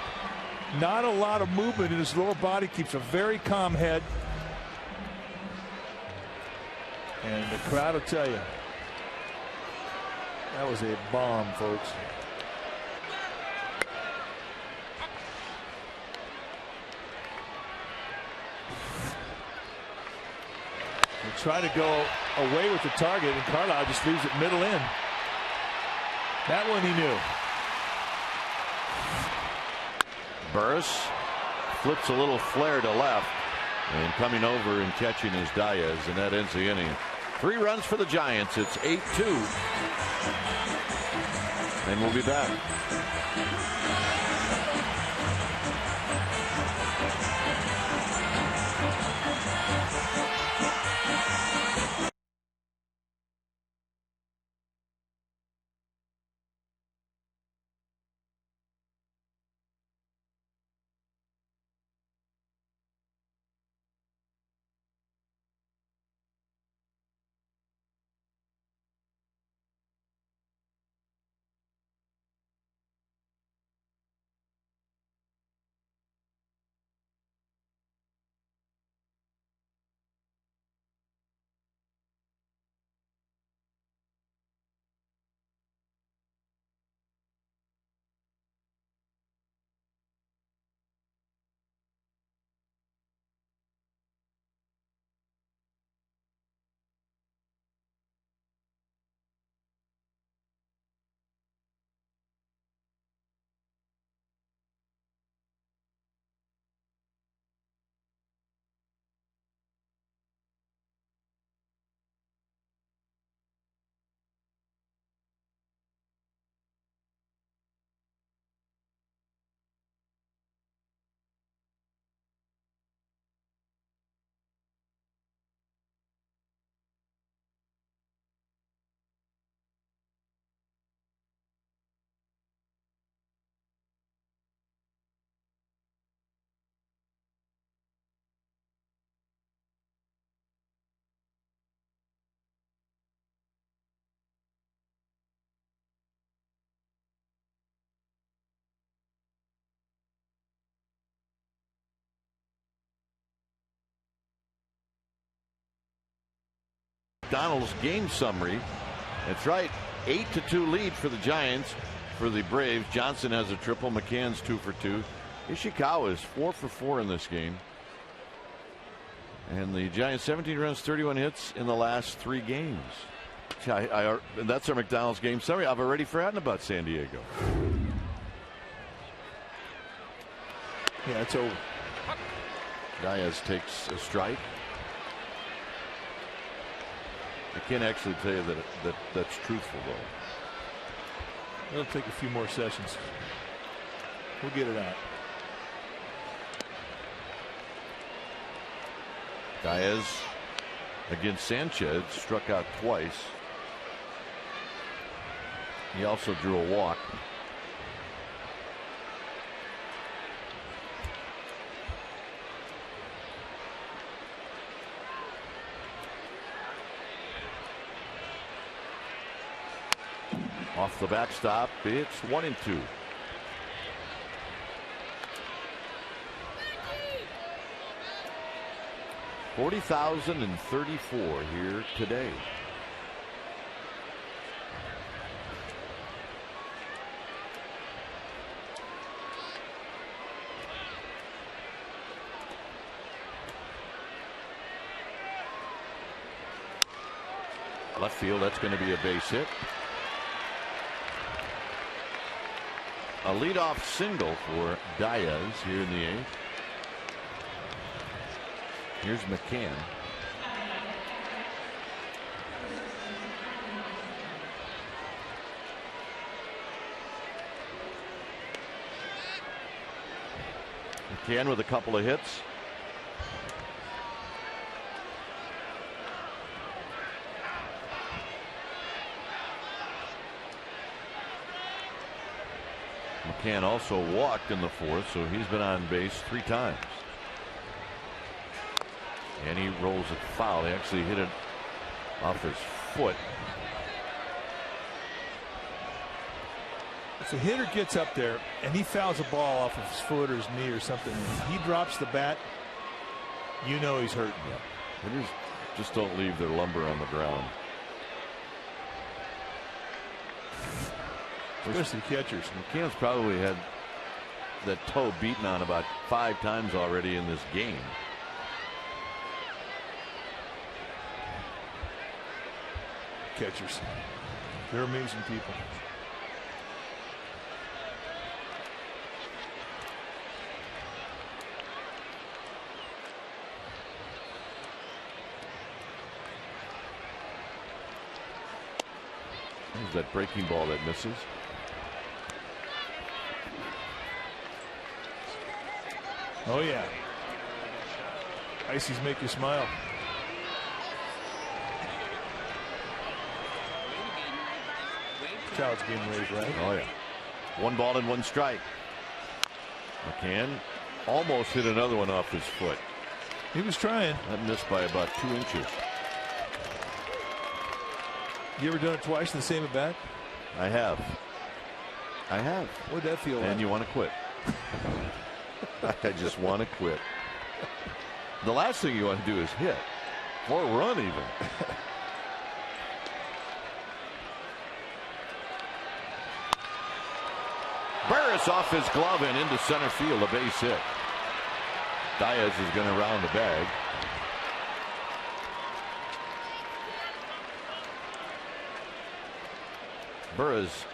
not a lot of movement in his lower body, keeps a very calm head. And the crowd will tell you, that was a bomb, folks. They try to go away with the target, and Carlisle just leaves it middle in. That one he knew. Burris flips a little flare to left, and coming over and catching is Diaz, and that ends the inning. 3 runs for the Giants. It's 8-2. And we'll be back. McDonald's game summary. That's right, 8-2 lead for the Giants. For the Braves, Johnson has a triple. McCann's 2 for 2. Ishikawa is 4 for 4 in this game. And the Giants 17 runs, 31 hits in the last 3 games. That's our McDonald's game summary. I've already forgotten about San Diego. Yeah, it's over. Diaz takes a strike. I can't actually tell you that that's truthful, though. It'll take a few more sessions. We'll get it out. Diaz against Sanchez struck out twice. He also drew a walk. Off the backstop, it's 1-2. 40,034 here today. Left field, that's going to be a base hit. A leadoff single for Diaz here in the 8th. Here's McCann. McCann with a couple of hits. McCann also walked in the 4th, so he's been on base 3 times. And he rolls it foul. He actually hit it off his foot. If the hitter gets up there and he fouls a ball off of his foot or his knee or something, he drops the bat, you know he's hurting. Yeah. Hitters just don't leave their lumber on the ground. Especially catchers. McCann's probably had that toe beaten on about 5 times already in this game. Catchers, they're amazing people. There's that breaking ball that misses. Oh yeah, ices make you smile. Child's being raised, right? Oh yeah. 1 ball and 1 strike. McCann almost hit another one off his foot. He was trying. That missed by about 2 inches. You ever done it twice in the same at bat? I have. What'd that feel like? And you want to quit. I just want to quit. The last thing you want to do is hit or run even. Barris off his glove and into center field, a base hit. Diaz is going to round the bag. Burris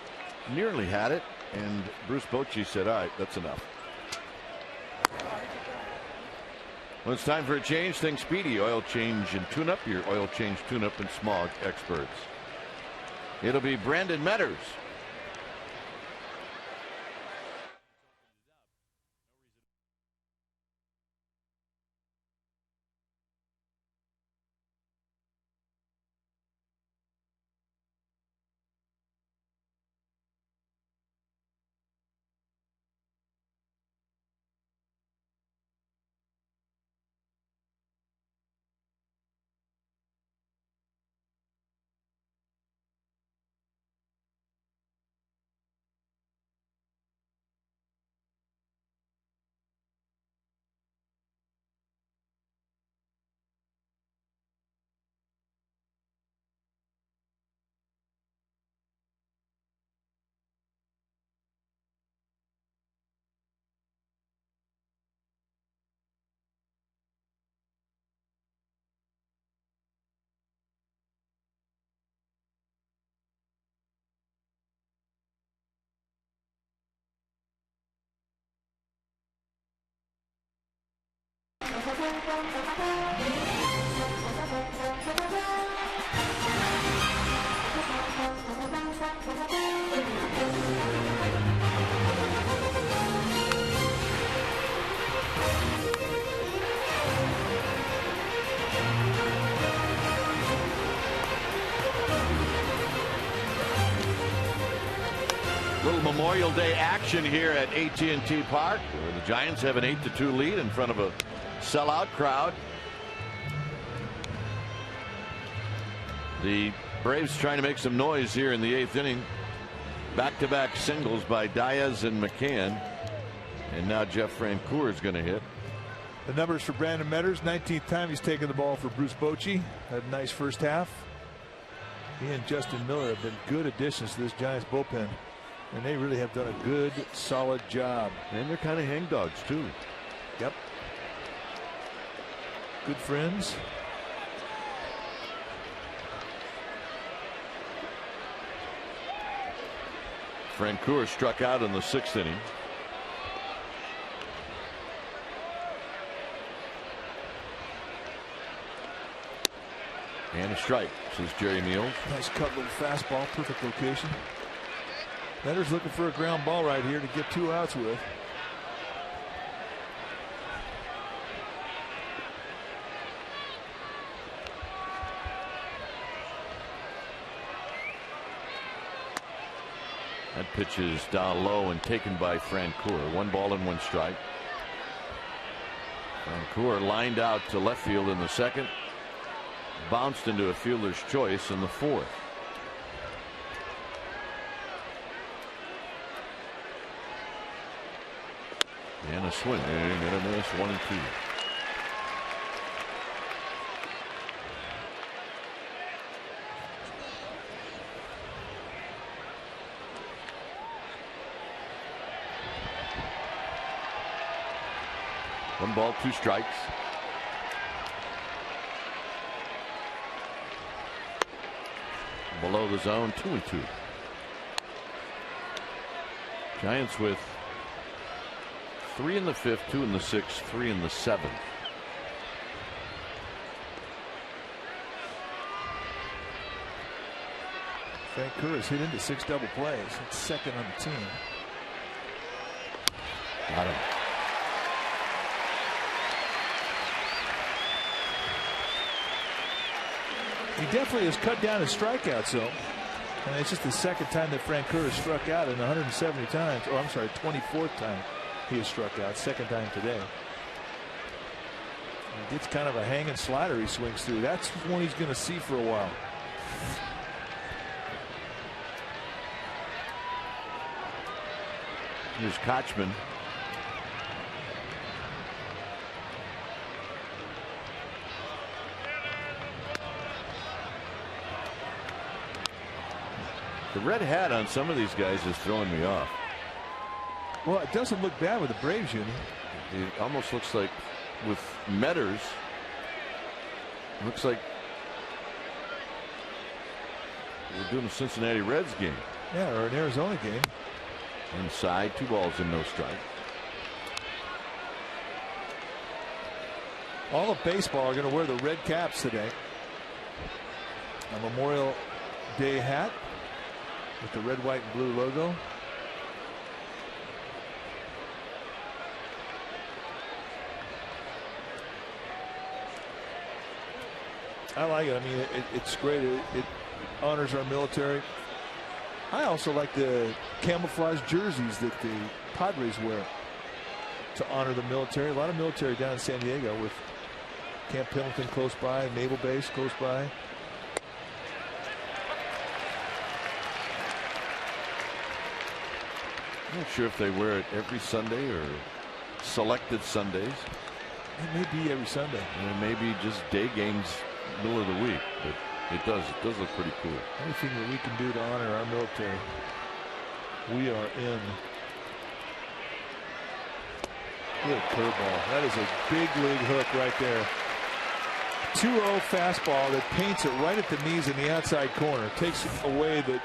nearly had it, and Bruce Bochy said, all right, that's enough. When it's time for a change, think Speedy Oil Change and Tune-Up, your oil change tune-up and smog experts. It'll be Brandon Metters. Little Memorial Day action here at AT&T Park, where the Giants have an 8-2 lead in front of a sellout crowd. The Braves trying to make some noise here in the 8th inning. Back-to-back singles by Diaz and McCann, and now Jeff Francoeur is going to hit. The numbers for Brandon Metters: 19th time he's taken the ball for Bruce Bochy. Had a nice first half. He and Justin Miller have been good additions to this Giants bullpen, and they really have done a good, solid job. And they're kind of hangdogs too. Yep. Good friends. Francoeur struck out in the 6th inning. And a strike, says Jerry Meals. Nice cut little fastball, perfect location. Metters looking for a ground ball right here to get 2 outs with. That pitch is down low and taken by Francoeur. 1 ball and 1 strike. Francoeur lined out to left field in the 2nd. Bounced into a fielder's choice in the 4th. And a swing and a miss. 1 and 2. One ball, 2 strikes. Below the zone, 2 and 2. Giants with 3 in the 5th, 2 in the 6th, 3 in the 7th. Francoeur has hit into 6 double plays. It's 2nd on the team. Got him. He definitely has cut down his strikeouts, though. And it's just the 2nd time that Francoeur has struck out in 170 times. Oh, I'm sorry, 24th time he has struck out. 2nd time today. He gets kind of a hanging slider he swings through. That's one he's going to see for a while. Here's Kochman. The red hat on some of these guys is throwing me off. Well, it doesn't look bad with the Braves unit. It almost looks like with Metters. Looks like we're doing a Cincinnati Reds game. Yeah, or an Arizona game. Inside, 2 balls and no strike. All of baseball are going to wear the red caps today. A Memorial Day hat with the red, white, and blue logo. I like it. I mean, it's great. It honors our military. I also like the camouflage jerseys that the Padres wear to honor the military. A lot of military down in San Diego, with Camp Pendleton close by, Naval Base close by. I'm not sure if they wear it every Sunday or selected Sundays. It may be every Sunday. And it may be just day games middle of the week, but it does look pretty cool. Anything that we can do to honor our military, we are in. Good curveball. That is a big league hook right there. 2-0 fastball that paints it right at the knees in the outside corner. Takes away the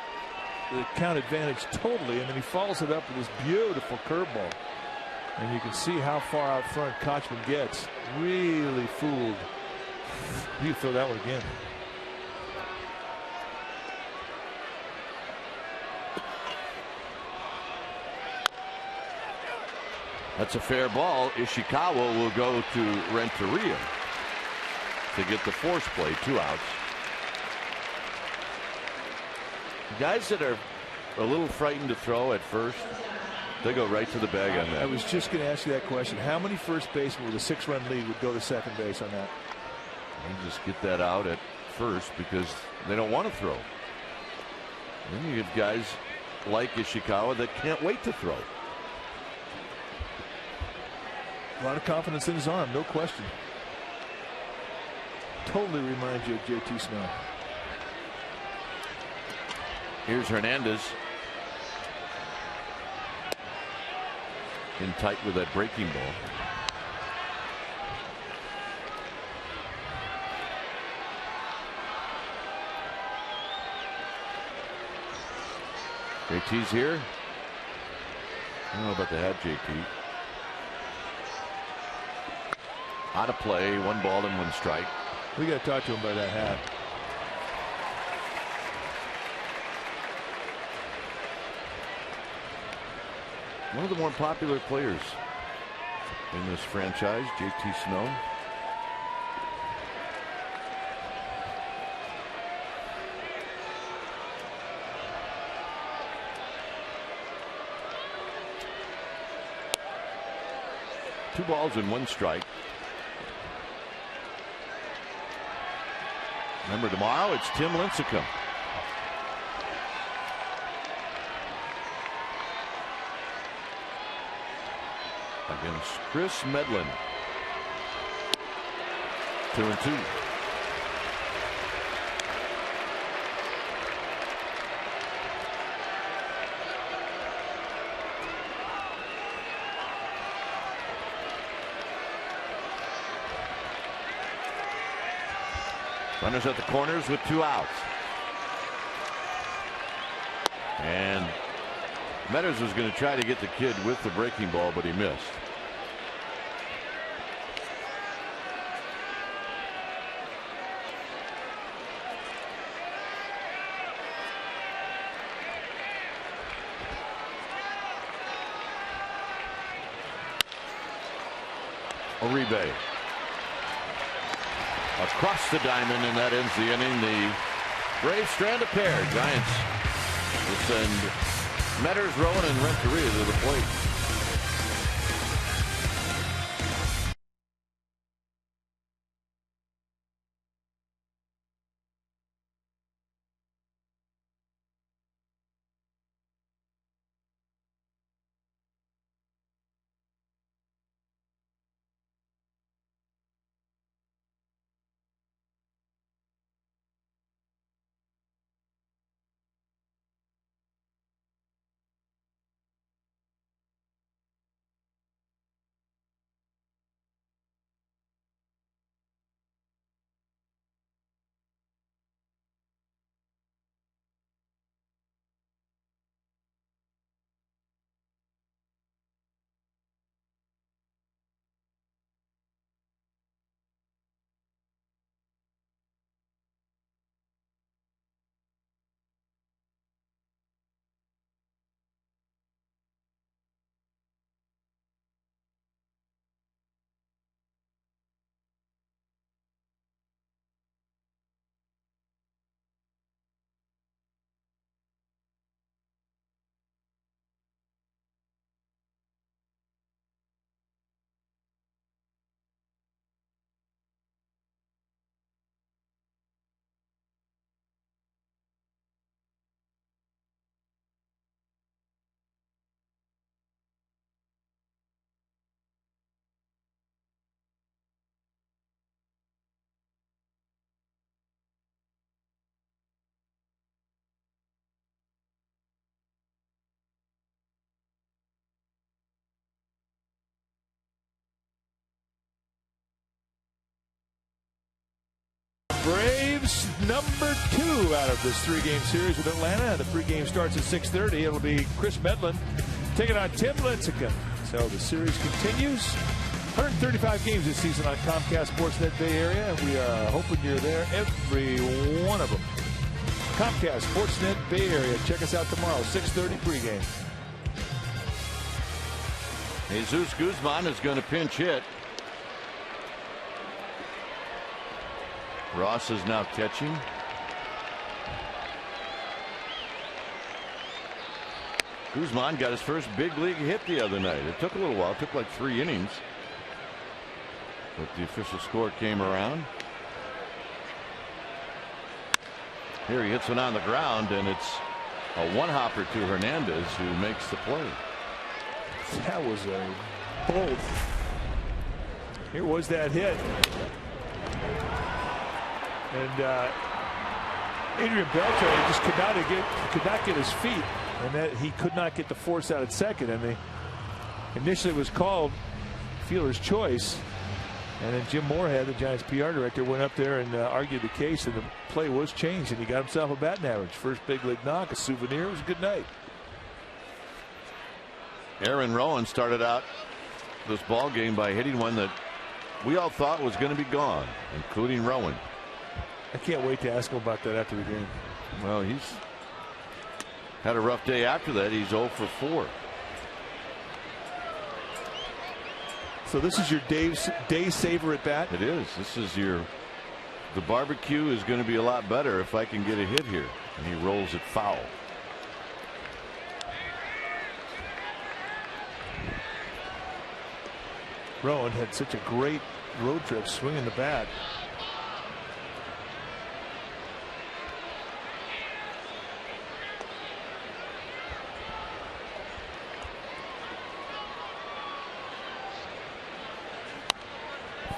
count advantage totally, and then he follows it up with this beautiful curveball. And you can see how far out front Kochman gets. Really fooled. You throw that one again. That's a fair ball. Ishikawa will go to Renteria to get the force play. 2 outs. Guys that are a little frightened to throw at first, they go right to the bag on that. I was just going to ask you that question. How many first basemen with a 6-run lead would go to second base on that? And just get that out at first because they don't want to throw. Then you have guys like Ishikawa that can't wait to throw. A lot of confidence in his arm, no question. Totally reminds you of JT Snow. Here's Hernandez. In tight with that breaking ball. JT's here. I don't know about the hat, JT. Out of play, 1 ball and 1 strike. We got to talk to him about that hat. One of the more popular players in this franchise, JT Snow. Two balls and 1 strike. Remember, tomorrow it's Tim Lincecum. Against Chris Medlin. 2-2. Runners at the corners with 2 outs. And Meadows was going to try to get the kid with the breaking ball, but he missed. Uribe. Across the diamond, and that ends the inning. The Braves strand a pair. Giants will send Metters, Rowan, and Renteria to the plate. Braves number 2 out of this 3-game series with Atlanta. The pregame starts at 6:30. It'll be Chris Medlin taking on Tim Lincecum. So the series continues. 135 games this season on Comcast Sportsnet Bay Area, and we are hoping you're there, every one of them. Comcast Sportsnet Bay Area. Check us out tomorrow, 6:30 pregame. Jesus Guzman is going to pinch hit. Ross is now catching. Guzman got his first big league hit the other night. It took a little while. It took like 3 innings. But the official score came around. Here he hits one on the ground, and it's a one-hopper to Hernandez, who makes the play. That was a bold Here was that hit. And Adrian Beltre just could not get his feet, and that he could not get the force out at second. And initially was called fielder's choice, and then Jim Moorhead, the Giants PR director, went up there and argued the case, and the play was changed, and he got himself a batting average. First big league knock, a souvenir. It was a good night. Aaron Rowan started out this ball game by hitting one that we all thought was going to be gone, including Rowan. I can't wait to ask him about that after the game. Well, he's had a rough day after that. He's 0 for 4. So this is your day saver at bat? It is. This is the barbecue is going to be a lot better if I can get a hit here. And he rolls it foul. Rowan had such a great road trip swinging the bat.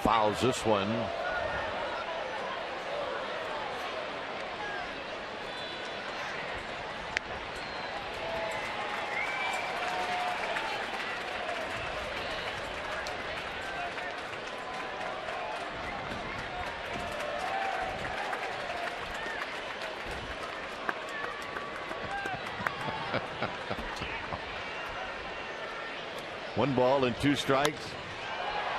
Fouls this one. One ball and 2 strikes.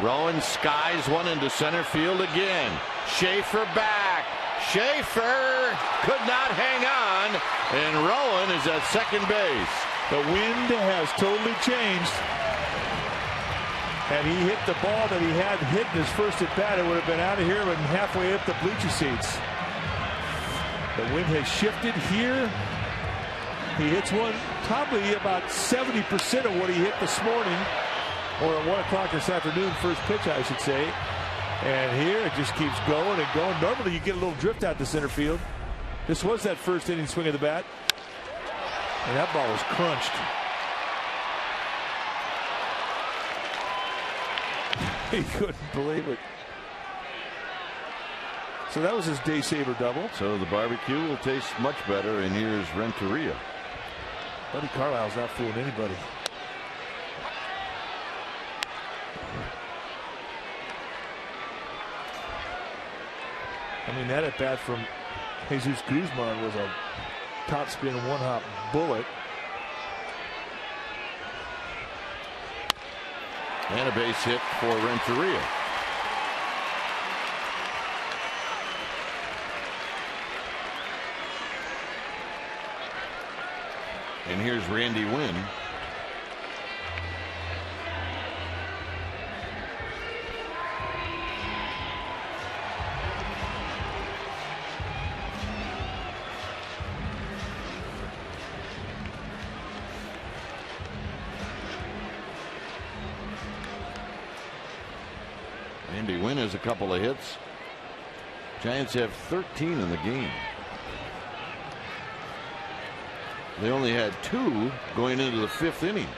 Rowan skies one into center field again. Schaefer back. Schaefer could not hang on, and Rowan is at second base. The wind has totally changed, and he hit the ball that he had hit in his first at bat. It would have been out of here and halfway up the bleacher seats. The wind has shifted here. He hits one probably about 70% of what he hit this morning, or at 1 o'clock this afternoon, first pitch, I should say. And here it just keeps going and going. Normally you get a little drift out to center field. This was that first inning swing of the bat, and that ball was crunched. He couldn't believe it. So that was his day saver double. So the barbecue will taste much better, and here's Renteria. Buddy Carlisle's not fooling anybody. I mean, that at bat from Jesus Guzman was a top spin, 1-hop bullet. And a base hit for Renteria. And here's Randy Wynn. Randy Wynn has a couple of hits. Giants have 13 in the game. They only had 2 going into the 5th inning.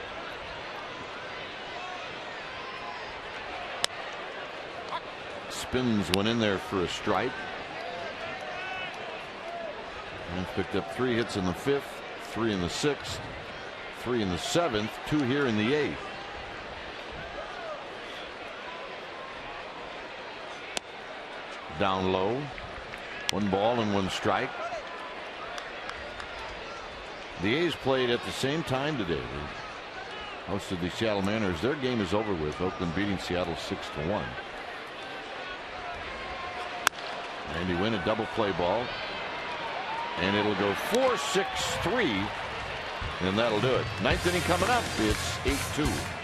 Spins went in there for a strike. And picked up 3 hits in the 5th, 3 in the 6th, 3 in the 7th, 2 here in the 8th. Down low. 1 ball and 1 strike. The A's played at the same time today. They hosted the Seattle Mariners. Their game is over with. Oakland beating Seattle 6-1. Randy Wynn, a double play ball. And it'll go 4-6-3. And that'll do it. 9th inning coming up. It's 8-2.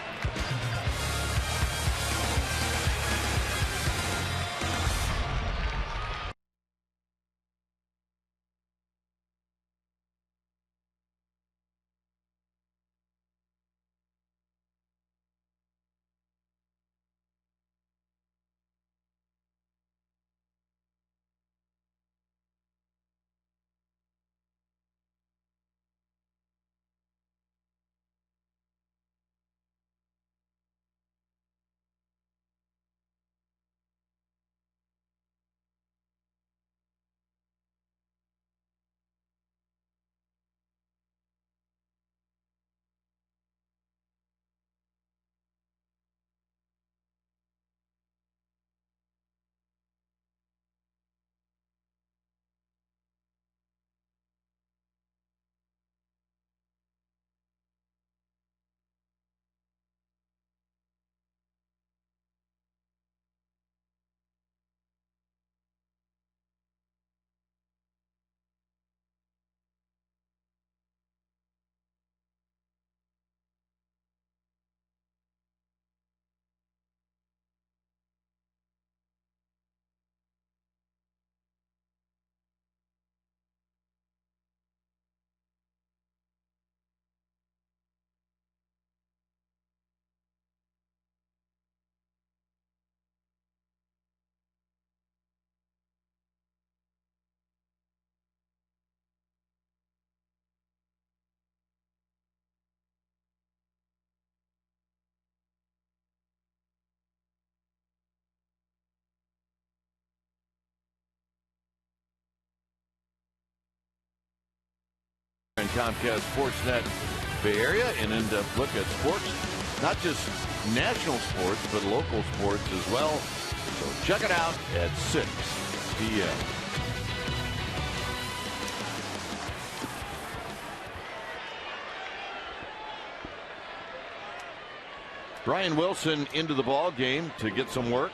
Comcast Sportsnet Bay Area and in-depth look at sports, not just national sports, but local sports as well. So check it out at 6 p.m. Brian Wilson into the ball game to get some work.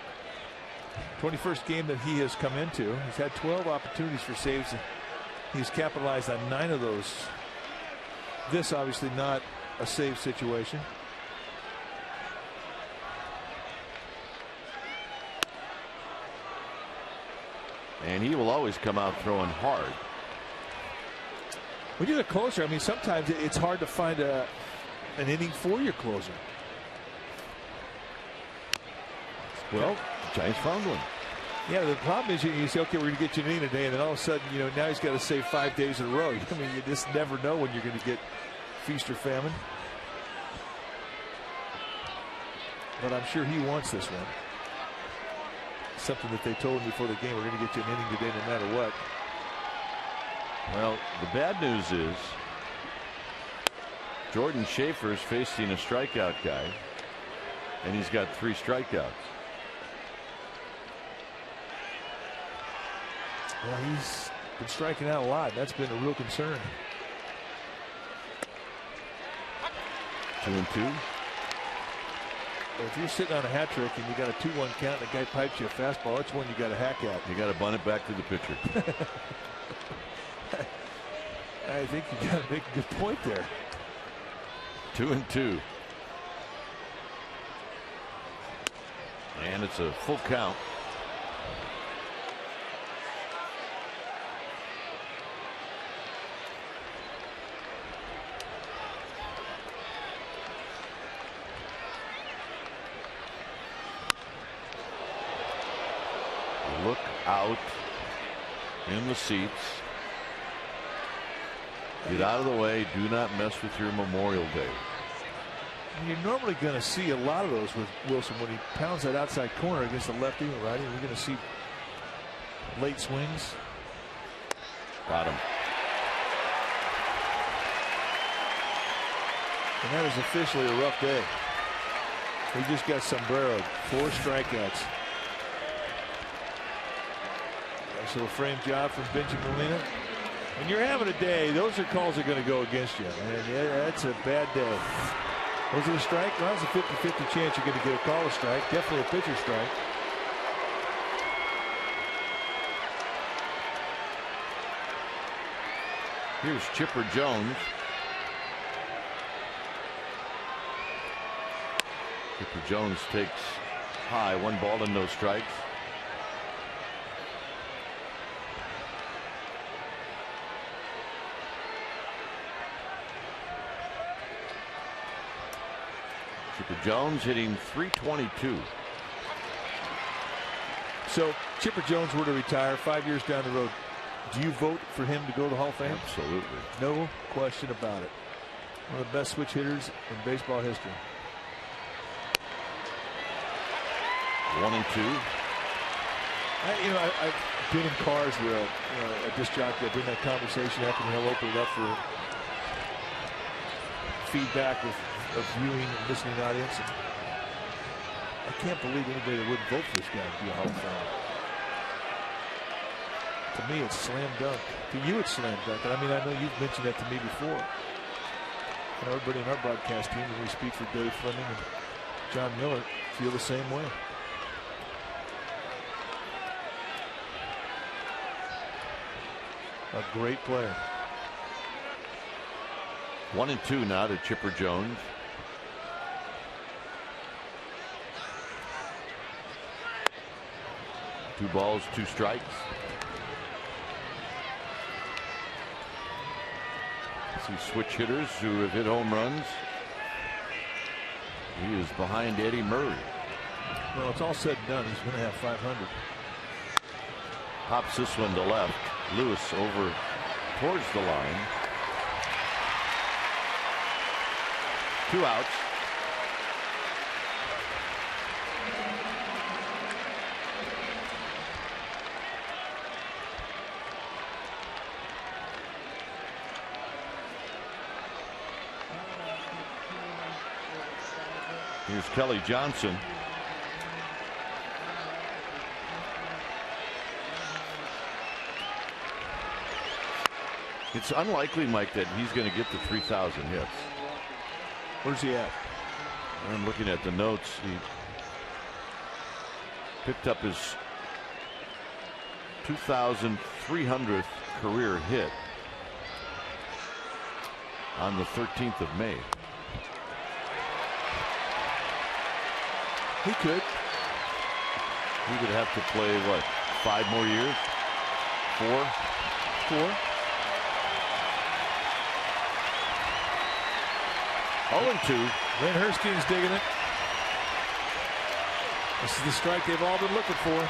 21st game that he has come into. He's had 12 opportunities for saves. He's capitalized on 9 of those. This obviously not a save situation. And he will always come out throwing hard. When you're the closer, I mean, sometimes it's hard to find an inning for your closer. Well, Giants found one. Yeah, the problem is you say, okay, we're going to get you an inning today, and then all of a sudden, now he's got to save 5 days in a row. I mean, you just never know when you're going to get feast or famine. But I'm sure he wants this one. Something that they told him before the game, we're going to get you an inning today no matter what. Well, the bad news is Jordan Schaefer's facing a strikeout guy, and he's got 3 strikeouts. Well, he's been striking out a lot. That's been a real concern. 2-2. But if you're sitting on a hat trick and you got a 2-1 count and the guy pipes you a fastball, that's one you got to hack at. You got to bunt it back to the pitcher. I think you got to make a good point there. 2-2. And it's a full count. Look out in the seats. Get out of the way. Do not mess with your Memorial Day. You're normally going to see a lot of those with Wilson when he pounds that outside corner against the lefty or righty. We're going to see late swings. Got him. And that is officially a rough day. He just got sombreroed. 4 strikeouts. Nice little frame job from Benjamin Molina. When you're having a day, those are calls that are going to go against you. And yeah, that's a bad day. Was it a strike? Well, it's a 50-50 chance you're going to get a call a strike. Definitely a pitcher strike. Here's Chipper Jones. Chipper Jones takes high. 1 ball and no strikes. Chipper Jones hitting .322. So Chipper Jones were to retire 5 years down the road. Do you vote for him to go to the Hall of Fame? Absolutely. No question about it. One of the best switch hitters in baseball history. 1-2. I've been in cars where a disc jockey, I bring that conversation up and he'll open it up for feedback with a viewing and listening audience. And I can't believe anybody that wouldn't vote for this guy to be a Hall of Fame. To me, it's slam dunk. To you, it's slam dunk. And I mean, I know you've mentioned that to me before. And everybody in our broadcast team, when we speak for Dave Fleming and John Miller, feel the same way. A great player. 1-2 now to Chipper Jones. Two balls, 2 strikes. See switch hitters who have hit home runs. He is behind Eddie Murray. Well, it's all said and done. He's going to have 500. Pops this one to left. Lewis over towards the line. 2 outs. Here's Kelly Johnson. It's unlikely, Mike, that he's going to get to 3,000 hits. Where's he at? I'm looking at the notes. He picked up his 2,300th career hit on the 13th of May. He could. He would have to play, what, 5 more years? 4? 0-2. Lynn Herstein's digging it. This is the strike they've all been looking for.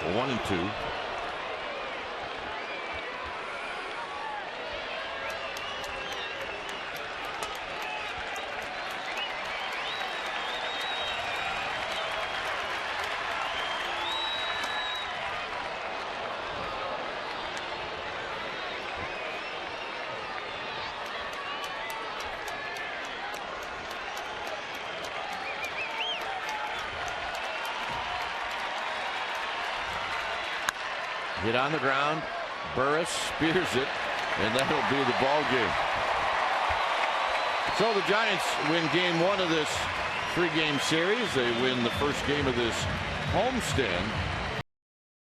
Well, 1-2. Hit on the ground. Burris spears it, and that'll be the ball game. So the Giants win game 1 of this 3-game series. They win the first game of this homestand.